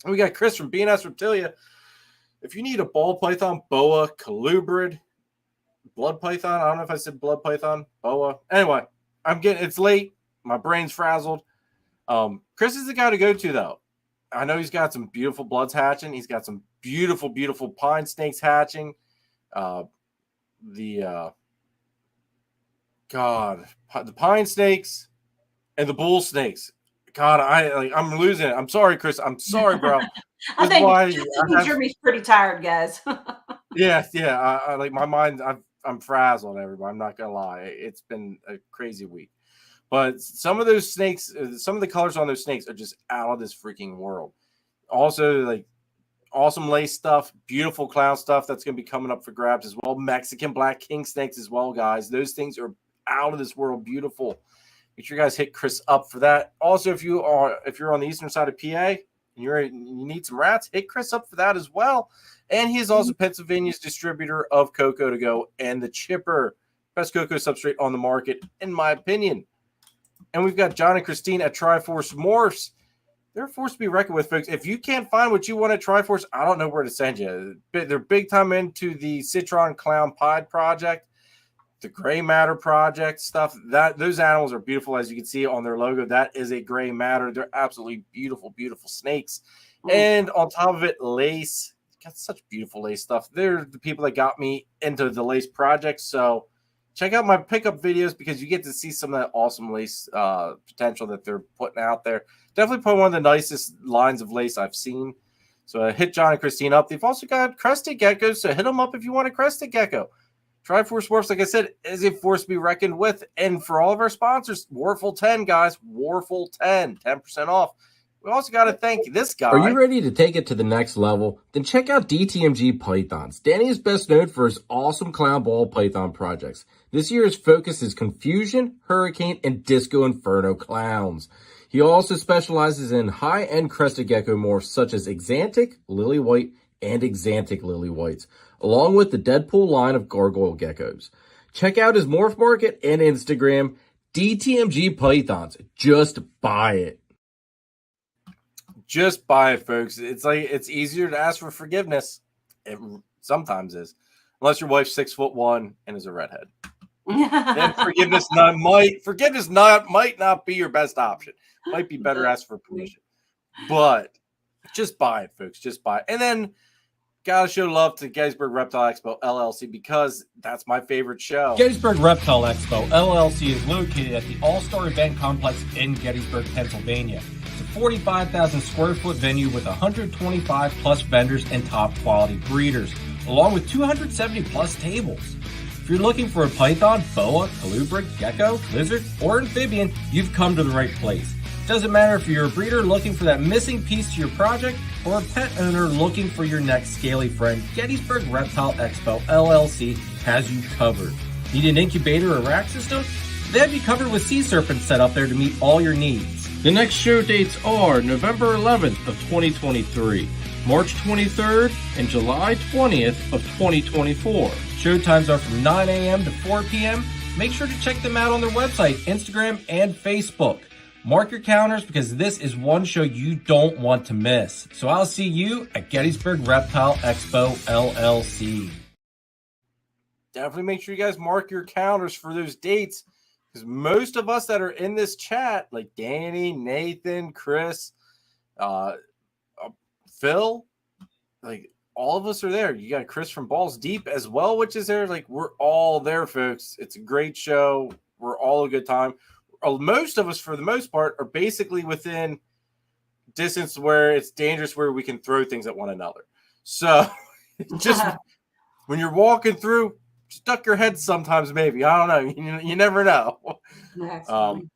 And we got Chris from S Reptilia. If you need a ball python, boa, colubrid, blood python, I don't know if I said blood python, boa. Anyway, it's late. My brain's frazzled. Chris is the guy to go to, though. I know he's got some beautiful bloods hatching. He's got some beautiful, beautiful pine snakes hatching. The pine snakes and the bull snakes. God, I'm losing it. I'm sorry, Chris. I'm sorry, bro. I think Jeremy's pretty tired, guys. Yeah. I like my mind. I'm frazzled, everybody. I'm not gonna lie. It's been a crazy week. But some of those snakes, some of the colors on those snakes are just out of this freaking world. Also, like awesome lace stuff, beautiful clown stuff that's going to be coming up for grabs as well. Mexican black king snakes as well, guys. Those things are out of this world, beautiful. Make sure you guys hit Chris up for that. Also, if you're on the eastern side of PA and you need some rats, hit Chris up for that as well. And he is also Pennsylvania's distributor of Cocoa to Go and the Chipper, best cocoa substrate on the market, in my opinion. And we've got John and Christine at Triforce Morphs. They're a force to be reckoned with, folks. If you can't find what you want at Triforce, I don't know where to send you. They're big time into the Citron Clown Pied project, the Gray Matter project stuff. Those animals are beautiful, as you can see on their logo. That is a Gray Matter. They're absolutely beautiful, beautiful snakes. And on top of it, lace. Got such beautiful lace stuff. They're the people that got me into the lace project. So check out my pickup videos because you get to see some of that awesome lace potential that they're putting out there. Definitely put one of the nicest lines of lace I've seen. So hit John and Christine up. They've also got crested geckos, so hit them up if you want a crested gecko. Triforce Morphs, like I said, is a force to be reckoned with. And for all of our sponsors, Warful10, guys, Warful10, 10% off. We also got to thank this guy. Are you ready to take it to the next level? Then check out DTMG Pythons. Danny is best known for his awesome clown ball python projects. This year's focus is Confusion, Hurricane, and Disco Inferno clowns. He also specializes in high-end crested gecko morphs such as Exantic, Lily White, and Exantic Lily Whites, along with the Deadpool line of gargoyle geckos. Check out his morph market and Instagram, DTMG Pythons. Just buy it. Just buy it, folks. It's easier to ask for forgiveness. It sometimes is, unless your wife's 6'1" and is a redhead. Then forgiveness might not be your best option. Might be better ask for permission. But just buy it, folks. Just buy it. And then gotta show love to Gettysburg Reptile Expo LLC because that's my favorite show. Gettysburg Reptile Expo LLC is located at the All-Star Event Complex in Gettysburg, Pennsylvania. It's a 45,000 square foot venue with 125 plus vendors and top quality breeders, along with 270 plus tables. If you're looking for a python, boa, colubrid, gecko, lizard, or amphibian, you've come to the right place. Doesn't matter if you're a breeder looking for that missing piece to your project or a pet owner looking for your next scaly friend, Gettysburg Reptile Expo LLC has you covered. Need an incubator or rack system? They have you covered with sea serpents set up there to meet all your needs. The next show dates are November 11th of 2023, March 23rd, and July 20th of 2024. Show times are from 9 a.m. to 4 p.m. Make sure to check them out on their website, Instagram, and Facebook. Mark your calendars because this is one show you don't want to miss. So I'll see you at Gettysburg Reptile Expo LLC. Definitely make sure you guys mark your calendars for those dates because most of us that are in this chat, like Danny, Nathan, Chris, Phil, like all of us are there. You got Chris from Balls Deep as well, which is there. Like, we're all there, folks. It's a great show. We're all a good time. Most of us, for the most part, are basically within distance where it's dangerous, where we can throw things at one another. So just when you're walking through, just duck your head sometimes, maybe. I don't know. You never know. That's funny.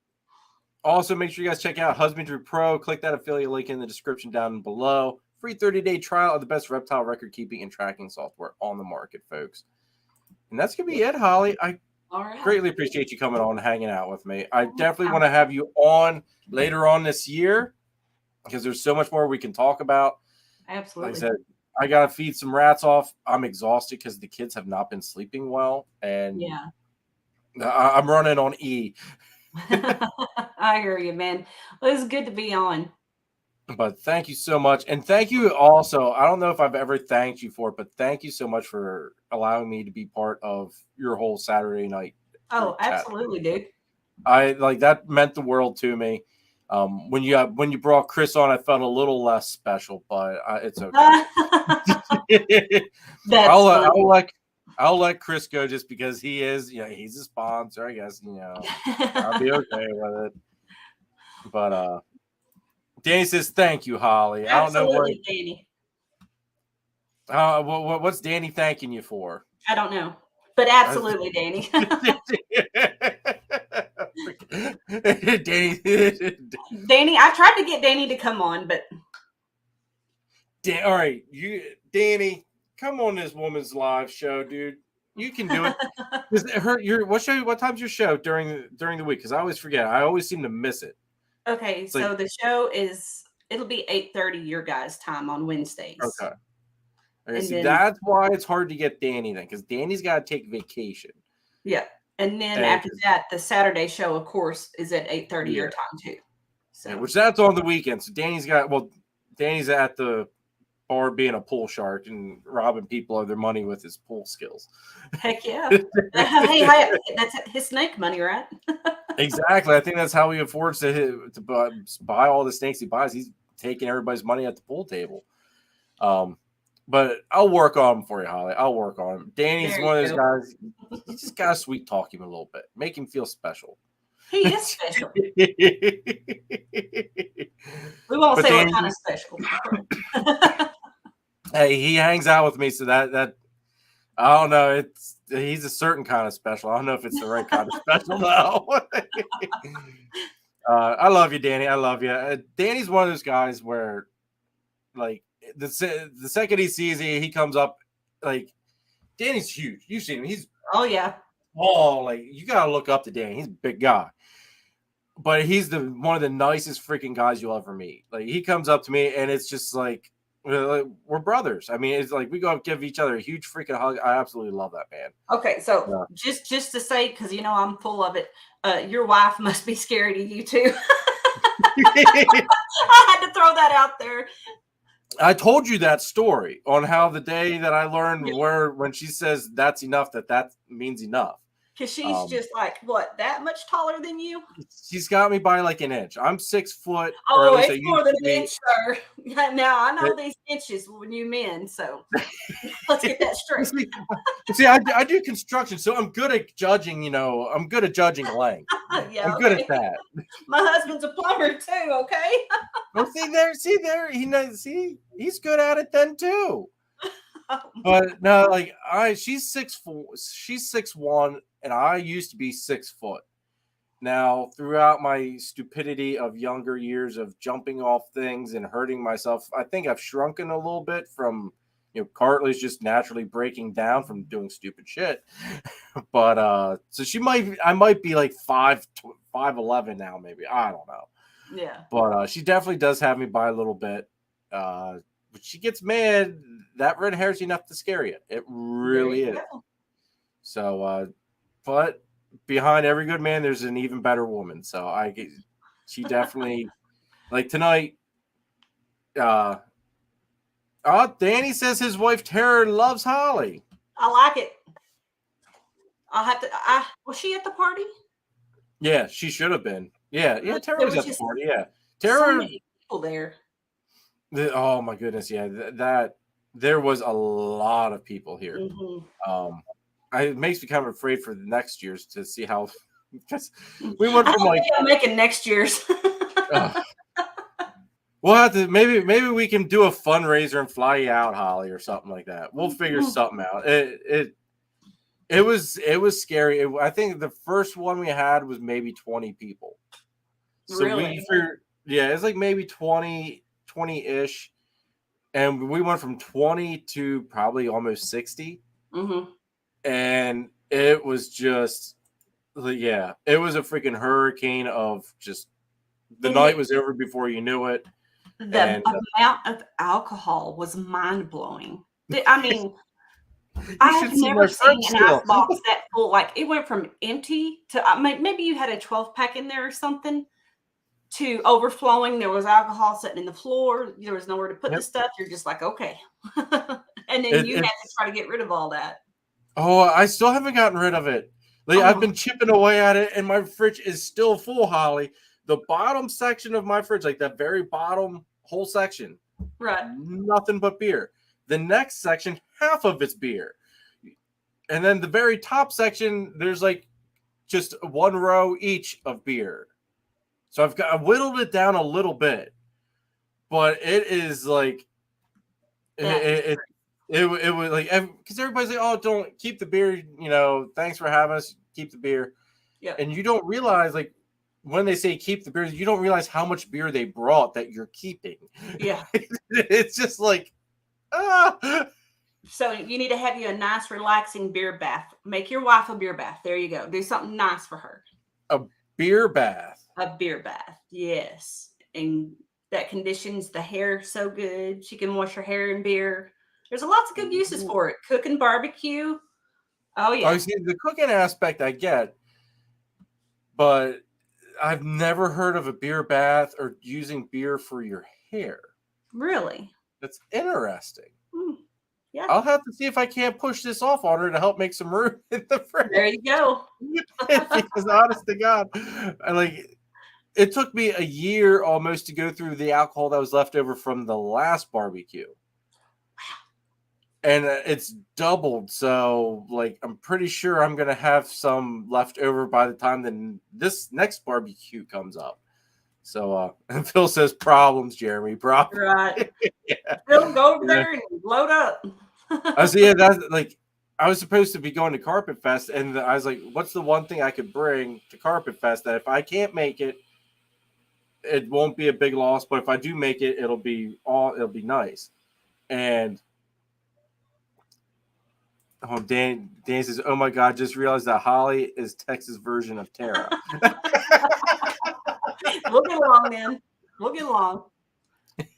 Also, make sure you guys check out Husbandry Pro. Click that affiliate link in the description down below. Free 30-day trial of the best reptile record keeping and tracking software on the market, folks. And that's going to be it, Holly. I greatly appreciate you coming on and hanging out with me. I definitely want to have you on later on this year because there's so much more we can talk about. Absolutely. Like I said, I got to feed some rats off. I'm exhausted because the kids have not been sleeping well. And I'm running on E. I hear you, man. Well, it's good to be on. But thank you so much. And thank you also. I don't know if I've ever thanked you for it, but thank you so much for allowing me to be part of your whole Saturday night. Oh, absolutely, dude. I like that meant the world to me. When you brought Chris on, I felt a little less special, but it's okay. I'll let Chris go just because he is, he's a sponsor, I guess, I'll be okay with it. But Danny says, thank you, Holly. Absolutely, Danny. What's Danny thanking you for? I don't know, but absolutely, Danny. Danny, I tried to get Danny to come on, but all right, Danny, come on this woman's live show, dude. You can do it. What time's your show during the week? Because I always forget. I always seem to miss it. Okay, so the show it'll be 8:30 your guys' time on Wednesdays. Okay, so that's why it's hard to get Danny then, because Danny's got to take vacation. Yeah, and then after that, the Saturday show, of course, is at 8:30 your time too. So, which that's on the weekend. So Danny's at the bar being a pool shark and robbing people of their money with his pool skills. Heck yeah! Hey, that's his snake money, right? Exactly. I think that's how he affords to buy all the snakes he buys. He's taking everybody's money at the pool table. But I'll work on him for you, Holly. I'll work on him. Danny's one of those guys. You just gotta sweet talk him a little bit, make him feel special. He is special. We won't say what kind of special. Hey, he hangs out with me, so that I don't know. He's a certain kind of special. I don't know if it's the right kind of special though. I love you, Danny. I love you. Danny's one of those guys where, like, the second he sees you, he comes up. Like, Danny's huge. You've seen him. He's like, you gotta look up to Danny. He's a big guy. But he's one of the nicest freaking guys you'll ever meet. Like, he comes up to me and it's just like we're brothers. I mean, it's like we go up, give each other a huge freaking hug. I absolutely love that, man. Okay, so just to say, because I'm full of it. Your wife must be scared of you too. I had to throw that out there. I told you that story on how the day that I learned when she says that's enough, that means enough. Because she's just like, what, that much taller than you? She's got me by like an inch. I'm 6 foot. Oh, it's more than an inch, sir. Now, I know these inches when you men, so let's get that straight. See, I do construction, so I'm good at judging, I'm good at judging length. Yeah, I'm good at that. My husband's a plumber too, okay? Well, see there, he's good at it then too. But no, like she's 6'4", she's 6'1", and I used to be 6 foot. Now, throughout my stupidity of younger years of jumping off things and hurting myself, I think I've shrunken a little bit from cartilage just naturally breaking down from doing stupid shit. But so I might be like 5'11" now, maybe. I don't know. Yeah. But she definitely does have me by a little bit. But she gets mad. That red hair's enough to scare you. It really is. So, but behind every good man, there's an even better woman. So she definitely, like tonight. Danny says his wife Tara loves Holly. I like it. I'll have to. Was she at the party? Yeah, she should have been. Yeah. Tara was at the party. Yeah, Tara. So many people there. Oh my goodness, yeah. there was a lot of people here. Mm-hmm. It makes me kind of afraid for the next years to see how, because we went from like I'm making next year's. we'll have to maybe we can do a fundraiser and fly you out, Holly, or something like that. We'll figure something out. It was scary. I think the first one we had was maybe 20 people. So Really? we figured, yeah, it's like maybe 20-ish. And we went from 20 to probably almost 60. Mm-hmm. And it was just, yeah, it was a freaking hurricane of just the night was over before you knew it. The amount of alcohol was mind blowing. I mean, I have never seen an ice box that full. Like, it went from empty to maybe you had a 12-pack in there or something, to overflowing. There was alcohol sitting in the floor. There was nowhere to put the stuff. You're just like, okay. And then you had to try to get rid of all that. Oh, I still haven't gotten rid of it. Like, I've been chipping away at it, and my fridge is still full, Holly. The bottom section of my fridge, like that very bottom whole section, right? Nothing but beer. The next section, half of it's beer. And then the very top section, there's like just one row each of beer. So I whittled it down a little bit, but it is like it was like, because everybody's like, oh, don't keep the beer, thanks for having us, keep the beer. Yeah. And you don't realize, like, when they say keep the beer, you don't realize how much beer they brought that you're keeping. Yeah. It's just like, So you need to have you a nice, relaxing beer bath. Make your wife a beer bath. There you go. Do something nice for her. A beer bath. A beer bath. Yes. And that conditions the hair so good. She can wash her hair in beer. There's lots of good uses for it. Cooking barbecue. Oh, yeah. See, the cooking aspect I get, but I've never heard of a beer bath or using beer for your hair. Really? That's interesting. Yeah. I'll have to see if I can't push this off on her to help make some room in the fridge. There you go. Because honest to God, it took me a year almost to go through the alcohol that was left over from the last barbecue. And it's doubled. So, like, I'm pretty sure I'm going to have some left over by the time this next barbecue comes up. So, and Phil says problems, Jeremy. Problems. Right. Yeah. Phil, go over there and load up. I see. Yeah, that's like, I was supposed to be going to Carpet Fest, and I was like, what's the one thing I could bring to Carpet Fest that if I can't make it, it won't be a big loss, but if I do make it, it'll be nice. And Dan says, oh my God, just realized that Holly is Texas version of Tara. We'll get along, man. We'll get along. And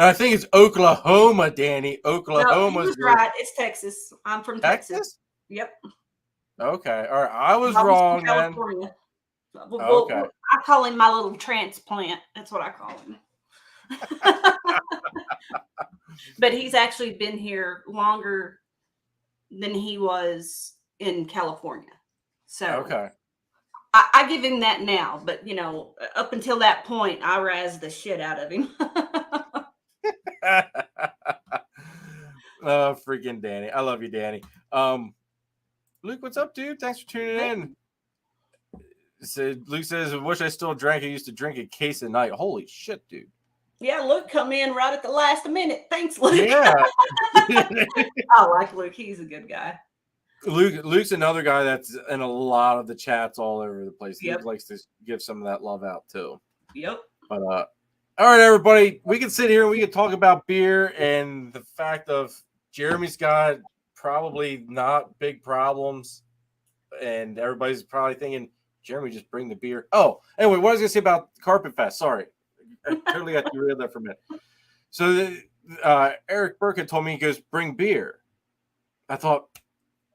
I think it's Oklahoma, Danny. Oklahoma. No, right. It's Texas. I'm from Texas. Yep. Okay. All right. I was wrong, man. Okay. I call him my little transplant. That's what I call him. But he's actually been here longer than he was in California. So okay. I give him that now, but up until that point, I razzed the shit out of him. Oh, freaking Danny. I love you, Danny. Luke, what's up, dude? Thanks for tuning in. So Luke says, I wish I still drank. I used to drink a case a night. Holy shit, dude. Yeah, Luke come in right at the last minute. Thanks, Luke. Yeah. I like Luke. He's a good guy. Luke's another guy that's in a lot of the chats all over the place. Yep. Luke likes to give some of that love out too. Yep. But all right, everybody, we can sit here and we can talk about beer and the fact of Jeremy's got probably not big problems, and everybody's probably thinking, Jeremy, just bring the beer. Oh, anyway, what I was gonna say about Carpet Fest. Sorry, I totally got you rid of that for a minute. So Eric Burke had told me, he goes, bring beer. I thought,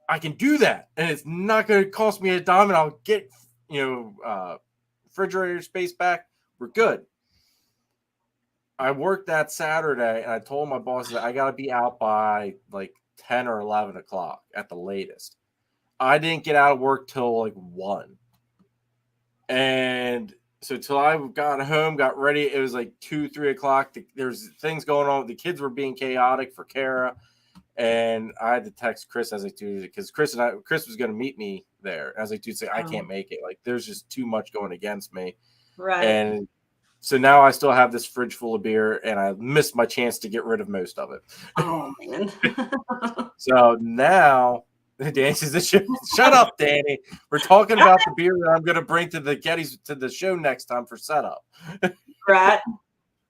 I can do that, and it's not going to cost me a dime, and I'll get refrigerator space back. We're good. I worked that Saturday, and I told my boss that I got to be out by like 10 or 11 o'clock at the latest. I didn't get out of work till like 1. And So till I got home, got ready, it was like 2, 3 o'clock. There's things going on. The kids were being chaotic for Kara. And I had to text Chris. I was like, dude, because Chris was going to meet me there. I was like, dude, I can't make it. Like, there's just too much going against me. Right. And so now I still have this fridge full of beer, and I missed my chance to get rid of most of it. Oh, man. So now Danny says, shut up, Danny. We're talking about the beer that I'm going to bring to the show next time for setup. Right.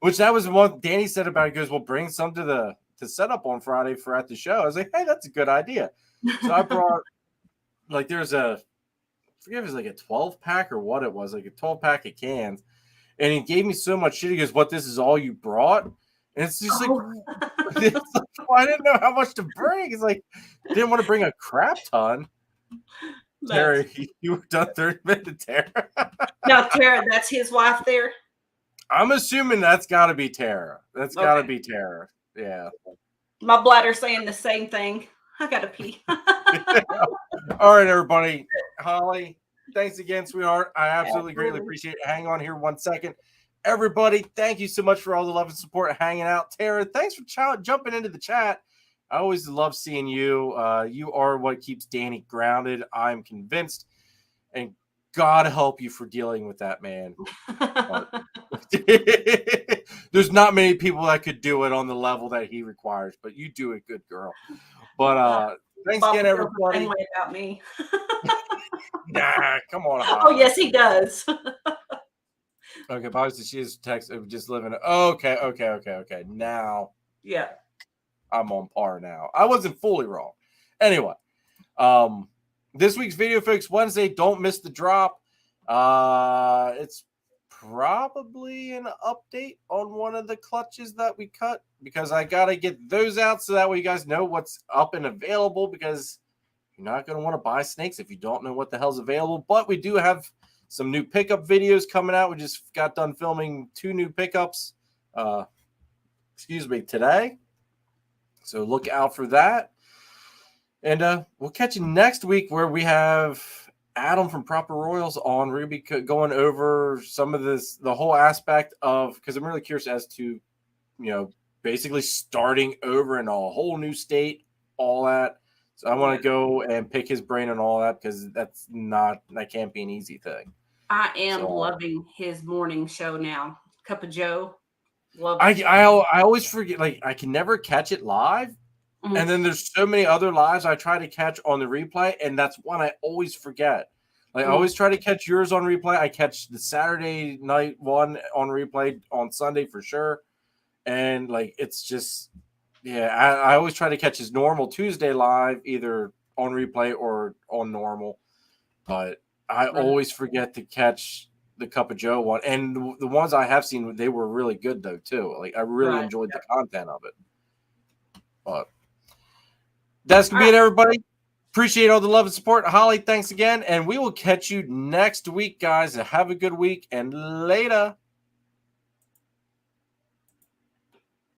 Which that was what Danny said about it. He goes, well, bring some to set up on Friday for at the show. I was like, hey, that's a good idea. So I brought, like, there's I forget if it was like a 12-pack or what it was, like a 12-pack of cans. And he gave me so much shit. He goes, what, this is all you brought? And it's just like, I didn't know how much to bring. It's like, didn't want to bring a crap ton. Tara, you were done 30 minutes, Tara. Now, Tara, that's his wife there? I'm assuming that's got to be Tara. That's got to be Tara. Yeah. My bladder's saying the same thing. I gotta pee. All right, everybody. Holly, thanks again, sweetheart. I absolutely greatly appreciate it. Hang on here 1 second. Everybody, thank you so much for all the love and support and hanging out. Tara, thanks for jumping into the chat. I always love seeing you. You are what keeps Danny grounded, I'm convinced. And God help you for dealing with that man. There's not many people that could do it on the level that he requires, but you do it, good girl. But thanks again, everybody. About me. Nah, come on. Oh, yes, he does. Okay, obviously she is text just living. Okay. Now, yeah, I'm on par now. I wasn't fully wrong. Anyway, this week's video, folks, Wednesday. Don't miss the drop. It's probably an update on one of the clutches that we cut, because I gotta get those out so that way you guys know what's up and available, because you're not going to want to buy snakes if you don't know what the hell's available. But we do have some new pickup videos coming out. We just got done filming 2 new pickups today, so look out for that. And we'll catch you next week, where we have Adam from Proper Royals on. We're going to be going over some of the whole aspect of, because I'm really curious as to, basically starting over in a whole new state, all that. So I want to go and pick his brain on all that, because that can't be an easy thing. I am loving his morning show now. Cup of Joe. Love I always forget, like, I can never catch it live. Mm-hmm. And then there's so many other lives I try to catch on the replay, and that's one I always forget. Like, I always try to catch yours on replay. I catch the Saturday night one on replay on Sunday for sure. And, like, it's just, yeah, I always try to catch his normal Tuesday live, either on replay or on normal. But I always forget to catch the Cup of Joe one. And the ones I have seen, they were really good, though, too. Like, I really enjoyed the content of it. But that's going to be it, everybody. Appreciate all the love and support. Holly, thanks again. And we will catch you next week, guys. Have a good week, and later.